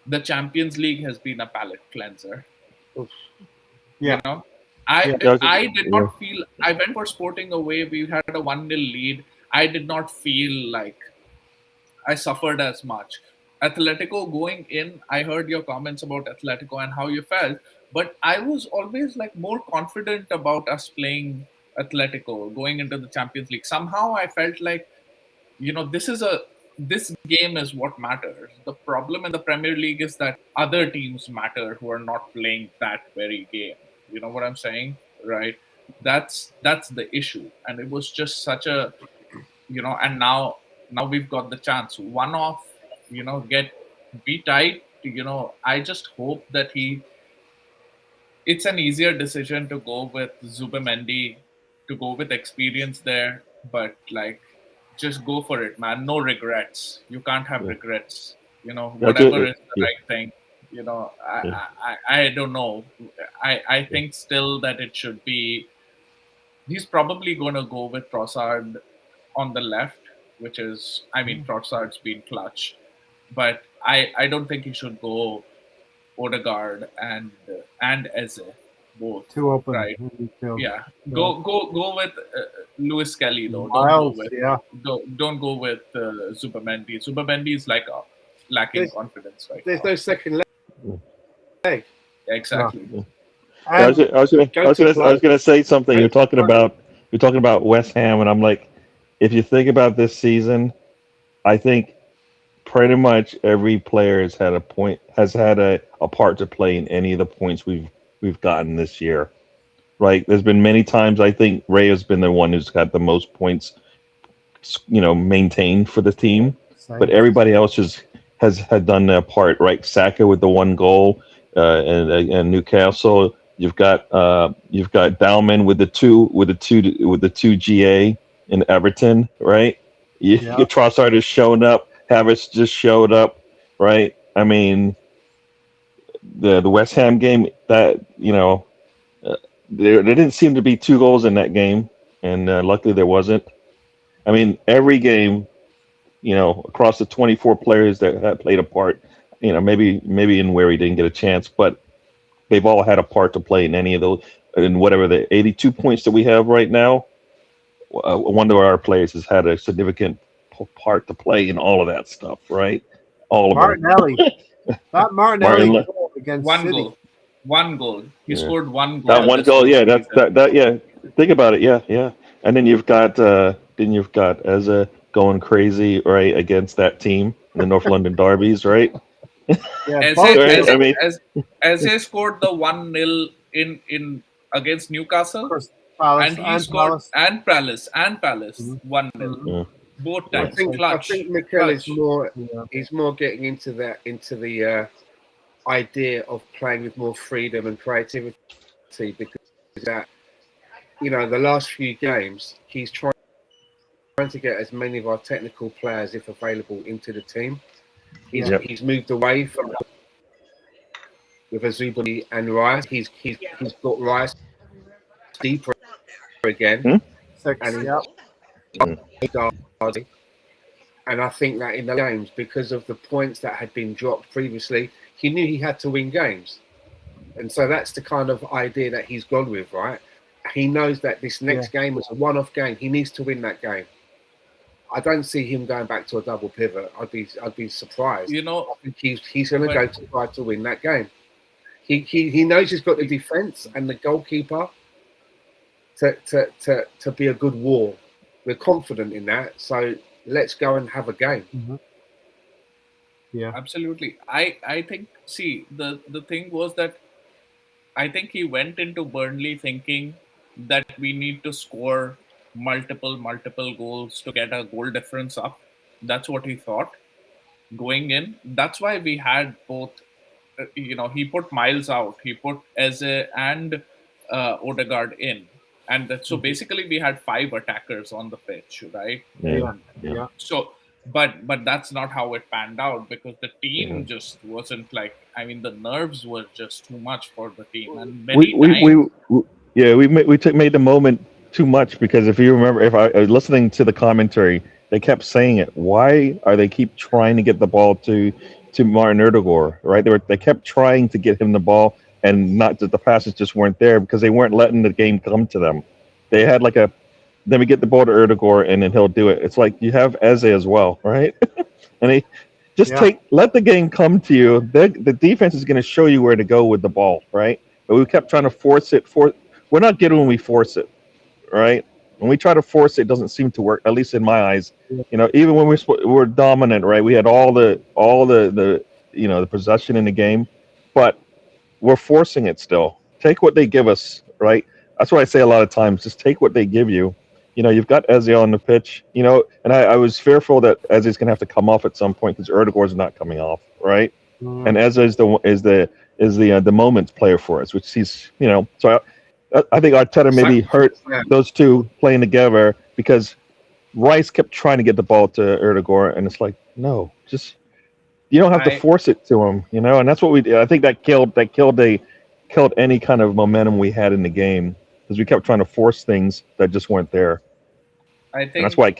the Champions League has been a palate cleanser. Yeah. You know, I Yeah. I did not feel. I went for Sporting away. We had a 1-0 lead. I did not feel like I suffered as much. Atletico going in, I heard your comments about Atletico and how you felt, but I was always like more confident about us playing Atletico going into the Champions League. Somehow I felt like, this game is what matters. The problem in the Premier League is that other teams matter who are not playing that very game. You know what I'm saying? Right? That's the issue. And it was just such a, and now we've got the chance. One off, be tight. I just hope that it's an easier decision to go with Zubimendi, to go with experience there, but like, just go for it, man. No regrets. You can't have regrets. Whatever is the right thing. I don't know. I think still that it should be. He's probably going to go with Trossard on the left, which is, Trossard's been clutch, but I don't think he should go Odegaard and Eze both. Too open. Right. Midfield. Yeah. No. Go with Lewis Kelly though. Miles, Don't go with Zubimendi. Zubimendi is like lacking confidence right There's now. no second leg. Exactly. Yeah. I was gonna say something. You're talking about West Ham, and I'm like, if you think about this season, I think pretty much every player has had a part to play in any of the points we've gotten this year. Right? There's been many times I think Ray has been the one who's got the most points, maintained for the team, but everybody else has done their part. Right? Saka with the 1 goal, and Newcastle. You've got Bauman with the two GA in Everton, right? Trossard has shown up. Havertz just showed up, right? I mean, the West Ham game, that there didn't seem to be 2 goals in that game, and luckily there wasn't. I mean, every game, across the 24 players that had played a part, maybe in where he didn't get a chance, but they've all had a part to play in any of those. In whatever the 82 points that we have right now, one of our players has had a significant part to play in all of that stuff, right? All of Martinelli. Not Martinelli goal against One City. goal. 1 goal. He scored 1 goal. That 1 goal, yeah. That yeah. Think about it, yeah. And then you've got Eze going crazy, right, against that team, the North London Derbies, right? Yeah, Eze scored the 1-0 in against Newcastle, Palace, and he scored Palace. and Palace 1-0 both I times. think Mikel is more. Yeah. He's more getting into the idea of playing with more freedom and creativity, because that the last few games he's trying to get as many of our technical players, if available, into the team. He's moved away from with Azubali and Rice. He's got Rice deeper again. And I think that in the games, because of the points that had been dropped previously, he knew he had to win games. And so that's the kind of idea that he's gone with, right? He knows that this next game was a one-off game. He needs to win that game. I don't see him going back to a double pivot. I'd be surprised. I think he's going to go to try to win that game. He knows he's got the defense and the goalkeeper to be a good wall. We're confident in that. So let's go and have a game. Yeah. Absolutely. I think, see, the thing was that I think he went into Burnley thinking that we need to score multiple goals to get our goal difference up. That's what he thought going in. That's why we had both. He put Miles out. He put Eze and Odegaard in, and so Mhm. basically we had five attackers on the pitch, right? Yeah, Yeah. yeah, Yeah. So, but that's not how it panned out because the yeah. team just wasn't like. I mean, the nerves were just too much for the team, and We many we times. we, we yeah we made the moment too much because if you remember, if I was listening to the commentary, they kept saying it. Why are they keep trying to get the ball to Martin Erdegaard? Right? They kept trying to get him the ball, and not that the passes just weren't there because they weren't letting the game come to them. They had like a then we get the ball to Erdegaard and then he'll do it. It's like you have Eze as well, right? And he just Yeah. let the game come to you. The defense is going to show you where to go with the ball, right? But we kept trying to force it. We're not good when we force it, right? When we try to force it, it doesn't seem to work. At least in my eyes, even when we're dominant, right? We had all the the possession in the game, but we're forcing it still. Take what they give us, right? That's what I say a lot of times. Just take what they give you. You've got Eze on the pitch, and I was fearful that Eze's going to have to come off at some point because Erdegaard's not coming off, right? Mhm. And Eze is the moments player for us, which So I think Arteta maybe hurt Yeah. those two playing together because Rice kept trying to get the ball to Erdegaard, and it's like, no, just you don't have to I force it to him, and that's what we did. I think that killed any kind of momentum we had in the game because we kept trying to force things that just weren't there, I and that's think, why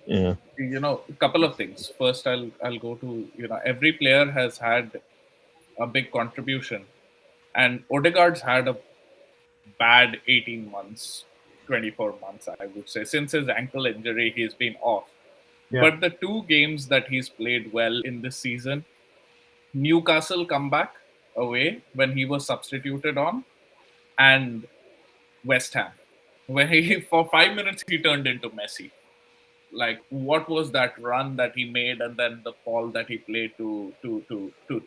yeah, a couple of things. First, I'll go to, every player has had a big contribution, and Odegaard's had a bad 18 months, 24 months, I would say. Since his ankle injury, he's been off. Yeah. But the two games that he's played well in this season, Newcastle comeback away when he was substituted on, and West Ham, where he for 5 minutes he turned into Messi. Like, what was that run that he made, and then the ball that he played to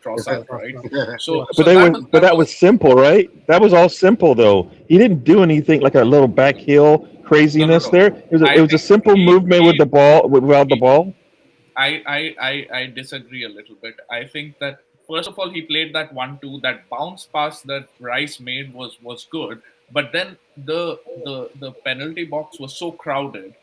Trossard, right? Yeah. So but that that was was simple, right? That was all simple though. He didn't do anything like a little back heel craziness no. there. It I was a think simple movement with the ball without the he ball. I disagree a little bit. I think that first of all he played that 1-2, that bounce pass that Rice made was good, but then the penalty box was so crowded,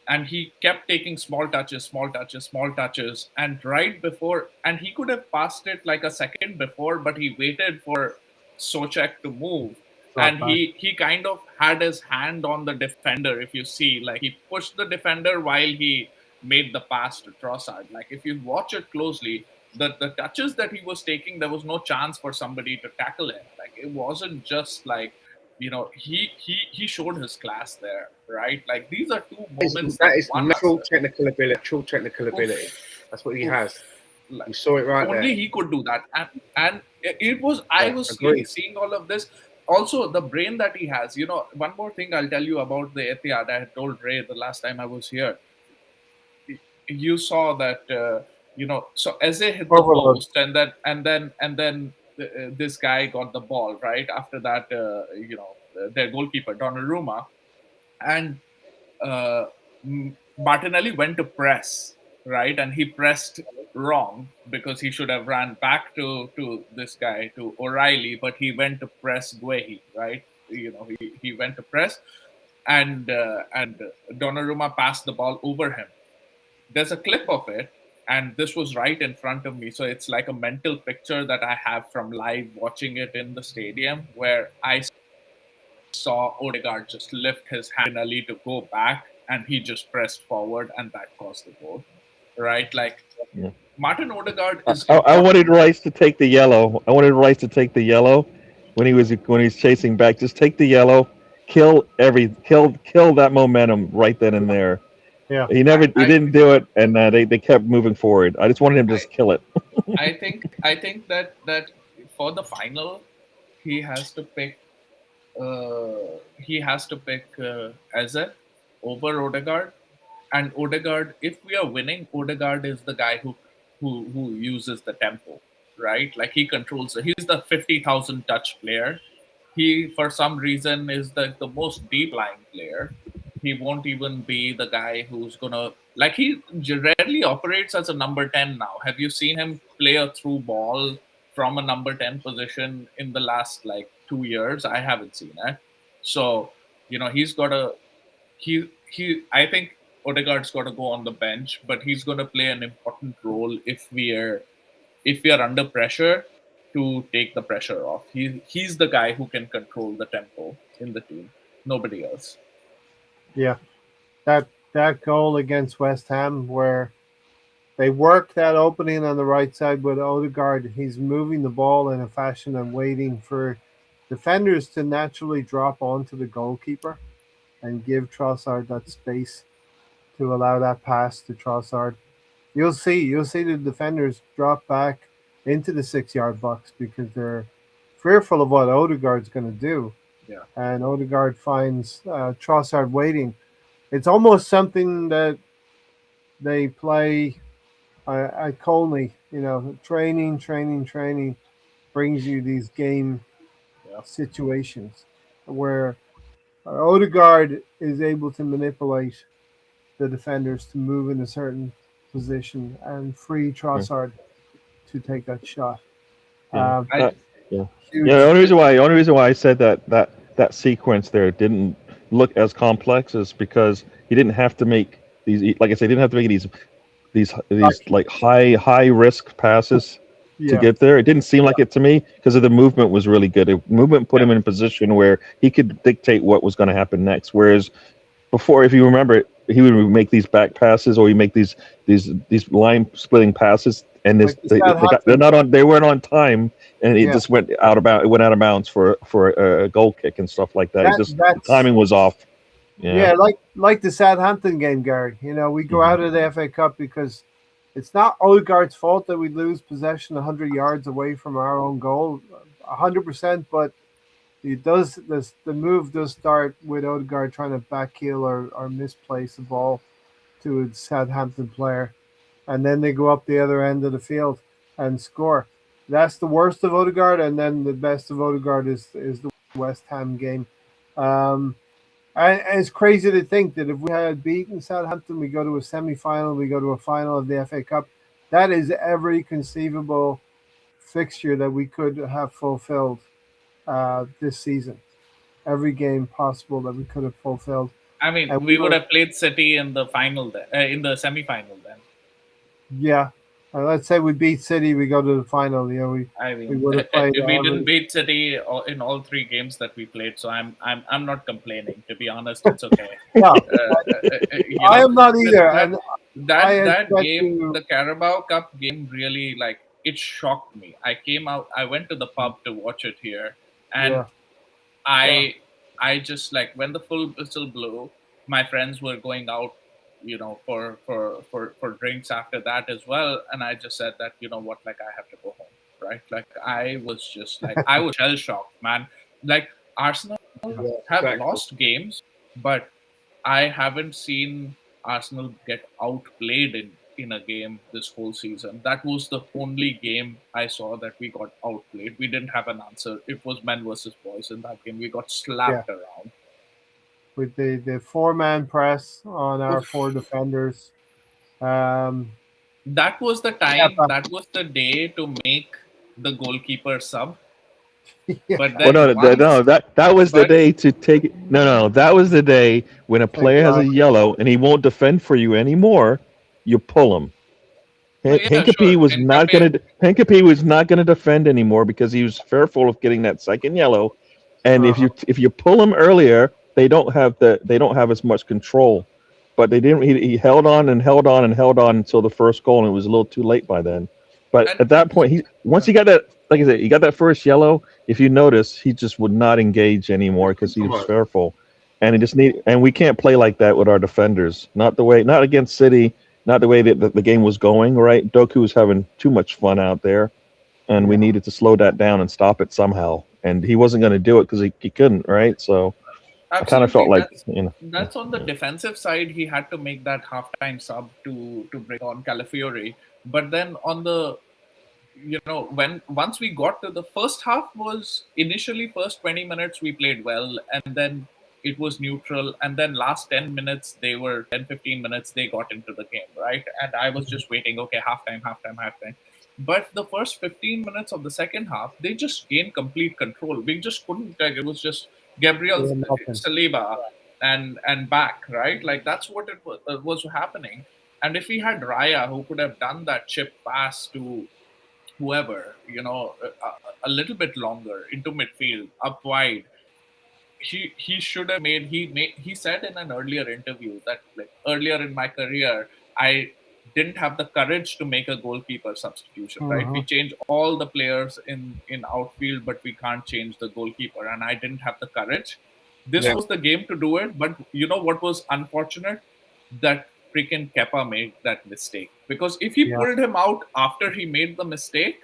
and he kept taking small touches, and right before, and he could have passed it like a second before, but he waited for Sochek to move, Drop and back. he kind of had his hand on the defender. If you see, like, he pushed the defender while he made the pass to Trossard. Like, if you watch it closely, the touches that he was taking, there was no chance for somebody to tackle him. Like, it wasn't just like, he showed his class there, right? Like, these are two moments That that is won us. natural technical ability. Natural technical ability. That's what he has. Like, You saw it right there. only he could do that, and it was, I Yeah, was agreed. seeing all of this. Also, the brain that he has. One more thing I'll tell you about the Etihad. I had told Ray the last time I was here. You saw that, so Eze hit the Overload. post, and then this guy got the ball right after that. Their goalkeeper Donnarumma, and uh, Martinelli went to press, right, and he pressed wrong because he should have ran back to this guy, to O'Reilly, but he went to press Guehi, right? He went to press, and Donnarumma passed the ball over him. There's a clip of it, and this was right in front of me, so it's like a mental picture that I have from live watching it in the stadium, where I saw Odegaard just lift his hand Ali to go back, and he just pressed forward, and that caused the goal. Right? Like, Yeah. Martin Odegaard I, is I wanted important. Rice to take the yellow. I wanted Rice to take the yellow when he's chasing back. Just take the yellow, kill that momentum right then and there. Yeah. He I didn't do it, and they kept moving forward. I just wanted him to I just kill it. I think that for the final, he has to pick Eze over Odegaard. And Odegaard, if we are winning, Odegaard is the guy who who uses the tempo, right? Like he controls. He's the 50,000 touch player. He, for some reason, is the most deep lying player. He won't even be the guy who's gonna like. He rarely operates as a number 10 now. Have you seen him play a through ball from a number 10 position in the last like 2 years? I haven't seen it. So he's got a he. I think Odegaard's got to go on the bench, but he's going to play an important role if we are under pressure to take the pressure off. He's the guy who can control the tempo in the team. Nobody else. Yeah, that goal against West Ham where they work that opening on the right side with Odegaard. He's moving the ball in a fashion and waiting for defenders to naturally drop onto the goalkeeper and give Trossard that space to allow that pass to Trossard. You'll see the defenders drop back into the 6-yard box because they're fearful of what Odegaard's going to do. Yeah. And Odegaard finds Trossard waiting. It's almost something that they play at Colney. Training brings you these game situations where Odegaard is able to manipulate the defenders to move in a certain position and free Trossard to take that shot. Yeah. Huge. The only reason why I said that sequence there didn't look as complex is because he didn't have to make these. Like I said, he didn't have to make these like high risk passes to get there. It didn't seem like it to me because of the movement was really good. The movement put him in a position where he could dictate what was going to happen next. Whereas before, if you remember, he would make these back passes or he make these line splitting passes, and they weren't on time, and it just went out of bounds. It went out of bounds for a goal kick and stuff like that. The timing was off. Yeah, like the Southampton game, Gary. We go out of the FA Cup because it's not Odegaard's fault that we lose possession 100 yards away from our own goal, 100%. But the move does start with Odegaard trying to backheel or misplace the ball to a Southampton player, and then they go up the other end of the field and score. That's the worst of Odegaard, and then the best of Odegaard is the West Ham game. And it's crazy to think that if we had beaten Southampton, we go to a semi-final, we go to a final of the FA Cup. That is every conceivable fixture that we could have fulfilled this season. Every game possible that we could have fulfilled. I mean, we would have played City in the final, in the semi-final then. Yeah. Let's say we beat City, we go to the final. We would have played. We didn't beat City in all 3 games that we played, so I'm not complaining. To be honest, it's okay. No, I am not either. That game, the Carabao Cup game, really it shocked me. I went to the pub to watch it here, and I just when the full whistle blew, my friends were going out, for drinks after that as well, and I just said that I have to go home, right? I was just I was shell shocked, man. Arsenal have lost games, but I haven't seen Arsenal get outplayed in a game this whole season. That was the only game I saw that we got outplayed. We didn't have an answer. It was men versus boys in that game. We got slapped around. With the 4-man press on our 4 defenders. That was the time, that was the day to make the goalkeeper sub. But then that was the day to take it. No, that was the day when a player has a yellow and he won't defend for you anymore. You pull him. Hincapie was not going to defend anymore because he was fearful of getting that second yellow. And if you pull him earlier, they don't have as much control. But they didn't. He held on until the first goal, and it was a little too late by then. But at that point, once he got that, like I said, he got that first yellow. If you notice, he just would not engage anymore because he was fearful, and we can't play like that with our defenders. Not against City, not the way that the game was going. Right, Doku was having too much fun out there, and we needed to slow that down and stop it somehow. And he wasn't going to do it because he couldn't. Right, so. Absolutely. I kind of felt like that's on the defensive side. He had to make that halftime sub to bring on Calafiori. But then on the, once we got to the first half, was initially first 20 minutes we played well, and then it was neutral, and then last 10 minutes, they were 10-15 minutes, they got into the game, right? And I was just waiting, okay, halftime. But the first 15 minutes of the second half, they just gained complete control. We just couldn't, like, it was just Gabriel Yeah, nothing. Saliba and back, right? Like, that's what it was happening. And if we had Raya, who could have done that chip pass to whoever, a little bit longer into midfield, up wide, he should have he said in an earlier interview that, like, earlier in my career, I didn't have the courage to make a goalkeeper substitution, right? We changed all the players in outfield, but we can't change the goalkeeper, and I didn't have the courage. This Yeah. was the game to do it. But you know what was unfortunate? That freaking Kepa made that mistake, because if he Yeah. pulled him out after he made the mistake,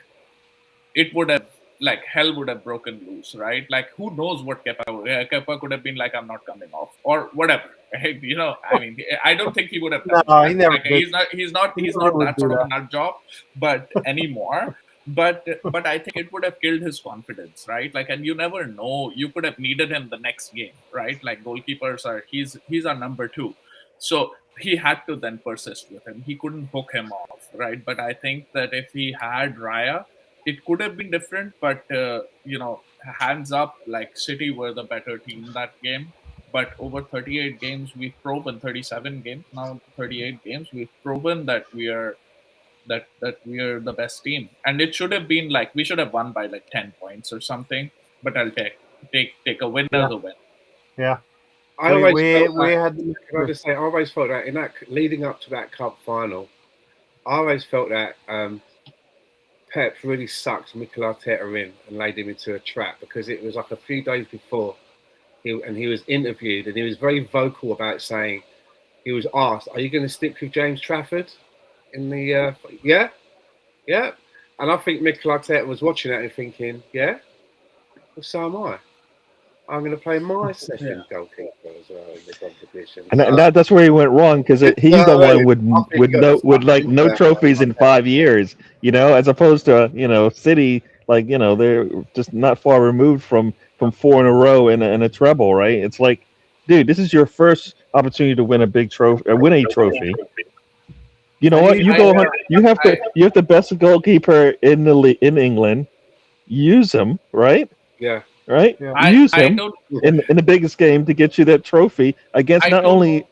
it would have, like, hell would have broken loose, right? Like, who knows what Kepa could have been like, I'm not coming off, or whatever. Right? I mean, I don't think he would have done No, that. he never Like, did. he's not He never would that do sort of that. a nut job, but anymore. But I think it would have killed his confidence, right? Like, and you never know, you could have needed him the next game, right? Like, goalkeepers he's our number 2, so he had to then persist with him. He couldn't hook him off, right? But I think that if he had Raya, it could have been different. But hands up, like, City were the better team that game. But over 38 games, we've proven, 37 games now, 38 games, we've proven that we are the best team. And it should have been like, we should have won by like 10 points or something. But I'll take a win as a win. Yeah. I always felt we that- had Can I just say, I always felt that in that leading up to that cup final, I always felt that Pep really sucked Mikel Arteta in and laid him into a trap, because it was like a few days before he was interviewed, and he was very vocal about saying, he was asked, "Are you going to stick with James Trafford in the yeah?" And I think Mikel Arteta was watching that and thinking, "Yeah, well, so am I. I'm going to play my second goalkeeper as well in the competition." And that's where he went wrong, because he's the one with no trophies in 5 years, as opposed to City, like, they're just not far removed from 4 in a row and a treble, right? It's like, dude, this is your first opportunity to win a big trophy, win a trophy. You know what? You have the best goalkeeper in England. Use him, right? Yeah. Right? Yeah. Use him in the biggest game to get you that trophy against not only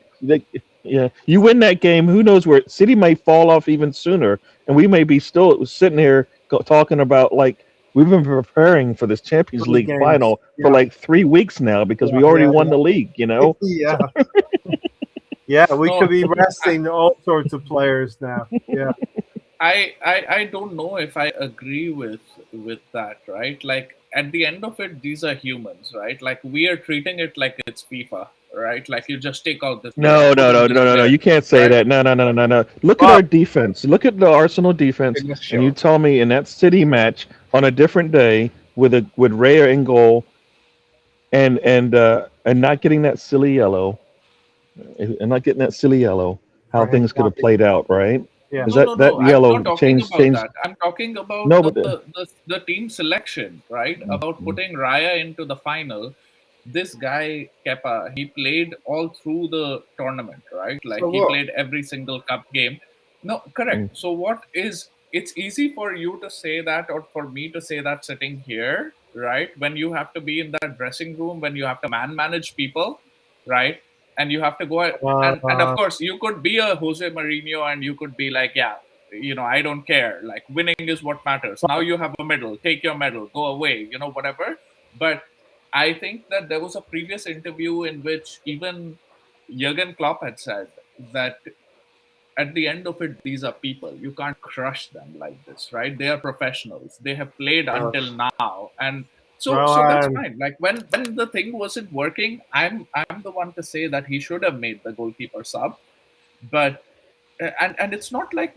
you win that game. Who knows where City might fall off even sooner, and we may be still sitting here talking about, like, we've been preparing for this Champions League games. final for like 3 weeks now, because we already won the league. Yeah. Yeah, we No. could be resting all sorts of players now. Yeah. I don't know if I agree with that, right? Like, at the end of it, these are humans, right? Like, we are treating it like it's FIFA, right? Like, you just take out this. No. You can't say Right? that. No. Look at our defense. Look at the Arsenal defense, and you tell me in that City match on a different day with Raya in goal, and not getting that silly yellow, how Right. things could have played out, right? Yeah. Is No, that yellow I'm not talking changed? about that. I'm talking about No, but the team selection, right? About putting Raya into the final. This guy Kepa, he played all through the tournament, right? Like, So he what? played every single cup game. No, correct. So it's easy for you to say that, or for me to say that sitting here, right? When you have to be in that dressing room, when you have to manage people, right? And you have to go and of course you could be a Jose Mourinho and you could be like, yeah, I don't care. Like, winning is what matters. Now you have a medal, take your medal, go away, whatever. But I think that there was a previous interview in which even Jurgen Klopp had said that at the end of it, these are people. You can't crush them like this, right? They are professionals. They have played until now, and so that's fine. Like, when the thing wasn't working, I'm the one to say that he should have made the goalkeeper sub. But and it's not like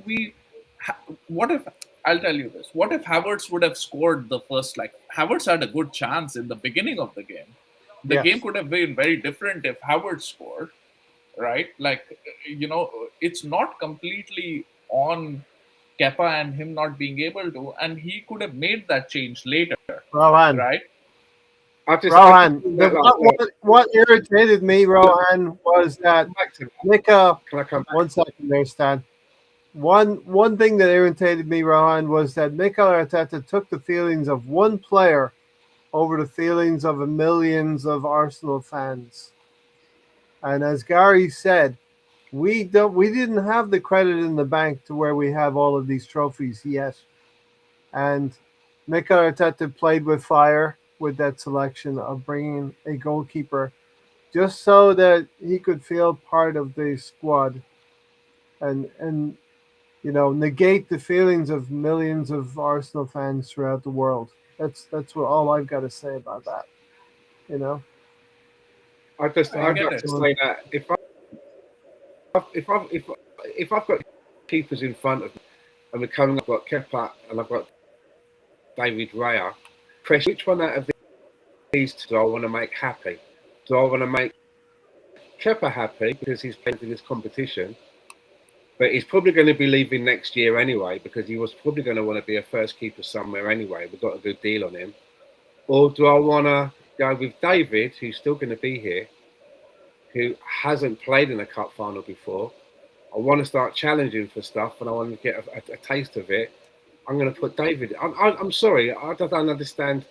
what if, I'll tell you this, what if Havertz would have scored the first, like, Havertz had a good chance in the beginning of the game. The game could have been very different if Havertz scored, right? Like, it's not completely on Kepa and him not being able to, and he could have made that change later, Rohan, right? Rohan, what irritated me, Rohan, was that Mika. Can I come back? 1 second there, Stan. One thing that irritated me, Rohan, was that Mikel Arteta took the feelings of one player over the feelings of millions of Arsenal fans. And as Gary said, we didn't have the credit in the bank to where we have all of these trophies yet. And Mikel Arteta played with fire with that selection of bringing a goalkeeper just so that he could feel part of the squad and negate the feelings of millions of Arsenal fans throughout the world. That's what all I've got to say about that. I'd like to say that if I've got keepers in front of me and I've got Kepa and I've got David Raya, which one out of these two do I want to make happy? Do I want to make Kepa happy because he's playing in this competition, but he's probably going to be leaving next year anyway because he was probably going to want to be a first keeper somewhere anyway. We've got a good deal on him. Or do I want to go with David, who's still going to be here, who hasn't played in a cup final before? I want to start challenging for stuff and I want to get a taste of it. I'm going to put David. I'm sorry, I don't understand.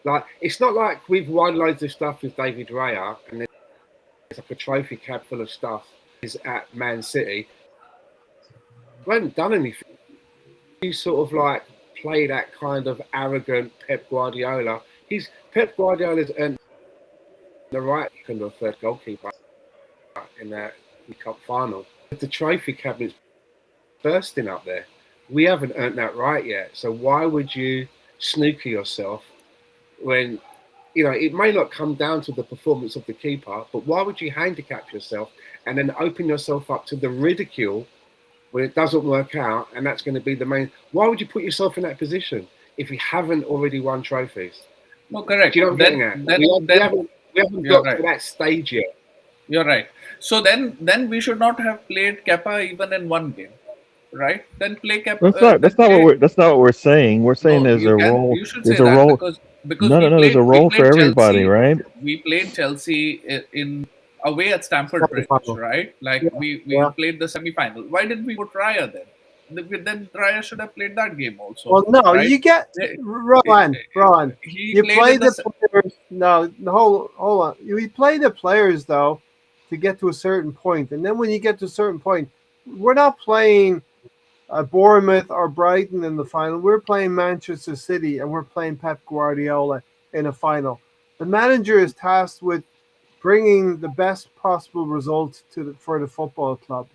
Like, it's not like we've won loads of stuff with David Raya and there's like a trophy cab full of stuff is at Man City. We haven't done anything. You sort of like play that kind of arrogant Pep Guardiola. Pep Guardiola's earned the right second or third goalkeeper in the cup final. The trophy cabinet's bursting up there. We haven't earned that right yet. So why would you snooker yourself when, it may not come down to the performance of the keeper, but why would you handicap yourself and then open yourself up to the ridicule when it doesn't work out? And that's going to be the main. Why would you put yourself in that position if you haven't already won trophies? No, correct. Do you know what I'm getting at? We haven't got to that stage yet. You're right. So then we should not have played Kepa even in one game, right? Then play Kepa. That's not what we're saying. We're saying there's a role. You should say that because there's a role for everybody, right? We played Chelsea in away at Stamford Bridge, right? Like we played the semi-final. Why didn't we put Raya then? Then Raya should have played that game also. Well, no, right? you get Rohan. You play the players. No, hold on. You play the players though to get to a certain point, and then when you get to a certain point, we're not playing Bournemouth or Brighton in the final. We're playing Manchester City, and we're playing Pep Guardiola in a final. The manager is tasked with bringing the best possible results for the football club.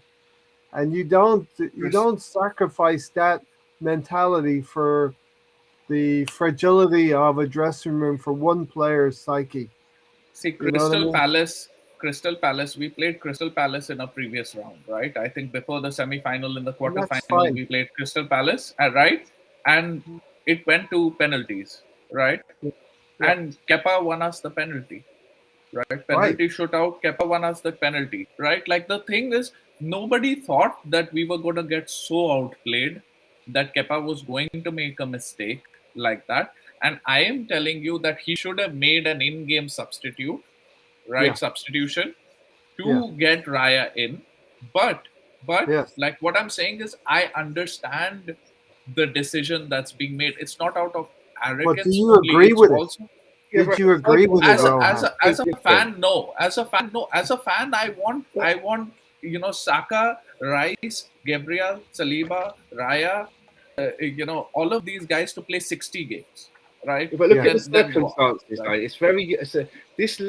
And you don't sacrifice that mentality for the fragility of a dressing room for one player's psyche. See, Crystal Palace, we played Crystal Palace in a previous round, right? I think before the semi-final in the quarter-final, we played Crystal Palace, right? And it went to penalties, right? Yeah. And Kepa won us the penalty, right? Penalty shootout, Kepa won us the penalty, right? Like the thing is, nobody thought that we were going to get so outplayed that Kepa was going to make a mistake like that. And I am telling you that he should have made an in-game substitution to get Raya in. But like what I'm saying is I understand the decision that's being made. It's not out of arrogance. But do you agree with it? Did you agree with it? As a fan, no. As a fan, I want Saka, Rice, Gabriel, Saliba, Raya, all of these guys to play 60 games, right? But look at the circumstances, right? This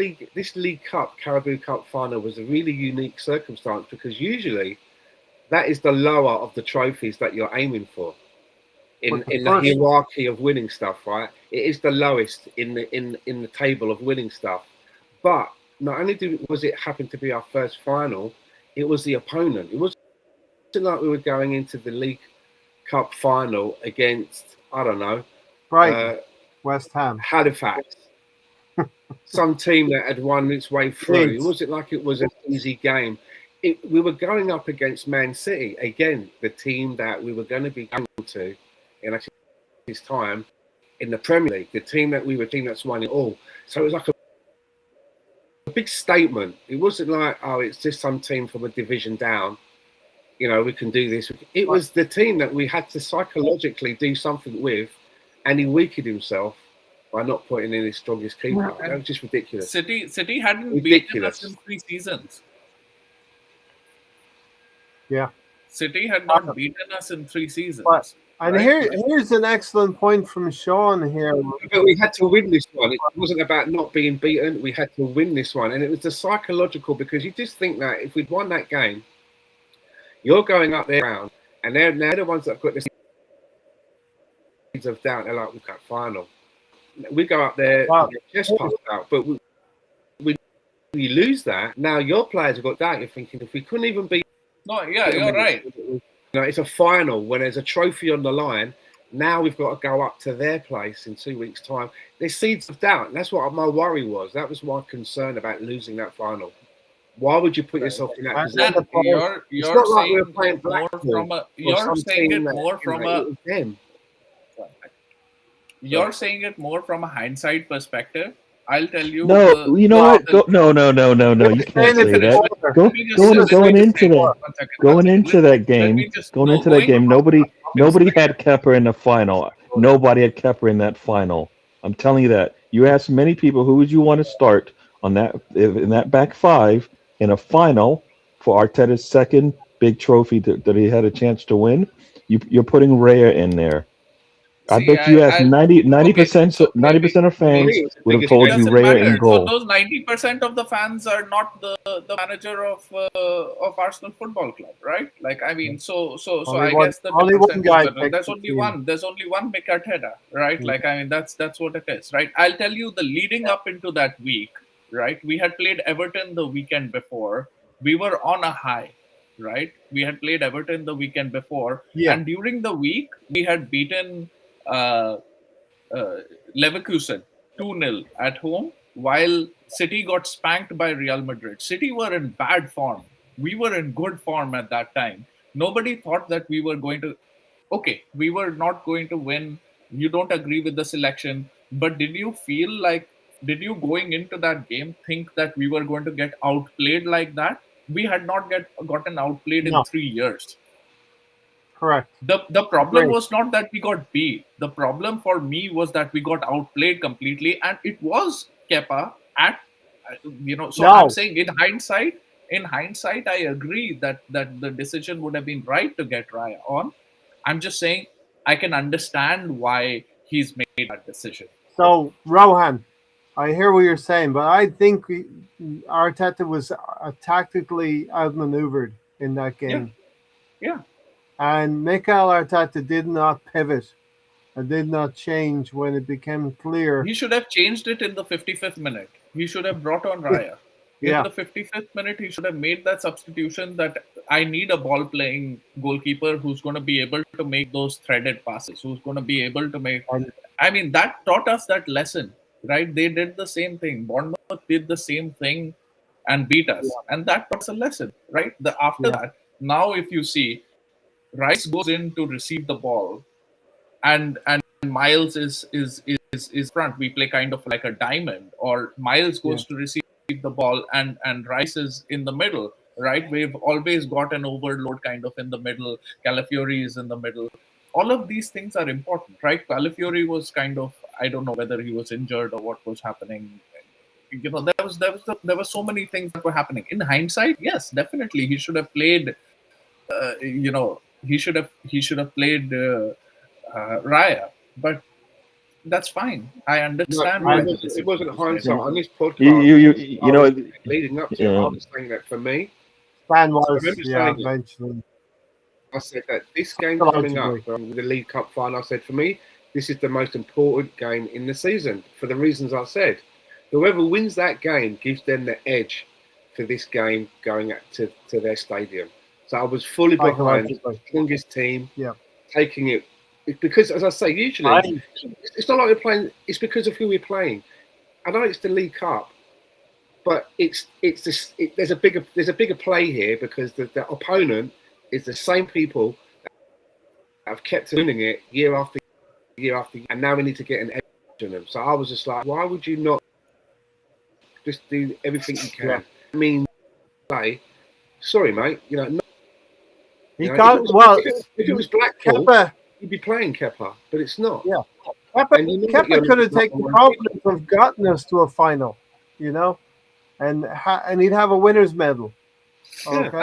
League Cup, Carabao Cup final was a really unique circumstance because usually that is the lower of the trophies that you're aiming for in the hierarchy of winning stuff, right? It is the lowest in the table of winning stuff. But not only was it happen to be our first final, it was the opponent. It wasn't like we were going into the League Cup final against, I don't know, West Ham, Halifax, some team that had won its way through. It wasn't like it was an easy game. we were going up against Man City again, the team that we were going to be going to in this time in the Premier League, the team that's won it all. So it was like a big statement. It wasn't like, oh, it's just some team from a division down. You know, we can do this. It was the team that we had to psychologically do something with, and he weakened himself by not putting in his strongest keeper. Yeah. That was just ridiculous. City hadn't Ridiculous. beaten us in 3 seasons. Yeah. City had not beaten us in 3 seasons. But- And Right. here's an excellent point from Sean here. But we had to win this one. It wasn't about not being beaten. We had to win this one. And it was the psychological, because you just think that if we'd won that game, you're going up there around, and they're the ones that have got the seeds of doubt. They're like, we've got final. We go up there, Wow. just puffed out. But we lose that. Now your players have got doubt. You're thinking, if we couldn't even beat. No, yeah, you're right. You know, it's a final when there's a trophy on the line. Now we've got to go up to their place in 2 weeks' time. There's seeds of doubt. And that's what my worry was. That was my concern about losing that final. Why would you put yourself in that And position? You're It's not like saying we're playing it more Blackpool from a or you're some saying team it that, more from you know, a it was them. you're saying it more from a hindsight perspective. I'll tell you. No, you know what? Go, no. You can't say that. Going into that game, nobody had Kepper in the final. Nobody had Kepper in that final. I'm telling you that. You ask many people, who would you want to start on that in that back five in a final for Arteta's second big trophy that he had a chance to win? You're putting Raya in there. I bet you asked 90% of fans would have told you Raya in goal. So those 90% of the fans are not the manager of Arsenal Football Club, right? Like, I mean, so I guess the only one guy there's only one. There's only one Mikel Arteta, right? Like, I mean, that's what it is, right? I'll tell you, the leading up into that week, right? We had played Everton the weekend before. We were on a high, right? We had played Everton the weekend before, and during the week we had beaten Leverkusen 2-0 at home, while City got spanked by Real Madrid. City were in bad form. We were in good form at that time. Nobody thought that we were going to. Okay, we were not going to win. You don't agree with the selection, but did you going into that game think that we were going to get outplayed like that? We had not gotten outplayed in 3 years. Correct. The problem was not that we got beat. The problem for me was that we got outplayed completely, and it was Kepa at, So No. I'm saying in hindsight, I agree that the decision would have been right to get Raya on. I'm just saying I can understand why he's made that decision. So Rohan, I hear what you're saying, but I think Arteta was tactically outmaneuvered in that game. Yeah. And Mikel Arteta did not pivot and did not change when it became clear. He should have changed it in the 55th minute. He should have brought on Raya. In the 55th minute, he should have made that substitution that I need a ball-playing goalkeeper who's going to be able to make those threaded passes, who's going to be able to make... I mean, that taught us that lesson, right? They did the same thing. Bournemouth did the same thing and beat us. And that taught us a lesson, right? After that, now if you see, Rice goes in to receive the ball, and Miles is front. We play kind of like a diamond, or Miles goes to receive the ball, and Rice is in the middle, right? We've always got an overload kind of in the middle. Calafiori is in the middle. All of these things are important, right? Calafiori was kind of, I don't know whether he was injured or what was happening. There were so many things that were happening. In hindsight, yes, definitely he should have played. He should have played Raya, but that's fine. I understand. It wasn't hindsight on this podcast. You know, leading up to it, I was saying that for me, Stan was eventually. I said that this game coming up, the League Cup final, I said for me, this is the most important game in the season for the reasons I said. Whoever wins that game gives them the edge for this game going to their stadium. So I was fully behind the strongest team, taking it. Because, as I say, usually it's not like we're playing. It's because of who we're playing. I know it's the League Cup, but there's a bigger play here because the opponent is the same people that have kept winning it year after year after year, and now we need to get an edge on them. So I was just like, why would you not just do everything you can? Yeah. I mean, say, sorry, mate, He if got it was Blackpool, Kepa. you'd be playing Kepa, but it's not. Yeah. And you know what Kepa you're could have not taken on. confidence of gotten us to a final, and he'd have a winner's medal. Yeah. Okay.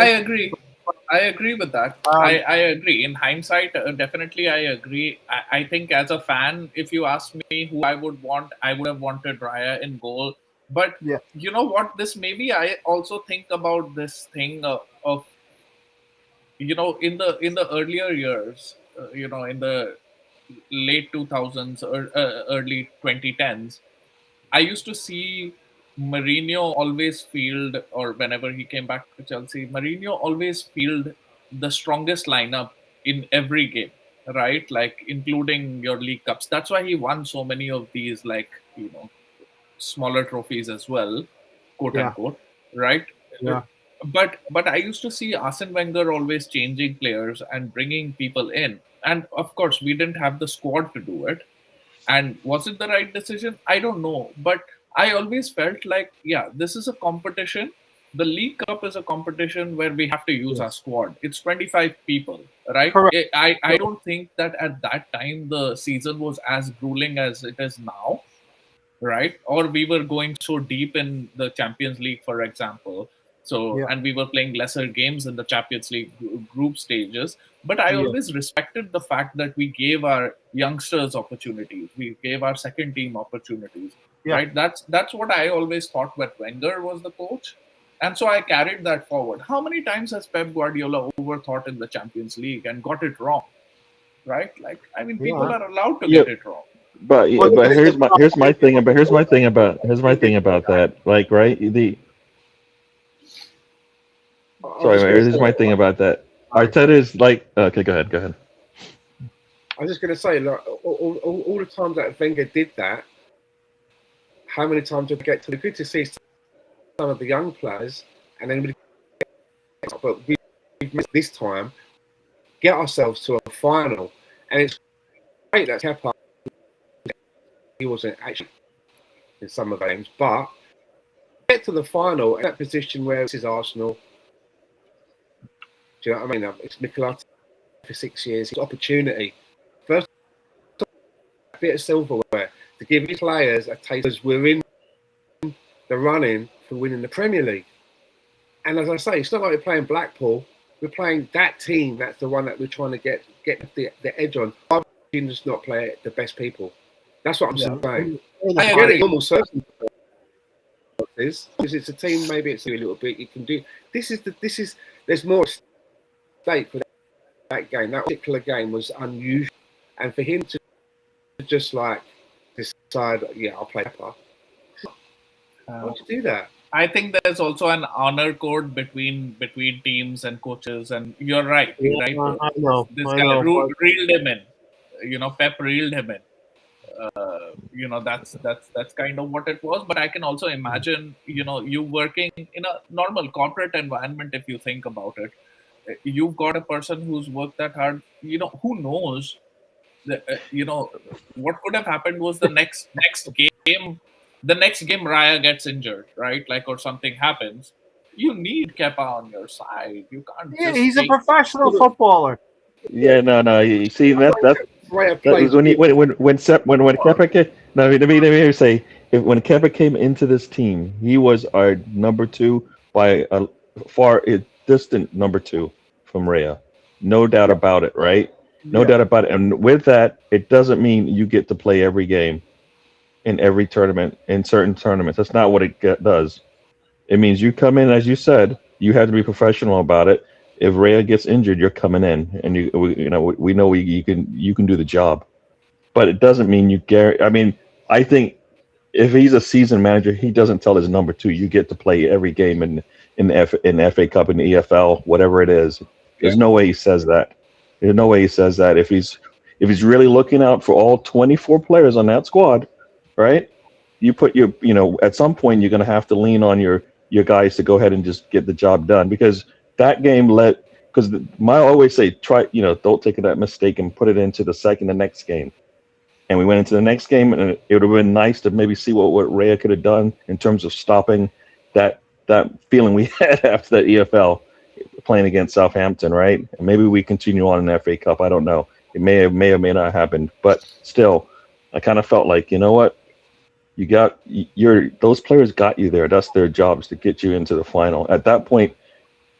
I agree with that. I agree. In hindsight, definitely I agree. I think as a fan, if you ask me who I would have wanted Raya in goal. But Yeah. you know what? I also think about this thing of in the earlier years, in the late 2000s or early 2010s, I used to see Mourinho always field, or whenever he came back to Chelsea, Mourinho always field the strongest lineup in every game, right? Like including your League Cups. That's why he won so many of these, smaller trophies as well, quote Yeah. unquote, right? Yeah. But I used to see Arsene Wenger always changing players and bringing people in, and of course we didn't have the squad to do it. And was it the right decision? I don't know. But I always felt like, yeah, this is a competition. The League Cup is a competition where we have to use our squad. It's 25 people, right? Correct. I don't think that at that time the season was as grueling as it is now, right? Or we were going so deep in the Champions League, for example. So, Yeah. and we were playing lesser games in the Champions League group stages. But I Yeah. always respected the fact that we gave our youngsters opportunities. We gave our second team opportunities, Yeah. right? That's what I always thought when Wenger was the coach. And so I carried that forward. How many times has Pep Guardiola overthought in the Champions League and got it wrong, right? People Yeah. are allowed to Yeah. get it wrong. But here's my thing about that. Like, right, here's my thing about that. Arteta is like, okay, go ahead. I was just going to say, like, all the times that Wenger did that, how many times did we get to? Good to see some of the young players, and then but we've missed this time, get ourselves to a final, and it's great that Kepa, he wasn't actually in some of the games, but get to the final in that position where this is Arsenal. Do you know what I mean? It's Mikel Arteta for 6 years. It's opportunity. First, a bit of silverware to give his players a taste, because we're in the running for winning the Premier League. And as I say, it's not like we're playing Blackpool. We're playing that team. That's the one that we're trying to get the edge on. Why would you just not play the best people? That's what I'm saying. I Get agree. it normal circumstances. Because it's a team, maybe it's a little bit. You can do. There's more at stake for that game. That particular game was unusual, and for him to just decide, yeah, I'll play Pepper. Why would you do that? I think there's also an honor code between teams and coaches, and you're right. Right? I know. This I guy know. reeled him in. Pep reeled him in. That's kind of what it was. But I can also imagine, you working in a normal corporate environment. If you think about it, you've got a person who's worked that hard. Who knows? What could have happened was the next game. The next game, Raya gets injured, right? Or something happens. You need Kepa on your side. You can't. Yeah, just he's a take- professional footballer. Yeah, no. You see that Raya that played. was when Kepa came. No, let me say, when Kepa came into this team, he was our number two by a far distant number two from Raya. No doubt about it, right? No doubt about it. And with that, it doesn't mean you get to play every game in every tournament, in certain tournaments. That's not what it does. It means you come in, as you said, you have to be professional about it. If Raya gets injured, you're coming in, and we know you can do the job. But it doesn't mean you guarantee. I mean, I think if he's a seasoned manager, he doesn't tell his number two, you get to play every game in the FA Cup, in the EFL, whatever it is. There's no way he says that. There's no way he says that. If he's really looking out for all 24 players on that squad, right? you put your, at some point you're going to have to lean on your guys to go ahead and just get the job done, because that game I always say, try, don't take that mistake and put it into the next game. And we went into the next game, and it would have been nice to maybe see what Raya could have done in terms of stopping that feeling we had after that EFL playing against Southampton, right? And maybe we continue on in the FA Cup. I don't know. It may or may not happen, but still, I kind of felt like, you know what, those players got you there. That's their jobs, to get you into the final. At that point,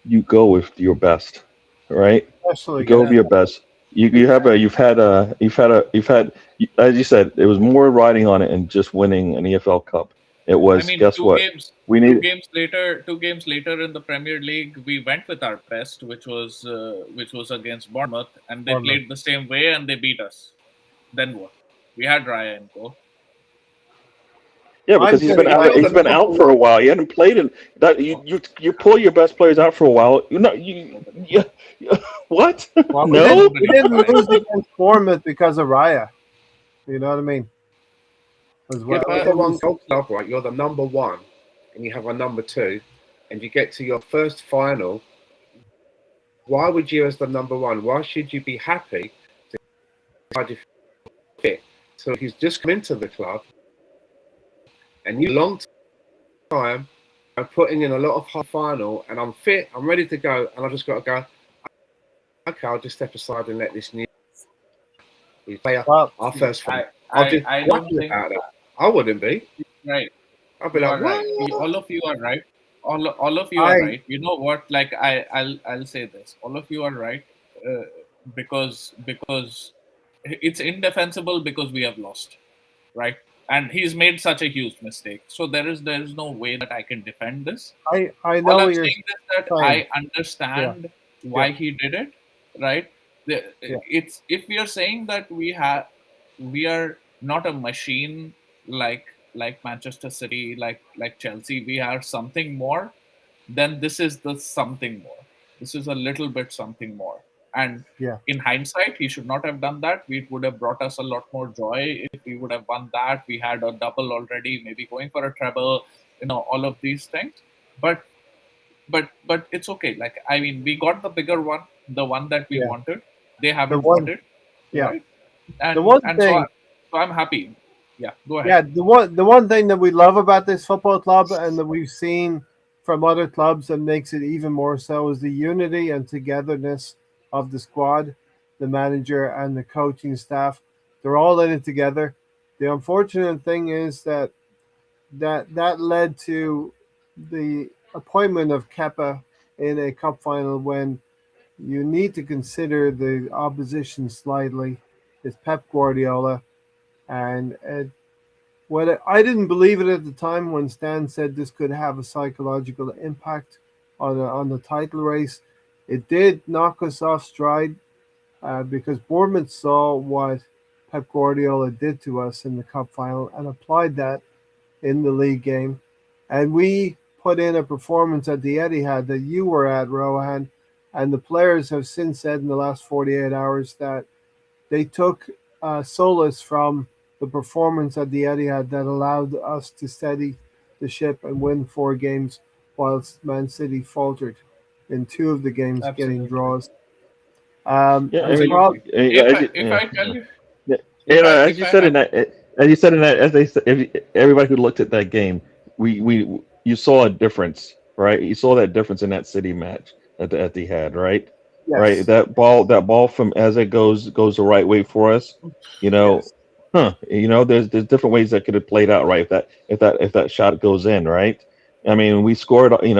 you go with your best, right? Especially You go with your best. You've had, as you said, it was more riding on it and just winning an EFL Cup. It was, guess what? Two games later in the Premier League, we went with our best, which was against Bournemouth, and they played the same way and they beat us. Then what? We had Raya in goal. Yeah, because he's been out for a while. He hadn't played in that. You pull your best players out for a while. What? Well, No, we didn't lose against Bournemouth because of Raya. You know what I mean? As well. You're the one goal club, right? You're the number one, and you have a number two, and you get to your first final. Why would you, as the number one, why should you be happy to try to fit? So he's just come into the club, and you long time, I'm putting in a lot of high final, and I'm fit, I'm ready to go, and I just got to go. Okay, I'll just step aside and let this new player our first final. I don't think about that. I wouldn't be. Right. I'd be like, Right. All of you are right. All of you are right. You know what? Like I'll say this. All of you are right, because it's indefensible because we have lost, right? And he's made such a huge mistake. So there is no way that I can defend this. I know All I'm you're saying is that I understand why he did it, right? It's if we are saying that we are not a machine like Manchester City, like Chelsea, we are something more, then this is the something more. This is a little bit something more. And in hindsight, he should not have done that. It would have brought us a lot more joy if we would have won that. We had a double already, maybe going for a treble, all of these things. But it's okay. Like, I mean, we got the bigger one, the one that we wanted. They haven't wanted. Yeah. Right? And, the one and thing, so I'm happy. Yeah, go ahead. Yeah, the one thing that we love about this football club and that we've seen from other clubs and makes it even more so is the unity and togetherness of the squad, the manager and the coaching staff. They're all in it together. The unfortunate thing is that led to the appointment of Kepa in a cup final when you need to consider the opposition slightly. It's Pep Guardiola. And I didn't believe it at the time when Stan said this could have a psychological impact on the title race. It did knock us off stride because Bournemouth saw what Pep Guardiola did to us in the cup final and applied that in the league game. And we put in a performance at the Etihad that you were at, Rohan, and the players have since said in the last 48 hours that they took solace from the performance at the Etihad that allowed us to steady the ship and win 4 games whilst Man City faltered in 2 of the games, getting draws. As you said, everybody who looked at that game, you saw a difference, right? You saw that difference in that City match at the Etihad, right? Yes. Right, that ball from as it goes the right way for us. Yes. There's different ways that could have played out, right? If that shot goes in, right? I mean, we scored from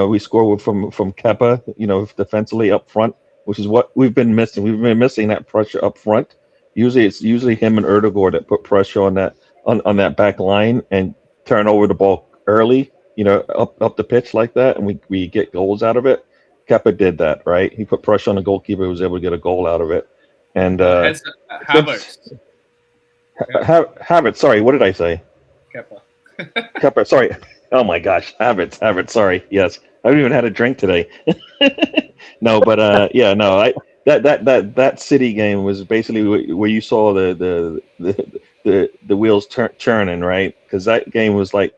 Kepa, defensively up front, which is what we've been missing. We've been missing that pressure up front. It's usually him and Erdegaard that put pressure on that back line and turn over the ball early, up the pitch like that, and we get goals out of it. Kepa did that, right? He put pressure on the goalkeeper, who was able to get a goal out of it. And Havertz. Havertz. Sorry, what did I say? Kepa. Sorry. Oh my gosh, Havertz. Sorry. Yes, I haven't even had a drink today. No, but that City game was basically where you saw the the wheels churning, right? Because that game was like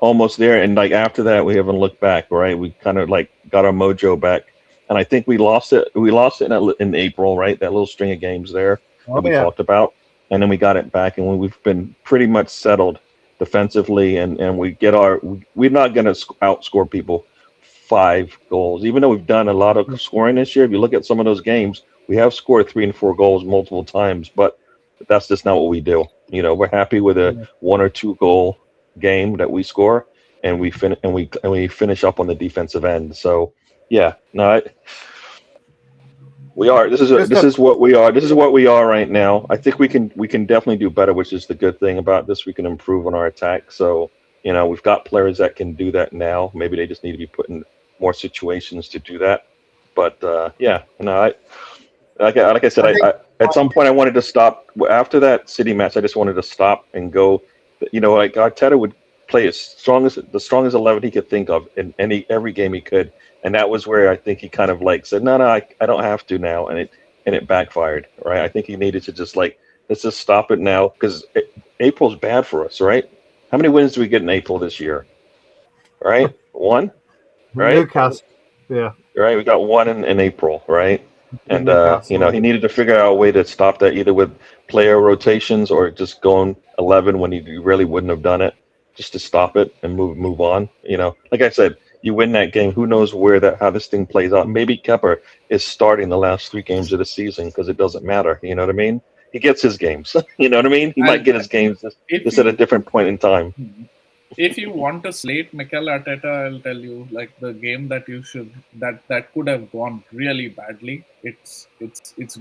almost there, and like after that, we haven't looked back, right? We kind of like got our mojo back, and I think we lost it. We lost it in April, right? That little string of games there that we talked about, and then we got it back, and we've been pretty much settled defensively, and we're not going to outscore people 5 goals, even though we've done a lot of scoring this year. If you look at some of those games, we have scored 3 and 4 goals multiple times, but that's just not what we do. You know, we're happy with a 1 or 2 goal game that we score, and we finish up on the defensive end. So yeah, no, we are. This is what we are. This is what we are right now. I think we can definitely do better, which is the good thing about this. We can improve on our attack. So you know, we've got players that can do that now. Maybe they just need to be put in more situations to do that. But yeah, no, like I said, I at some point I wanted to stop after that City match. I just wanted to stop and go. You know, like Arteta would play the strongest 11 he could think of in every game he could, and that was where I think he kind of like said, no, I don't have to now, and it backfired, right? I think he needed to just like, let's just stop it now, because April's bad for us, right? How many wins do we get in April this year? Right, 1, right? Newcastle, yeah, right. We got 1 in April, right? And you know, he needed to figure out a way to stop that, either with player rotations or just going 11 when he really wouldn't have done it, just to stop it and move on. You know, like I said, you win that game, who knows how this thing plays out. Maybe Kepa is starting the last 3 games of the season, because it doesn't matter. You know what I mean? He gets his games. You know what I mean? He might get his games just at a different point in time. If you want to slate Mikel Arteta, I'll tell you, like, the game that you should that could have gone really badly. It's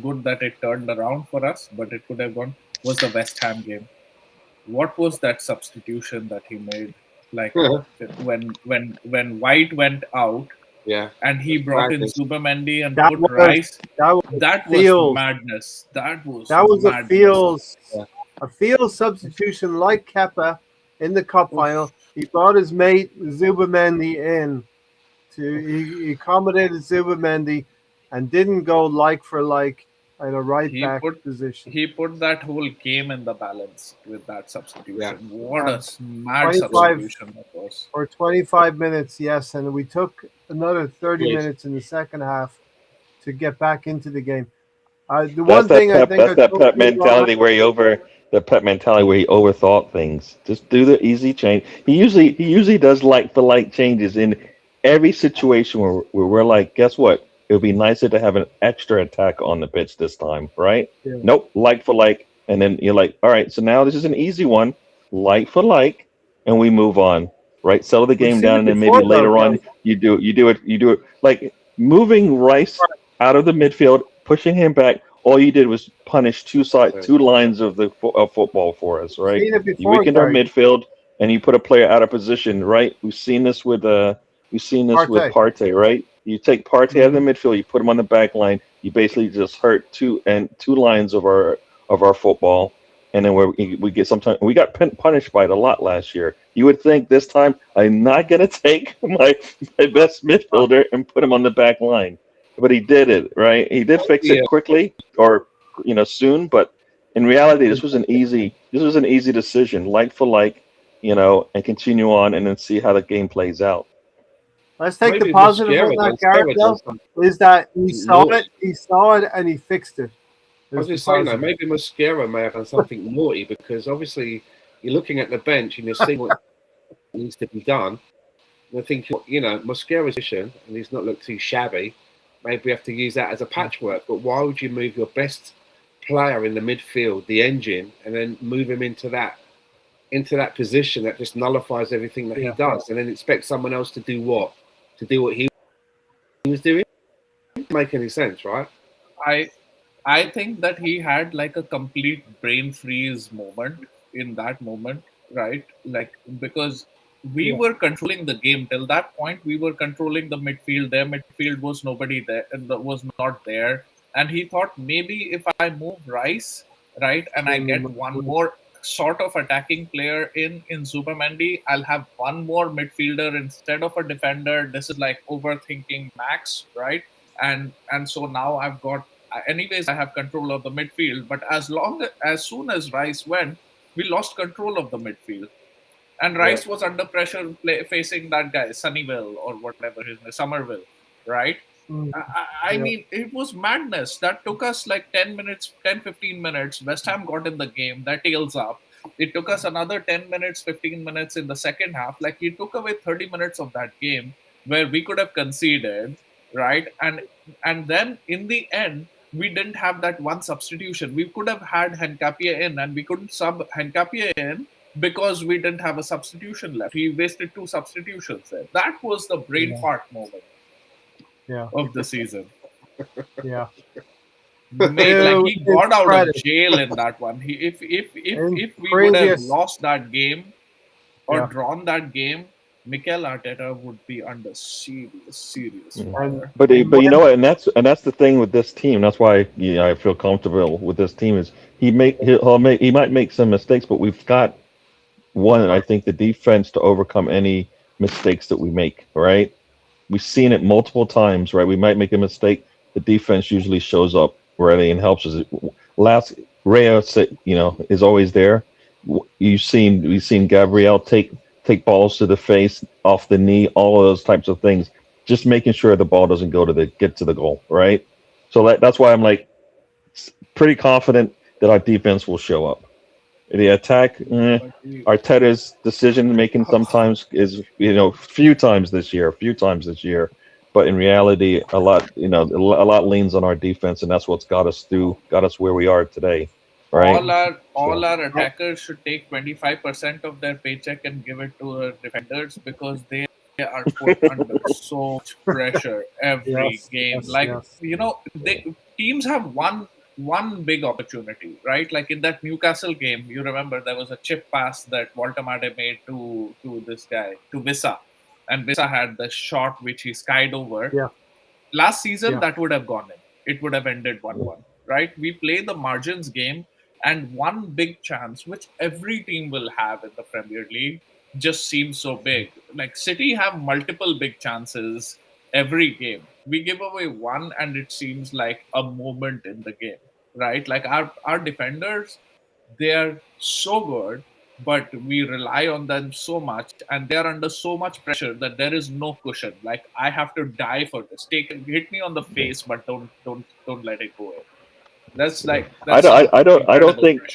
good that it turned around for us, but it could have gone, was the West Ham game. What was that substitution that he made? Like when White went out, and he brought in Zubimendi and put Rice. That was madness. That was madness. A field substitution like Kepa in the cup final. He brought his mate Zubimendi in he accommodated Zubimendi and didn't go like for like at a back position. He put that whole game in the balance with that substitution. Yeah. What a mad substitution that was. For 25 minutes, yes, and we took another 30 minutes in the second half to get back into the game. That's that Pep mentality where he overthought things. Just do the easy change. He usually does like for like changes in every situation where we're like, guess what? It would be nicer to have an extra attack on the pitch this time, right? Yeah. Nope, like for like, and then you're like, all right, so now this is an easy one, like for like, and we move on, right? Settle the game down, and then maybe later on you do it like moving Rice out of the midfield, pushing him back. All you did was punish two lines of the football for us, right? You weakened our midfield, and you put a player out of position, right? We've seen this with Partey, right? You take Partey out of the midfield, you put him on the back line. You basically just hurt two lines of our football, and then we got punished by it a lot last year. You would think this time I'm not gonna take my best midfielder and put him on the back line, but he did it, right? He did fix it quickly, or soon. But in reality, this was an easy decision, like for like, and continue on, and then see how the game plays out. Let's take the positive of that, Gareth, though, is that he saw it, and he fixed it. I was just saying, though, maybe Mosquera may have done something naughty, because obviously you're looking at the bench and you're seeing what needs to be done. And I think, Mosquera's position, and he's not looked too shabby, maybe we have to use that as a patchwork. But why would you move your best player in the midfield, the engine, and then move him into that position that just nullifies everything that he does, and then expect someone else to do what? To do what he was doing? Doesn't make any sense, right? I think that he had like a complete brain freeze moment in that moment, right? Like, because we were controlling the game till that point. We were controlling the midfield. Their midfield was nobody there, was not there. And he thought, maybe if I move Rice, right, and I get one more sort of attacking player in Zubimendi, I'll have one more midfielder instead of a defender. This is like overthinking max, right? And so now I've got, anyways, I have control of the midfield. But as soon as Rice went, we lost control of the midfield. And Rice was under pressure facing that guy, Sunnyville or whatever his name, Somerville, right? Mm. I mean, it was madness. That took us like 10 minutes, 10, 15 minutes. West Ham got in the game, that tails up. It took us another 10 minutes, 15 minutes in the second half. Like, he took away 30 minutes of that game where we could have conceded, right? And then in the end, we didn't have that one substitution. We could have had Hincapie in, and we couldn't sub Hincapie in because we didn't have a substitution left. He wasted 2 substitutions there. That was the brain fart moment of the season. Yeah. Mate, like, he got out of jail in that one. If we would have lost that game or drawn that game, Mikel Arteta would be under serious fire. But you know what, and that's the thing with this team. That's why I feel comfortable with this team. Is he might make some mistakes, but we've got one. I think the defense to overcome any mistakes that we make. Right, we've seen it multiple times. Right, we might make a mistake. The defense usually shows up really and helps us. Last Reyes, is always there. We've seen Gabriel take balls to the face, off the knee, all of those types of things. Just making sure the ball doesn't get to the goal, right? So that's why I'm like pretty confident that our defense will show up. The attack, Arteta's decision making sometimes is few times this year, but in reality, a lot leans on our defense, and that's what's got us where we are today. Right. All our attackers should take 25% of their paycheck and give it to our defenders, because they are put under so much pressure every game. Teams have one big opportunity, right? Like in that Newcastle game, you remember there was a chip pass that Voltemade made to this guy, to Wissa, and Wissa had the shot which he skied over. Yeah. Last season, that would have gone in. It would have ended 1-1, right? We play the margins game. And one big chance, which every team will have in the Premier League, just seems so big. Like City have multiple big chances every game. We give away one, and it seems like a moment in the game, right? Like our defenders, they are so good, but we rely on them so much, and they are under so much pressure that there is no cushion. Like, I have to die for this. Hit me on the face, but don't let it go in. I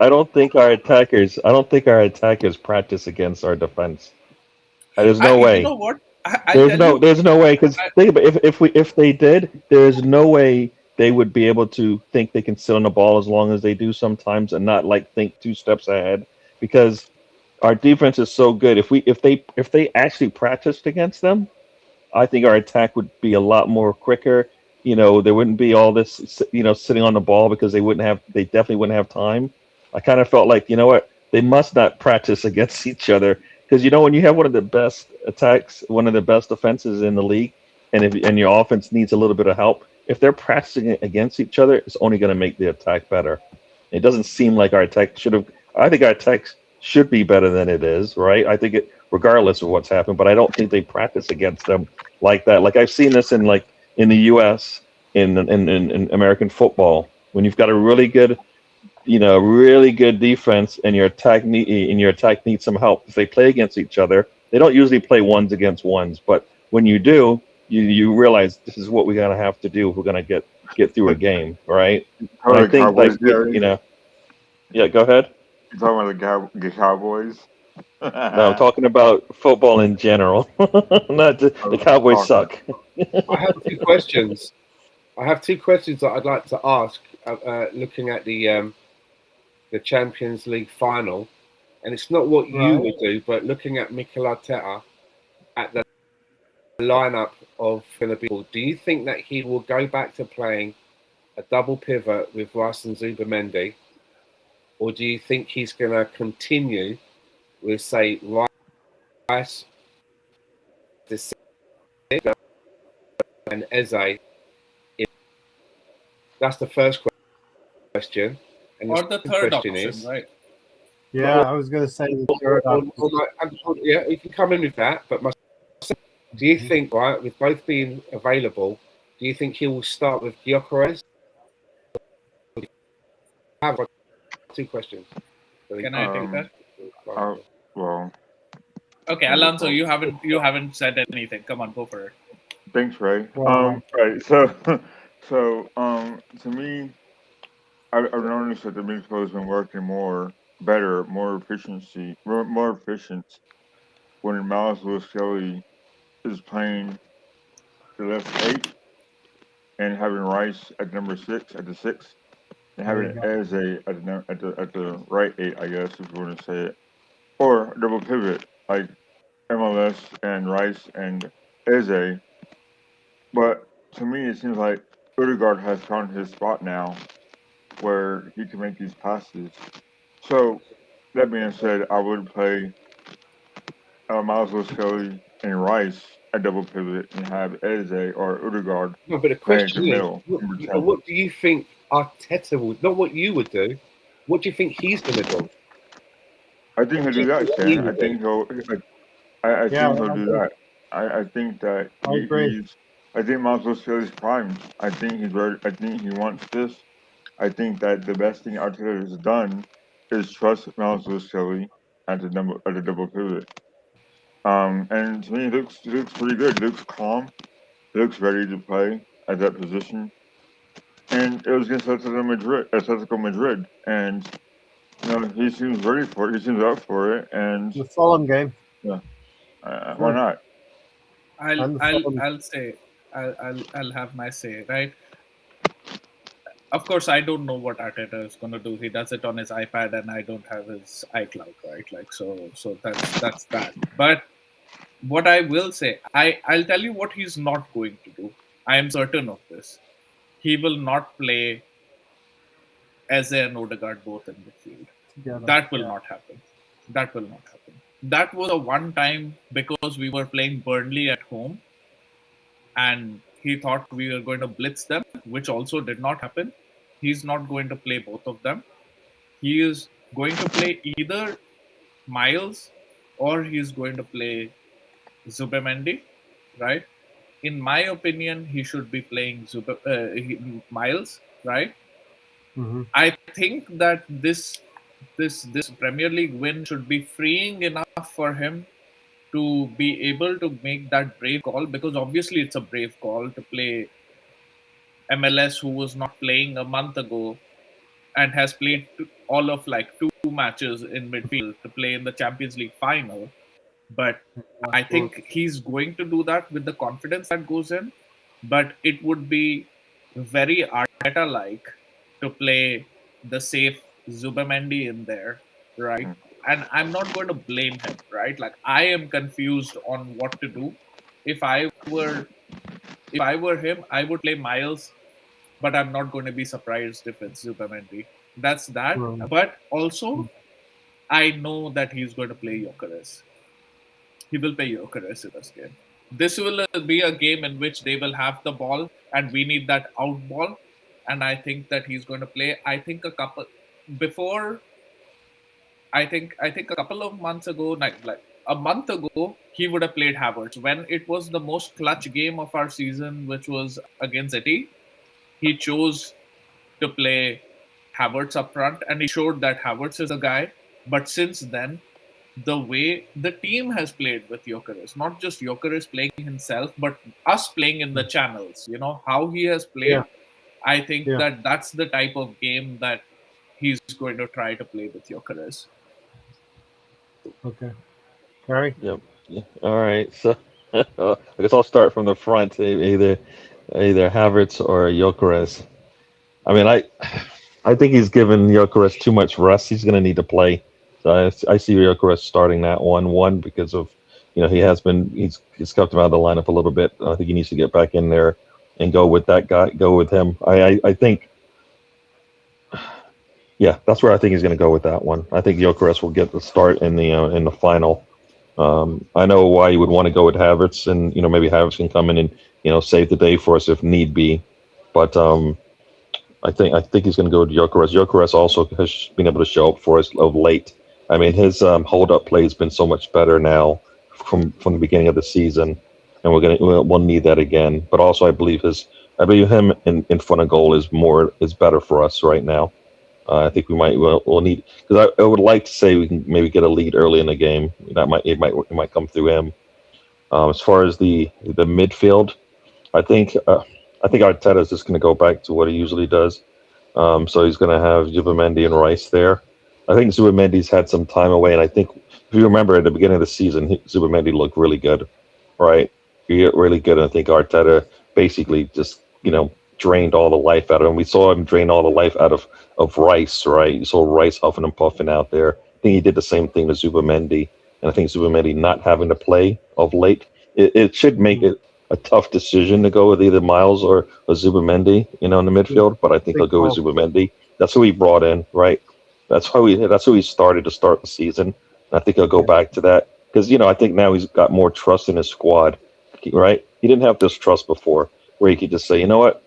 don't think our attackers practice against our defense. There's no way. You know what? There's no way, because think about if they did, there's no way they would be able to think they can sit on the ball as long as they do sometimes and not think 2 steps ahead, because our defense is so good. If they actually practiced against them, I think our attack would be a lot more quicker. There wouldn't be all this, sitting on the ball, because they definitely wouldn't have time. I kind of felt like, they must not practice against each other, because, when you have one of the best attacks, one of the best defenses in the league, and your offense needs a little bit of help, if they're practicing against each other, it's only going to make the attack better. It doesn't seem like our attack I think our attack should be better than it is, right? I think regardless of what's happened, but I don't think they practice against them like that. Like, I've seen this in the U.S., in American football, when you've got a really good defense, and your attack needs some help. If they play against each other, they don't usually play ones against ones, but when you do, you realize this is what we're gonna have to do if we're gonna get through a game, right? And I think yeah, go ahead. You're talking about the Cowboys? No, I'm talking about football in general. Not the Cowboys suck. I have 2 questions. That I'd like to ask, looking at the Champions League final, and it's not what you would do, but looking at Mikel Arteta at the lineup of Liverpool, do you think that he will go back to playing a double pivot with Rice and Zubimendi, or do you think he's going to continue with, say, Rice, and Eze? That's the first question. And or the third option is, right? Yeah, I was going to say the third option. Yeah, you can come in with that. But do you think, right, with both being available, do you think he will start with Gyökeres? I have 2 questions. Can I take Um, that? well, Okay, Alonso, you haven't said anything. Come on, go for it. thanks, Ray. Well, Right. So, to me, I've noticed that the midfield has been working better, more efficient when Miles Lewis Kelly is playing the left 8 and having Rice at number 6 at the 6, and there you having go. Eze at the right 8, I guess if you want to say it, or double pivot like MLS and Rice and Eze. But to me, it seems like Odegaard has found his spot now where he can make these passes. So, that being said, I would play Miles Lewis Kelly and Rice at double pivot and have Eze or Odegaard No, but the playing in question the is, middle, number 10. what do you think Arteta would? Not what you would do. What do you think he's going to do? I think he'll do that, What he Stan. would do. I Yeah, think he'll do that. I think that I agree. I think Miles Lewis Kelly's primed. I think he's ready. I think he wants this. I think that the best thing Arteta has done is trust Miles Lewis Kelly at the double pivot. And to me, he looks pretty good. He looks calm. He looks ready to play at that position. And it was against Atletico Madrid, and he seems ready for it. He seems up for it, and The Fulham game. why not? And the Fulham. I'll have my say, right? Of course, I don't know what Arteta is going to do. He does it on his iPad, and I don't have his iCloud, right? Like so that's that. But what I will say, I'll tell you what he's not going to do. I am certain of this. He will not play Eze and Odegaard both in midfield. Together. That will not happen. That will not happen. That was a one time because we were playing Burnley at home and he thought we were going to blitz them, which also did not happen. He's not going to play both of them. He is going to play either Miles or he's going to play Zubimendi, right? In my opinion, he should be playing Miles, right? Mm-hmm. I think that this Premier League win should be freeing enough for him to be able to make that brave call, because obviously it's a brave call to play MLS, who was not playing a month ago and has played all of like 2 matches in midfield to play in the Champions League final. But I think he's going to do that with the confidence that goes in. But it would be very Arteta-like to play the safe Zubimendi in there, right? And I'm not going to blame him, right? Like, I am confused on what to do. If I were him, I would play Miles, but I'm not going to be surprised if it's Zubimendi. That's that. Right. But also, I know that he's going to play Gyökeres. He will play Gyökeres in this game. This will be a game in which they will have the ball, and we need that out ball. And I think that he's going to play. I think a couple of months ago, like a month ago, he would have played Havertz. When it was the most clutch game of our season, which was against City, he chose to play Havertz up front, and he showed that Havertz is a guy. But since then, the way the team has played with Gyökeres, not just Gyökeres playing himself, but us playing in the channels, how he has played. Yeah. I think that that's the type of game that he's going to try to play with Gyökeres. Okay. Gary? Yep. Yeah. All right. So I guess I'll start from the front. Either Havertz or Gyökeres. I mean, I think he's given Gyökeres too much rest. He's going to need to play. So I see Gyökeres starting that one because of he's kept him out of the lineup a little bit. I think he needs to get back in there and go with that guy. Go with him. I think. Yeah, that's where I think he's going to go with that one. I think Gyökeres will get the start in the final. I know why you would want to go with Havertz, and maybe Havertz can come in and save the day for us if need be. But I think he's going to go with Gyökeres. Gyökeres also has been able to show up for us of late. I mean, his hold-up play has been so much better now from the beginning of the season, and we'll need that again. But also, I believe him in front of goal is better for us right now. I think we'll need, because I would like to say we can maybe get a lead early in the game. It might come through him. As far as the midfield, I think Arteta is just going to go back to what he usually does. So he's going to have Zubimendi and Rice there. I think Zubimendi's had some time away, and I think if you remember at the beginning of the season, Zubimendi looked really good, right? He looked really good, and I think Arteta basically just drained all the life out of him. We saw him drain all the life out of Rice, right? You saw Rice huffing and puffing out there. I think he did the same thing to Zubimendi, and I think Zubimendi not having to play of late, it should make it a tough decision to go with either Miles or Zubimendi, in the midfield. But I think he'll go with Zubimendi. That's who he brought in, right? That's who he started to start the season. And I think he'll go back to that because I think now he's got more trust in his squad, right? He didn't have this trust before, where he could just say, you know what,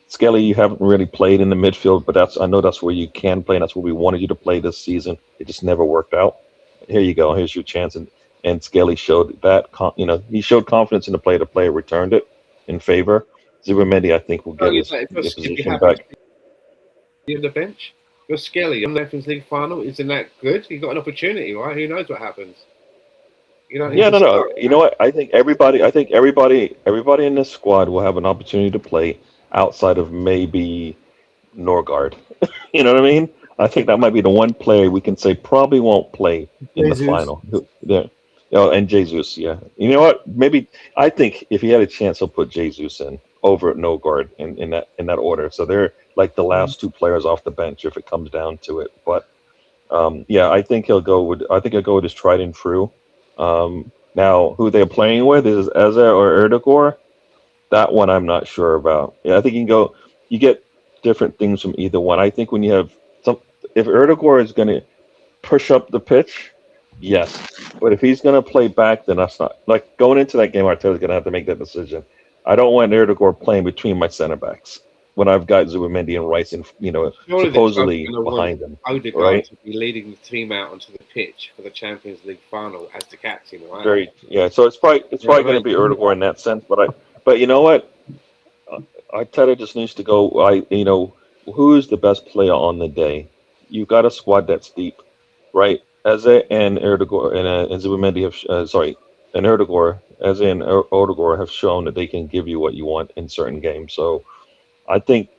Skelly, you haven't really played in the midfield, but I know that's where you can play, and that's where we wanted you to play this season. It just never worked out. Here you go. Here's your chance, and Skelly showed that. He showed confidence in the play. The player returned it in favor. Zubimendi, I think, will get his position back. You're on the bench. You're Skelly. In the Nations League final, isn't that good? You got an opportunity, right? Who knows what happens? Yeah, no. You know what? I think everybody in this squad will have an opportunity to play outside of maybe Norgard. You know what I mean? I think that might be the one player we can say probably won't play in the final. Yeah. And Jesus, yeah. You know what? Maybe I think if he had a chance, he'll put Jesus in over at Norgard in that order. So they're like the last two players off the bench if it comes down to it. But yeah, I think he'll go with his tried and true. Now, who they're playing with is Eze or Erdogor. That one I'm not sure about. Yeah, I think you get different things from either one. I think when you have if Erdogor is going to push up the pitch, yes. But if he's going to play back, then that's not, like, going into that game, Arteta's going to have to make that decision. I don't want Erdogor playing between my center backs when I've got Zubimendi and Rice, and supposedly behind them. Odegaard, right? To be leading the team out onto the pitch for the Champions League final as the captain, right? So it's probably going to be Erdogor in that sense. But you know what? Arteta just needs to go. Who is the best player on the day? You got a squad that's deep, right? Eze and Erdogor and Zubimendi and Erdogor, Eze and Odegaard have shown that they can give you what you want in certain games. So I think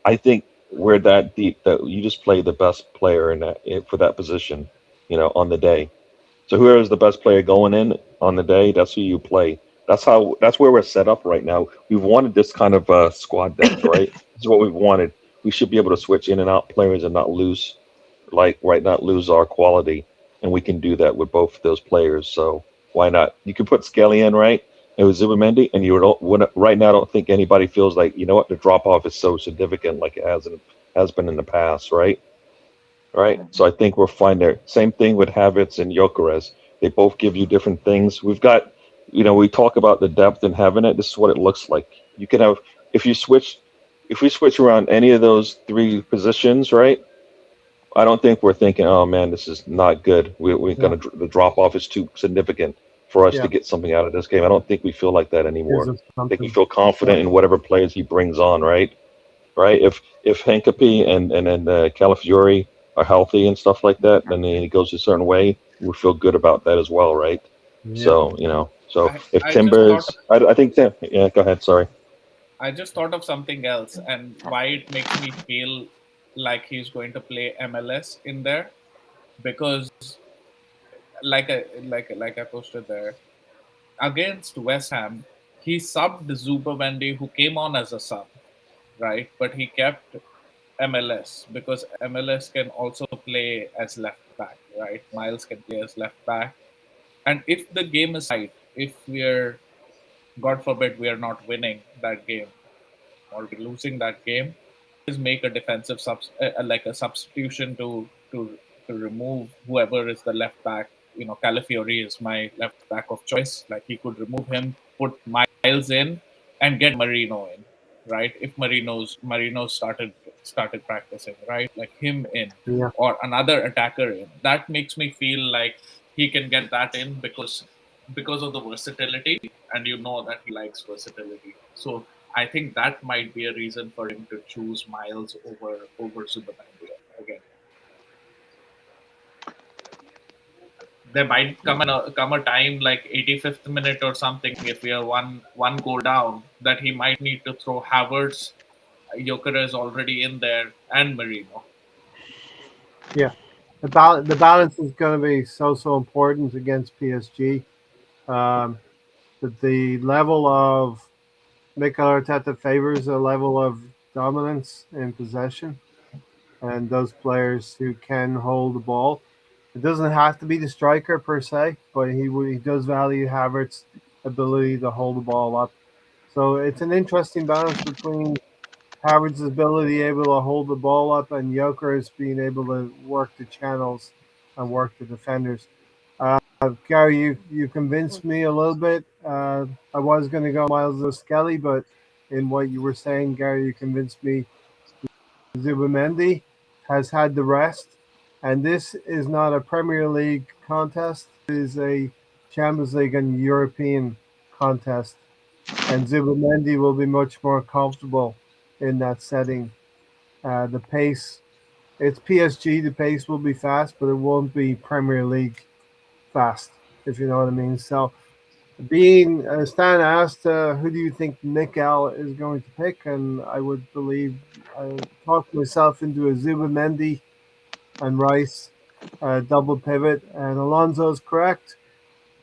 we're that deep that you just play the best player for that position, on the day. So whoever is the best player going in on the day, that's who you play. That's where we're set up right now. We've wanted this kind of squad depth, right? This is what we've wanted. We should be able to switch in and out players and not lose our quality, and we can do that with both of those players. So why not? You can put Skelly in, right? It was Zubimendi, and right now I don't think anybody feels like, the drop off is so significant like it has been in the past, right? Right. So I think we're fine there. Same thing with Havertz and Gyökeres. They both give you different things. We've got, we talk about the depth and having it. This is what it looks like. You can have if we switch around any of those three positions, right? I don't think we're thinking, oh man, this is not good. The drop off is too significant for us to get something out of this game. I don't think we feel like that anymore. I think we feel confident in whatever players he brings on, right? Right. If Hincapie and Calafiori are healthy and stuff like that, then he goes a certain way, we feel good about that as well, right? Yeah. So if Timbers, I think that, yeah, go ahead. Sorry. I just thought of something else, and why it makes me feel like he's going to play MLS in there, because like I posted there, against West Ham, he subbed Zubimendi, who came on as a sub, right? But he kept MLS because MLS can also play as left back, right? Miles can play as left back. And if the game is tight, if we're, God forbid, we are not winning that game or we're losing that game, is make a defensive substitution to remove whoever is the left back. Calafiori is my left back of choice. Like, he could remove him, put Miles in, and get Marino in, right? If Marino started practicing, right? Like, him in, or another attacker in. That makes me feel like he can get that in because of the versatility, and that he likes versatility. So I think that might be a reason for him to choose Miles over Zubimendi again. there might come a time like 85th minute or something, if we are one goal down, that he might need to throw Havertz. Gyökeres already in there, and Marino. Yeah, the balance is going to be so important against PSG. That the level of Mikel Arteta favors a level of dominance in possession, and those players who can hold the ball. It doesn't have to be the striker per se, but he does value Havertz's ability to hold the ball up. So it's an interesting balance between Havertz's ability able to hold the ball up and Gyökeres being able to work the channels and work the defenders. Gary, you convinced me a little bit. I was going to go Miles Skelly, but in what you were saying, Gary, you convinced me. Zubimendi has had the rest, and this is not a Premier League contest. It is a Champions League and European contest, and Zubimendi will be much more comfortable in that setting. The pace, it's PSG. The pace will be fast, but it won't be Premier League fast, if you know what I mean. So, being Stan asked, who do you think Mikel is going to pick? And I would believe I talked myself into a Zubimendi and Rice double pivot. And Alonso's correct.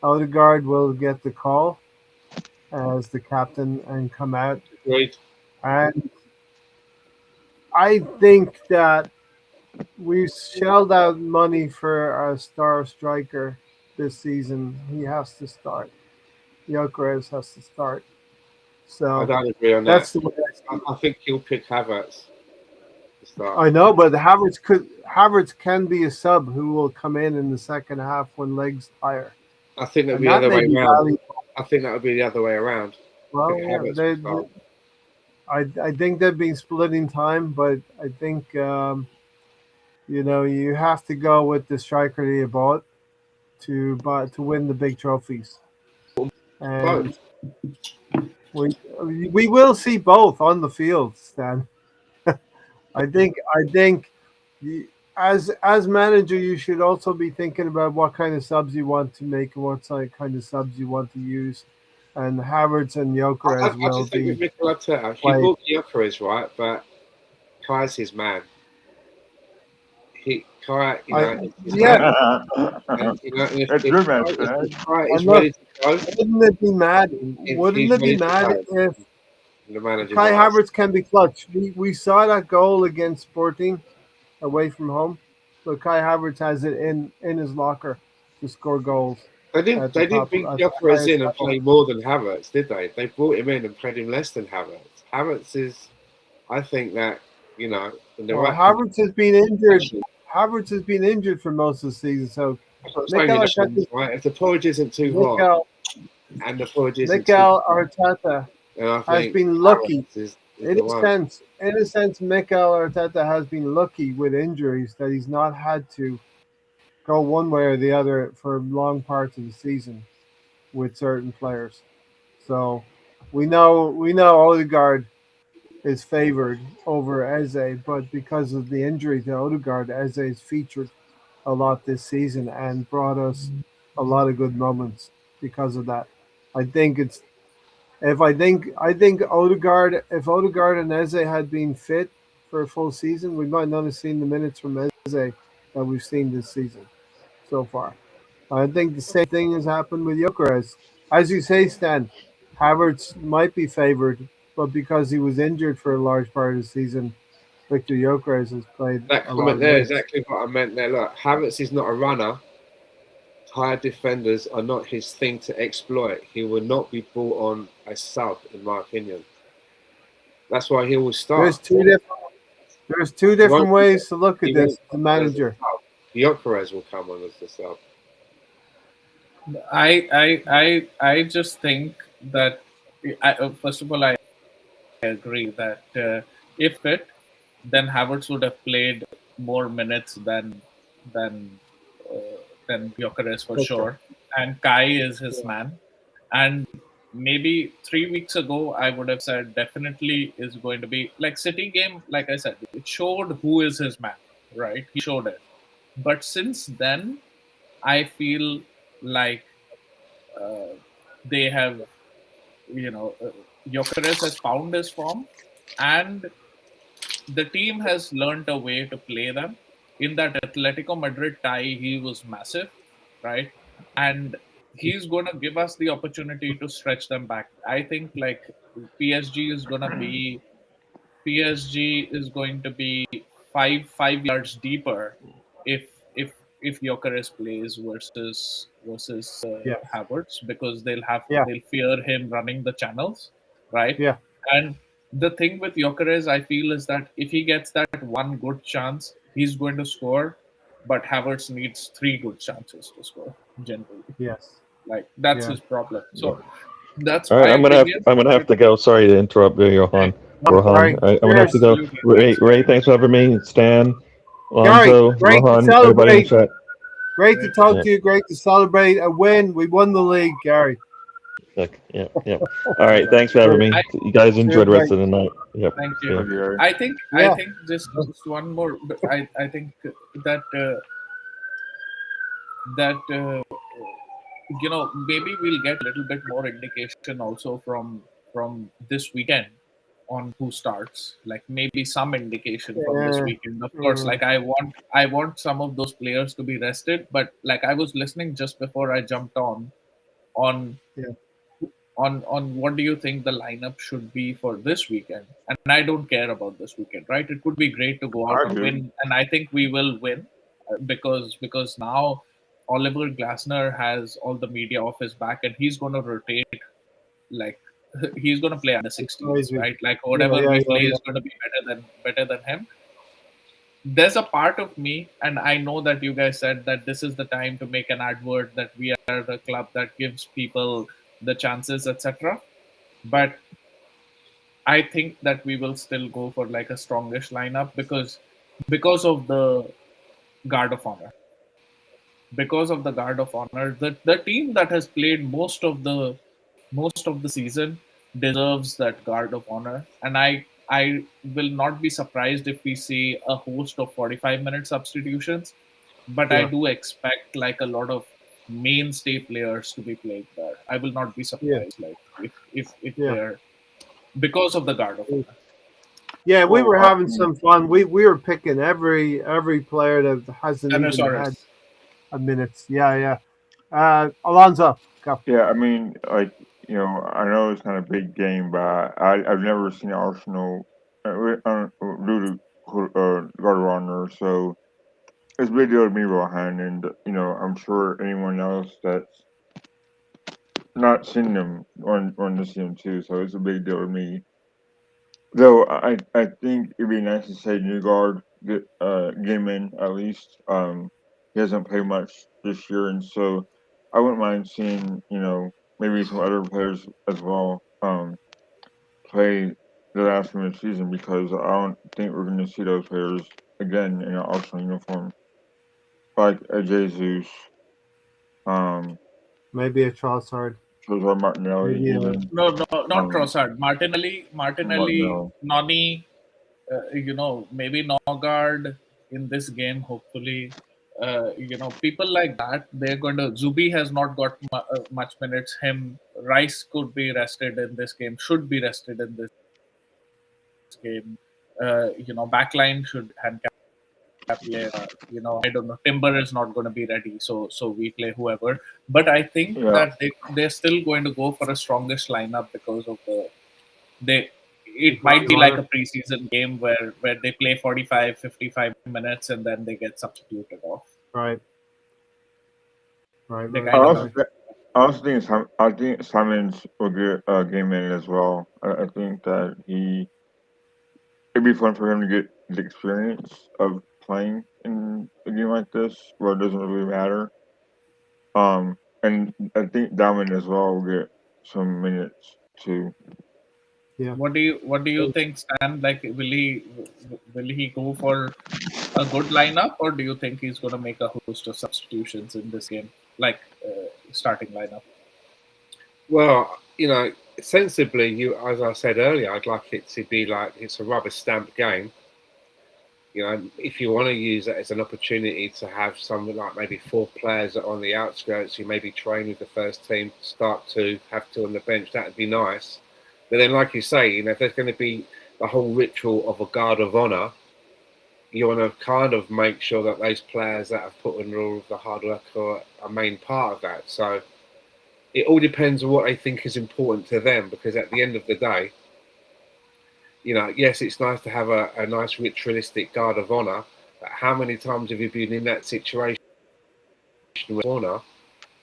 Odegaard will get the call as the captain and come out. Agreed. And I think that we shelled out money for our star striker this season. He has to start. Gyökeres has to start. I So don't agree on that's that. the way I see it. I think he'll pick Havertz to start. I know, but Havertz can be a sub who will come in the second half when legs tire. I think that'll And be the that other may way be around. valuable. I think that would be the other way around. Well, think yeah, Havertz will start. I think they've been splitting time, but I think you have to go with the striker that you bought to win the big trophies. And we will see both on the field, Stan. I think as manager, you should also be thinking about what kind of subs you want to make and what kind of subs you want to use. And Havertz and Gyökeres I will just think with be. Mikel Arteta, he played. bought Gyökeres, right? But Kai's his man. Kai, Yeah, and, That's your man, Stan. if Kai is And look, ready to go, wouldn't it be mad? Wouldn't he's it be ready to mad go. if The manager Kai asks. Havertz can be clutch? We saw that goal against Sporting away from home. So Kai Havertz has it in his locker to score goals. They at didn't the top bring of- at the Gyökeres highest in and level. play more than Havertz, did they? They brought him in and played him less than Havertz. Havertz is, I think that, in the Well, right Havertz has been injured. position. Havertz has been injured for most of the season. So That's what I'm saying, Mikel right? If the porridge isn't too hot Mikel, and the porridge isn't Mikel too hot, Arteta then I has think been lucky. Havertz is In the a one. sense, Mikel Arteta has been lucky with injuries that he's not had to go one way or the other for long parts of the season with certain players. So we know Odegaard is favored over Eze, but because of the injury to Odegaard, Eze is featured a lot this season and brought us a lot of good moments because of that. I think I think Odegaard, if Odegaard and Eze had been fit for a full season, we might not have seen the minutes from Eze that we've seen this season so far. I think the same thing has happened with Gyökeres. As you say, Stan, Havertz might be favored, but because he was injured for a large part of the season, Victor Gyökeres has played That a lot comment of there minutes. is exactly what I meant there. Look, Havertz is not a runner. Tired defenders are not his thing to exploit. He will not be brought on as sub, in my opinion. That's why he will start. There's two different won't- ways to look at He this. won't The come on as a manager. sub. Gyökeres will come on as the sub. I just think that first of all, I agree that if fit, then Havertz would have played more minutes than Gyökeres for sure, and Kai is his man. And maybe 3 weeks ago, I would have said definitely is going to be like City game. Like I said, it showed who is his man, right? He showed it, but since then, I feel like they have, Gyökeres has found his form, and the team has learned a way to play them. In that Atletico Madrid tie, he was massive, right? And he's going to give us the opportunity to stretch them back. I think like PSG is going to be PSG is going to be five yards deeper if if if Gyökeres plays versus Yes. Havertz, because Yeah. they'll fear him running the channels, right? Yeah. And the thing with Gyökeres, I feel, is that if he gets that one good chance, he's going to score. But Havertz needs three good chances to score. Generally, Yes. like that's Yeah. his problem. So that's All right, my opinion. I'm gonna have to go. Sorry to interrupt you, Johan. I'm Rohan, sorry. I'm gonna have to go. Absolutely. Ray, thanks for having me. Stan, Gary, Lonzo, great to Rohan, everybody in celebrate. chat. Great to talk Yeah. to you. Great to celebrate a win. We won the league, Gary. Yeah. All right, thanks for having me. I, You guys enjoy the rest Great. of the night. Yep. Thank See you. ya. Okay, Gary. I Yeah. think just one more. I think that that maybe we'll get a little bit more indication also from this weekend on who starts. Like maybe some indication from this Yeah. weekend. Of course, like I want some of those players to be rested. But like I was listening just before I jumped on Yeah. on what do you think the lineup should be for this weekend. And I don't care about this weekend, right? It would be great to go out I and do. win, and I think we will win, because now Oliver Glasner has all the media off his back, and he's going to rotate, like he's going to play under 16s, Crazy. right? Like Yeah. whatever Yeah. we Yeah. play Yeah. is going to be better than him. There's a part of me, and I know that you guys said that this is the time to make an advert that we are the club that gives people the chances, etc. But I think that we will still go for like a strongish lineup because of the guard of honor. Because of the guard of honor, the team that has played most of the season deserves that guard of honor. And I will not be surprised if we see a host of 45-minute substitutions, but I Yeah. do expect like a lot of mainstay players to be playing there. I will not be Yeah. surprised like if Yeah. they're because of the guard of honor. Yeah, we Well, were having some fun. We were picking every player that hasn't even had Dinosaurus. a minute. Yeah. Alonso, go. yeah, I mean, like, I know it's not a big game, but I've never seen Arsenal do the guard of honor, so it's a big deal to me, Rohan, and I'm sure anyone else that's not seen them on the team too. So it's a big deal to me. Though I think it'd be nice to say Newgard get game in at least. He hasn't played much this year, and so I wouldn't mind seeing maybe some other players as well play the last game of the season, because I don't think we're going to see those players again in an Arsenal uniform, like a Jesus, Maybe a Trossard. Jose Martinelli, Maybe even No, not um, Trossard. Martinelli, Martinelli. Noni, maybe Nogard in this game, hopefully. People like that, they're going to. Zubi has not got much minutes. Rice could be rested in this game, should be rested in this game. Backline should handicap. I don't know. Timber is not going to be ready, so we play whoever. But I think Yeah. that they're still going to go for a strongest lineup because of they. It might be like a preseason game where they play 45, 55 minutes and then they get substituted off. Right. They I kind of also, I also think Simons will get a game in as well. I think that it'd be fun for him to get the experience of playing in a game like this where it doesn't really matter. And I think Diamond as well will get some minutes too. Yeah. What do you think, Stan? Like, will he go for a good lineup, or do you think he's going to make a host of substitutions in this game, like starting lineup? Well, sensibly, as I said earlier, I'd like it to be like it's a rubber stamp game. You know, if you want to use it as an opportunity to have something like maybe 4 players that are on the outskirts who maybe train with the first team, start to have 2 on the bench, that would be nice. But then, like you say, you know, if there's going to be the whole ritual of a guard of honour, you want to kind of make sure that those players that have put in all of the hard work are a main part of that. So it all depends on what they think is important to them, because at the end of the day, you know, yes, it's nice to have a nice ritualistic guard of honour, but how many times have you been in that situation with honour?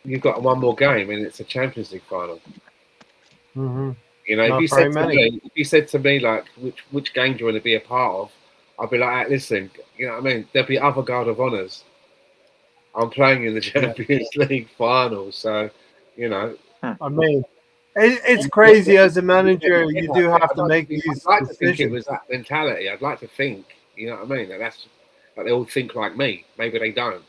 You've got one more game and it's a Champions League final. Mm-hmm. You know, Not if very many. you said to me like which game do you want to be a part of, I'd be like, listen, you know what I mean? There'll be other guard of honours. I'm playing in the Champions League final, so you know. I mean, it's crazy as a manager. You do have to make these I'd like to think it decisions. was that mentality. I'd like to think, you know what I mean? That's like they all think like me. Maybe they don't,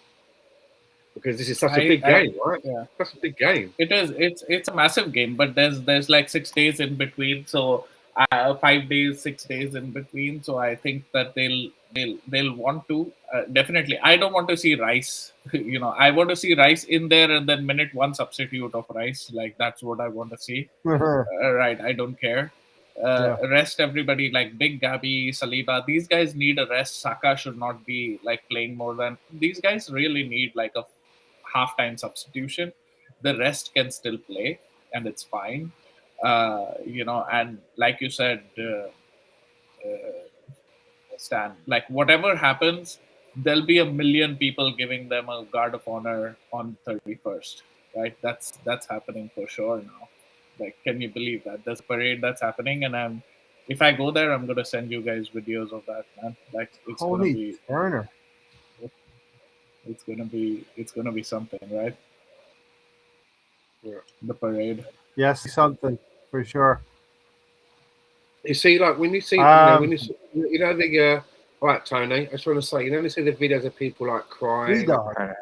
because this is such a big game, right? Yeah. Such a big game. It is. It's a massive game, but there's like 6 days in between, so 5 days, 6 days in between. So I think that they'll want to definitely. I don't want to see Rice. You know, I want to see Rice in there, and then minute 1 substitute of Rice. Like that's what I want to see. Right, I don't care. Rest everybody, like Big Gabby, Saliba. These guys need a rest. Saka should not be like playing more than. These guys really need like a halftime substitution. The rest can still play, and it's fine. You know, and like you said, Stan, like whatever happens, there'll be a million people giving them a guard of honor on 31st, right? That's happening for sure now. Like, can you believe that? There's a parade that's happening, and if I go there, I'm gonna send you guys videos of that, man. Like, it's gonna Holy be Turner. it's gonna be something, right? Yeah. The parade. Yes, something for sure. You see, like when you see, when you know the right, Tony. I just want to say, you know, you see the videos of people like crying after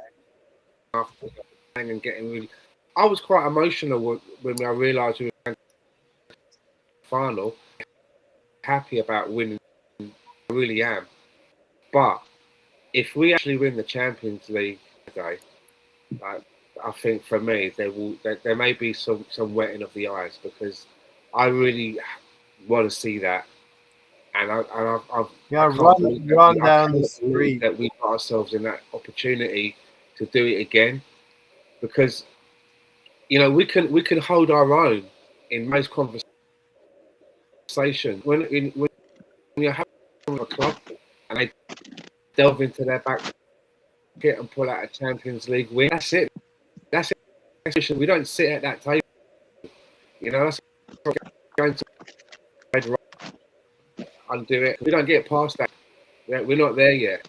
and getting really. I was quite emotional when I realised we were in the final. Happy about winning, I really am. But if we actually win the Champions League today, like, I think for me there may be some wetting of the eyes, because I really want to see that, and I've run down the street that we put ourselves in that opportunity to do it again, because you know we can hold our own in most conversations when you're having a club and they delve into their back pocket and pull out a Champions League win. That's it. We don't sit at that table. You know, that's going to undo it. We don't get past that. We're not there yet.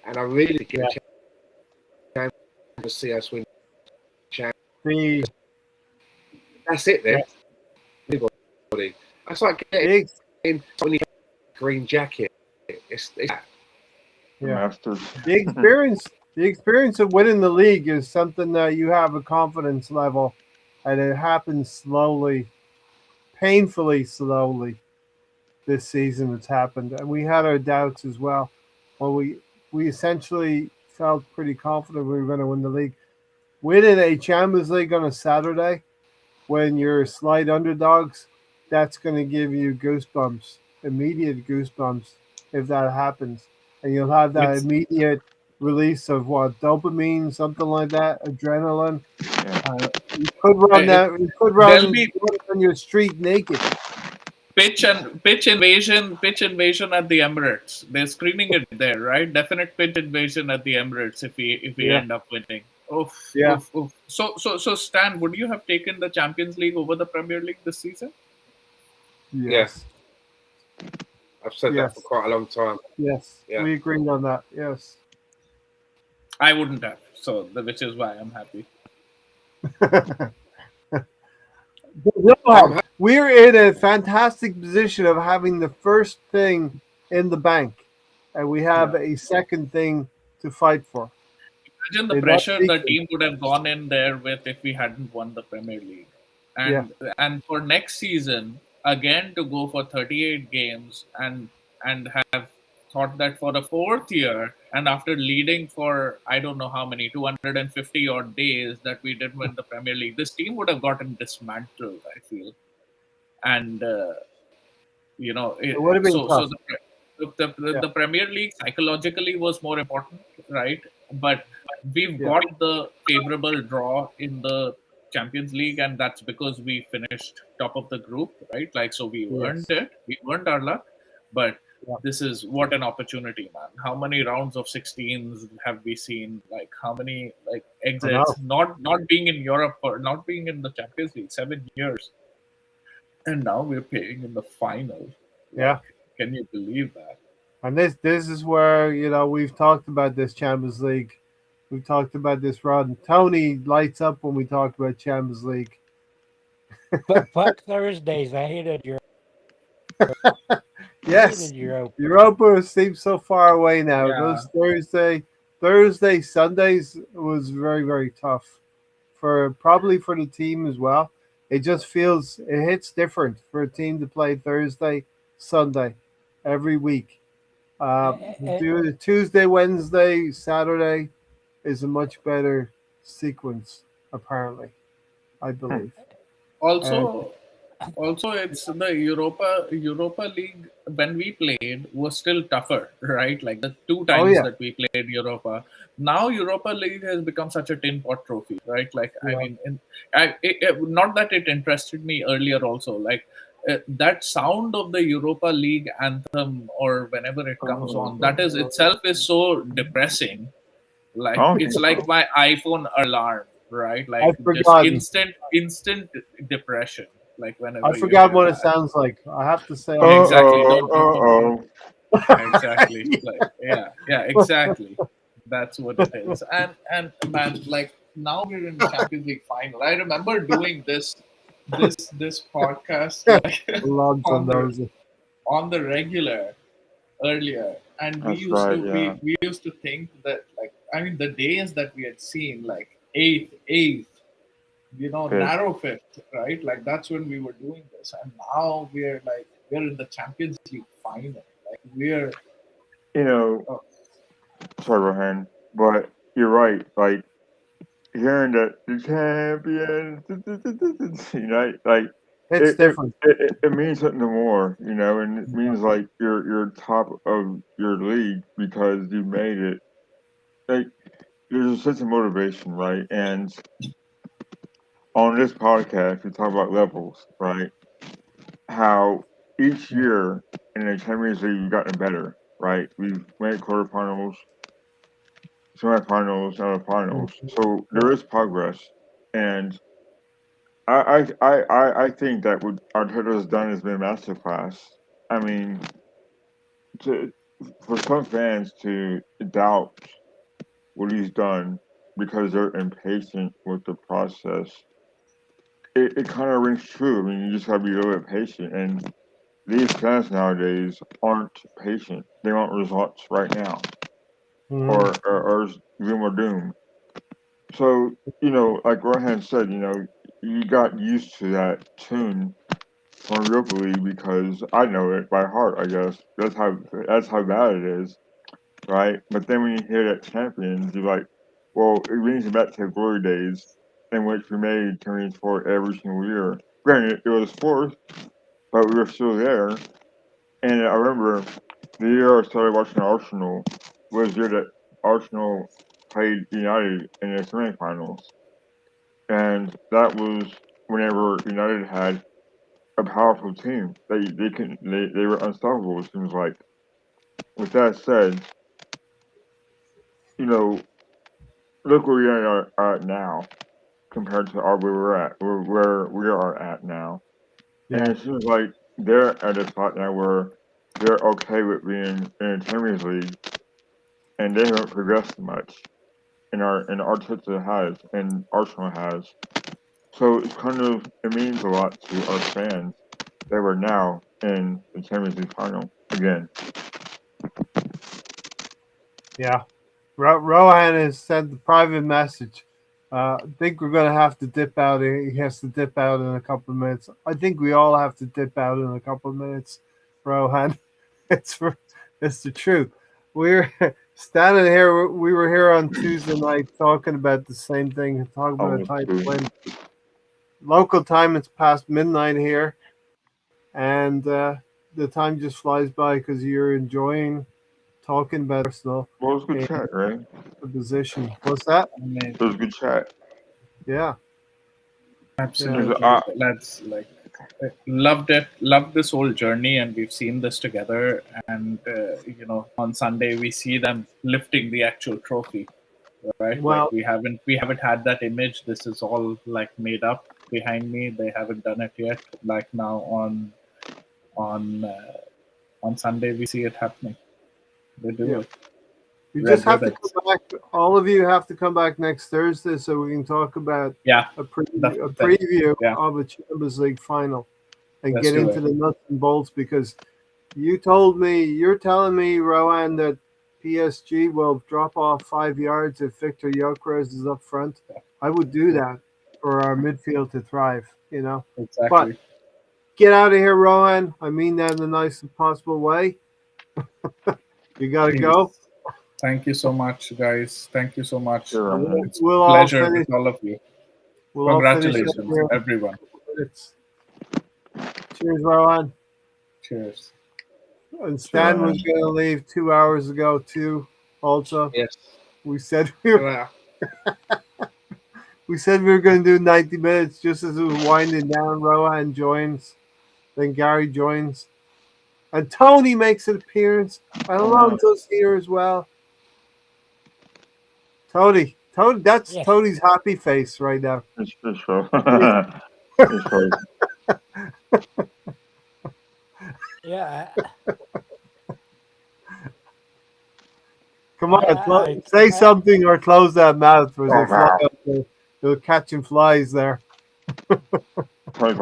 And I really get a chance to see us win. That's it then. Anybody. That's like getting a green jacket. It's Masters. The experience of winning the league is something that you have a confidence level, and it happens slowly, painfully slowly. This season it's happened, and we had our doubts as well. Well, we essentially felt pretty confident we were going to win the league. Winning a Champions League on a Saturday when you're slight underdogs, that's going to give you goosebumps, immediate goosebumps if that happens, and you'll have that immediate release of dopamine, something like that, adrenaline. You could run down. You could run on your street naked. Pitch invasion at the Emirates. They're screening it there, right? Definite pitch invasion at the Emirates if we end up winning. Oof. So Stan, would you have taken the Champions League over the Premier League this season? Yes. I've said that for quite a long time. Yes. We agreed on that. Yes. I wouldn't have, which is why I'm happy. We're in a fantastic position of having the first thing in the bank, and we have a second thing to fight for. Imagine the pressure the team would have gone in there with if we hadn't won the Premier League. And for next season, again, to go for 38 games and have thought that for the fourth year, and after leading for I don't know how many 250 odd days, that we didn't win the Premier League, this team would have gotten dismantled, I feel. And It would have been so tough. the Yeah. Premier League psychologically was more important, right? But we've Yeah. got the favorable draw in the Champions League, and that's because we finished top of the group, right? Like, so we earned Yes. it, we earned our luck. But Yeah. this is what an opportunity, man. How many rounds of 16s have we seen? Like, how many like exits? Not being in Europe or not being in the Champions League 7 years, and now we're playing in the final. Yeah. Can you believe that? And this is where we've talked about this Champions League. We've talked about this run. Tony lights up when we talk about Champions League. But fuck Thursdays. I hated your. Yes, hated Europa. Europa seems so far away now. Yeah. Those Thursday, Sundays was very, very tough probably for the team as well. It just feels it hits different for a team to play Thursday, Sunday every week. Do the Tuesday, Wednesday, Saturday is a much better sequence, apparently. I believe. Also, it's the Europa League when we played was still tougher, right? Like the two times yeah. that we played Europa. Now Europa League has become such a tin pot trophy, right? Like Yeah. I mean, not that it interested me earlier. Also, like that sound of the Europa League anthem or whenever it comes on, that is itself is so depressing. Like Oh, it's like my iPhone alarm, right? Like I've just forgotten. instant depression. Like whenever I you forgot hear what it that. sounds like. I have to say. Exactly. Don't- Uh-oh. Exactly. Like, yeah, exactly. That's what it is. And man, like now we're in the Champions League final. I remember doing this podcast like, Logs on those. on the regular earlier, and we That's used right, to yeah. we used to think that, like, I mean, the days that we had seen, like eighth, Fifth. narrow fifth, right? Like that's when we were doing this, and now we're in the Champions League final. Like we're Oh. Sorry, Rohan, but you're right. Like hearing that the champions, like It's different. it means something more, and it means like you're top of your league because you made it. Like there's a sense of motivation, right? And on this podcast, we talk about levels, right? How each year in the Champions League we've gotten better, right? We've made quarterfinals, semifinals, and the finals. So there is progress, and I think that what Arteta has done has been a masterclass. I mean, for some fans to doubt what he's done because they're impatient with the process, it kind of rings true. I mean, you just gotta be a little bit patient, and these fans nowadays aren't patient. They want results right now, or gloom or doom. So, like Rohan said, you got used to that tune from Europa League because I know it by heart, I guess. That's how bad it is, right? But then when you hear that champions, you're like, well, it brings you back to the glory days in which we made Champions 4 every single year. Granted, it was fourth, but we were still there. And I remember the year I started watching Arsenal was the year that Arsenal played United in the semifinals. And that was whenever United had a powerful team. They were unstoppable, it seems like. With that said, look where we are at now compared to where we're at, where we are at now. And it seems like they're at a spot now where they're okay with being in the Champions League, and they haven't progressed much. And Arteta has, and Arsenal has. So it means a lot to our fans that we're now in the Champions League final again. Yeah. Rohan has sent the private message. I think we're going to have to dip out. He has to dip out in a couple of minutes. I think we all have to dip out in a couple of minutes, Rohan. It's It's the truth. We're standing here. We were here on Tuesday night talking about the same thing. Talking about a time when local time it's past midnight here, and the time just flies by because you're enjoying talking about Arsenal Well, it was good and chat, right? the position. What's that? It was good chat. Yeah. Absolutely. Yeah. That's like loved it. Loved this whole journey, and we've seen this together. And on Sunday we see them lifting the actual trophy, right? Well- like we haven't had that image. This is all like made up behind me. They haven't done it yet. Like now on Sunday we see it happening. They do Yeah. it. You Red just have to ribbons. come back. All of you have to come back next Thursday so we can talk about Yeah, a preview, Definitely. Yeah. of a Champions League final and Let's get do into it. the nuts and bolts because you're telling me, Rowan, that PSG will drop off 5 yards if Victor Gyökeres is up front. I would do that for our midfield to thrive, Exactly. Get out of here, Rowan. I mean that in the nicest possible way. You got to go. Thank you so much, guys. Thank you so much. Sure. It's We'll a all pleasure finish. with all of you. We'll all finish Congratulations, up here in everyone. a couple minutes. Cheers, Rowan. Cheers. And Stan was going to leave 2 hours ago too. Also, Yes. we said we were Wow. going to do 90 minutes just as it was winding down. Rowan joins, then Gary joins, and Tony makes an appearance. And Alonso's here as well. Tony, that's Yes. Tony's happy face right now. It's sure. It's sure. Yeah. Come on, I- say I- something or close that mouth. Or Oh, wow. they're catching flies there. Like,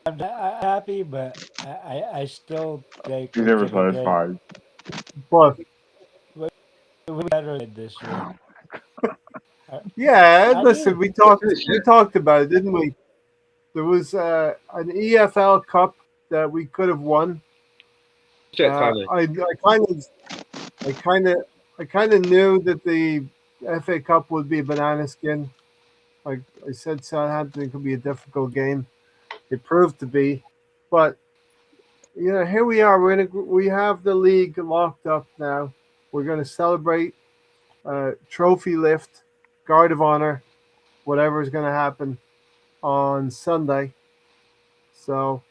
I'm happy, but I still think you we never could have satisfied. But been better than this year. yeah, I listen, do. we talked about it, didn't we? There was an EFL Cup that we could have won. Check timing. I kind of knew that the FA Cup would be a banana skin. I said Southampton could be a difficult game. It proved to be, but here we are. We have the league locked up now. We're gonna celebrate trophy lift, guard of honor, whatever is gonna happen on Sunday. So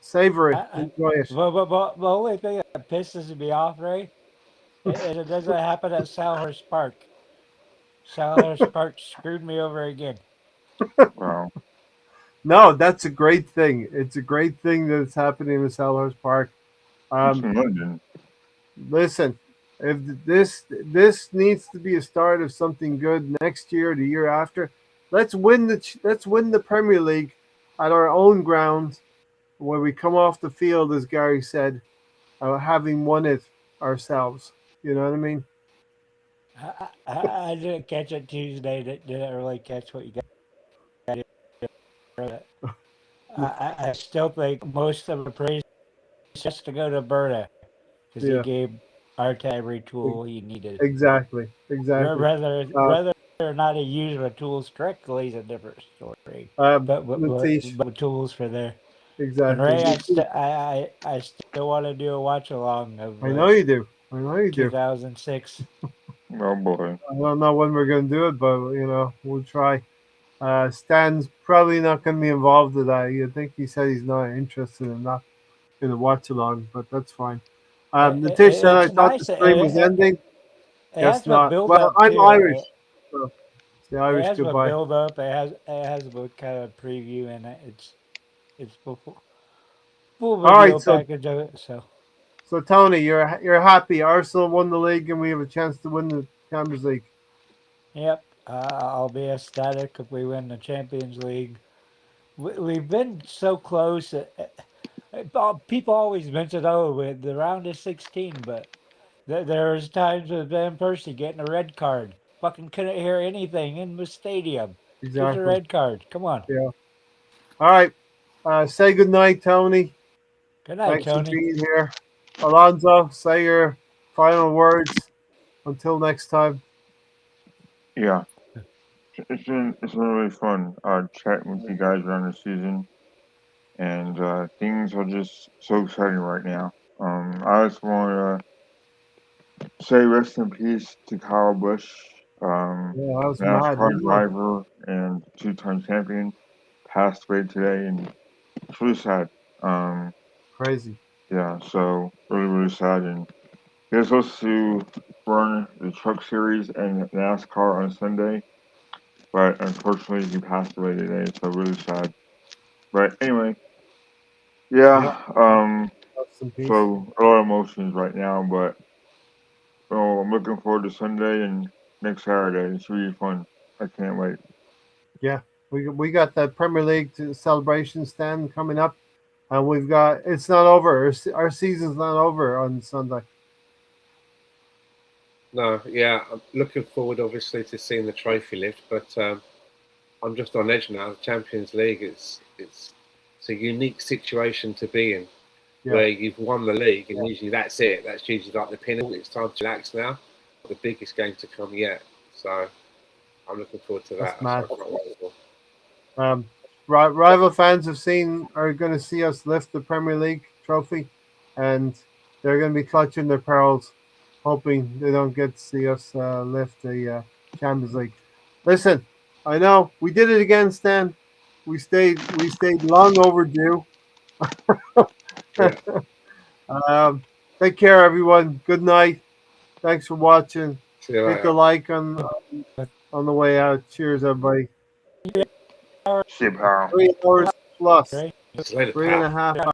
savor it, enjoy it. But the only thing that pisses me off, Ray, is it doesn't happen at Selhurst Park. Selhurst Park screwed me over again. Wow. No, that's a great thing. It's a great thing that it's happening in Selhurst Park. It's in London. Listen, if this needs to be a start of something good next year, the year after, let's win the Premier League at our own ground, where we come off the field, as Gary said, having won it ourselves. You know what I mean? I didn't catch it Tuesday. Didn't really catch what you got. I still think most of the praise has to go to Berta because Yeah. he gave Arteta every tool he needed. Exactly. Whether or not he used the tools correctly is a different story. But Matisse, tools for there. And exactly. Ray, I still want to do a watch along of I know you do. 2006. Oh boy. I don't know when we're going to do it, but we'll try. Stan's probably not going to be involved in that. I think he said he's not interested in that in the watch along, but that's fine. Natish said I it's thought nice. the stream was ending. It Guess has a not. build Well, up. I'm too. Irish, so it's the It Irish has a goodbye. build up. It has a kind of preview in it. It's full video right, so- package of it. So Tony, you're happy. Arsenal won the league, and we have a chance to win the Champions League. Yep, I'll be ecstatic if we win the Champions League. We've been so close. People always mention, the round is 16, but there's times with Van Persie getting a red card. Fucking couldn't hear anything in the stadium. Just a Exactly. red card. Come on. Yeah. All right. Say good night, Tony. Good night, Thanks for Tony. being here. Alonso, say your final words until next time. Yeah, it's been really fun chatting with you guys around the season, and things are just so exciting right now. I just want to say rest in peace to Kyle Busch, Yeah, that was mad. NASCAR driver and two-time champion, passed away today, and it's really sad. Crazy. Yeah, so really sad, and he was supposed to run the Truck Series and NASCAR on Sunday, but unfortunately he passed away today, so really sad. But anyway, yeah, Rest in peace. so a lot of emotions right now, but I'm looking forward to Sunday and next Saturday. It should be fun. I can't wait. Yeah, we got that Premier League celebration stand coming up, and we've got it's not over. Our season's not over on Sunday. No, yeah, I'm looking forward, obviously, to seeing the trophy lift, but I'm just on edge now. The Champions League, it's a unique situation to be in, where you've won the league, and usually that's it. That's usually like the pinnacle. It's time to relax now. The biggest game to come yet, so I'm looking forward to that. That's mad. what I can't wait for. Rival fans are going to see us lift the Premier League trophy, and they're going to be clutching their pearls, hoping they don't get to see us lift the Champions League. Listen, I know we did it again, Stan. We stayed long overdue. Take care, everyone. Good night. Thanks for watching. See you Hit later. the like on the way out. Cheers, everybody. See you, pal. 3 hours plus. Okay. See you later, 3 pal. and a half hours.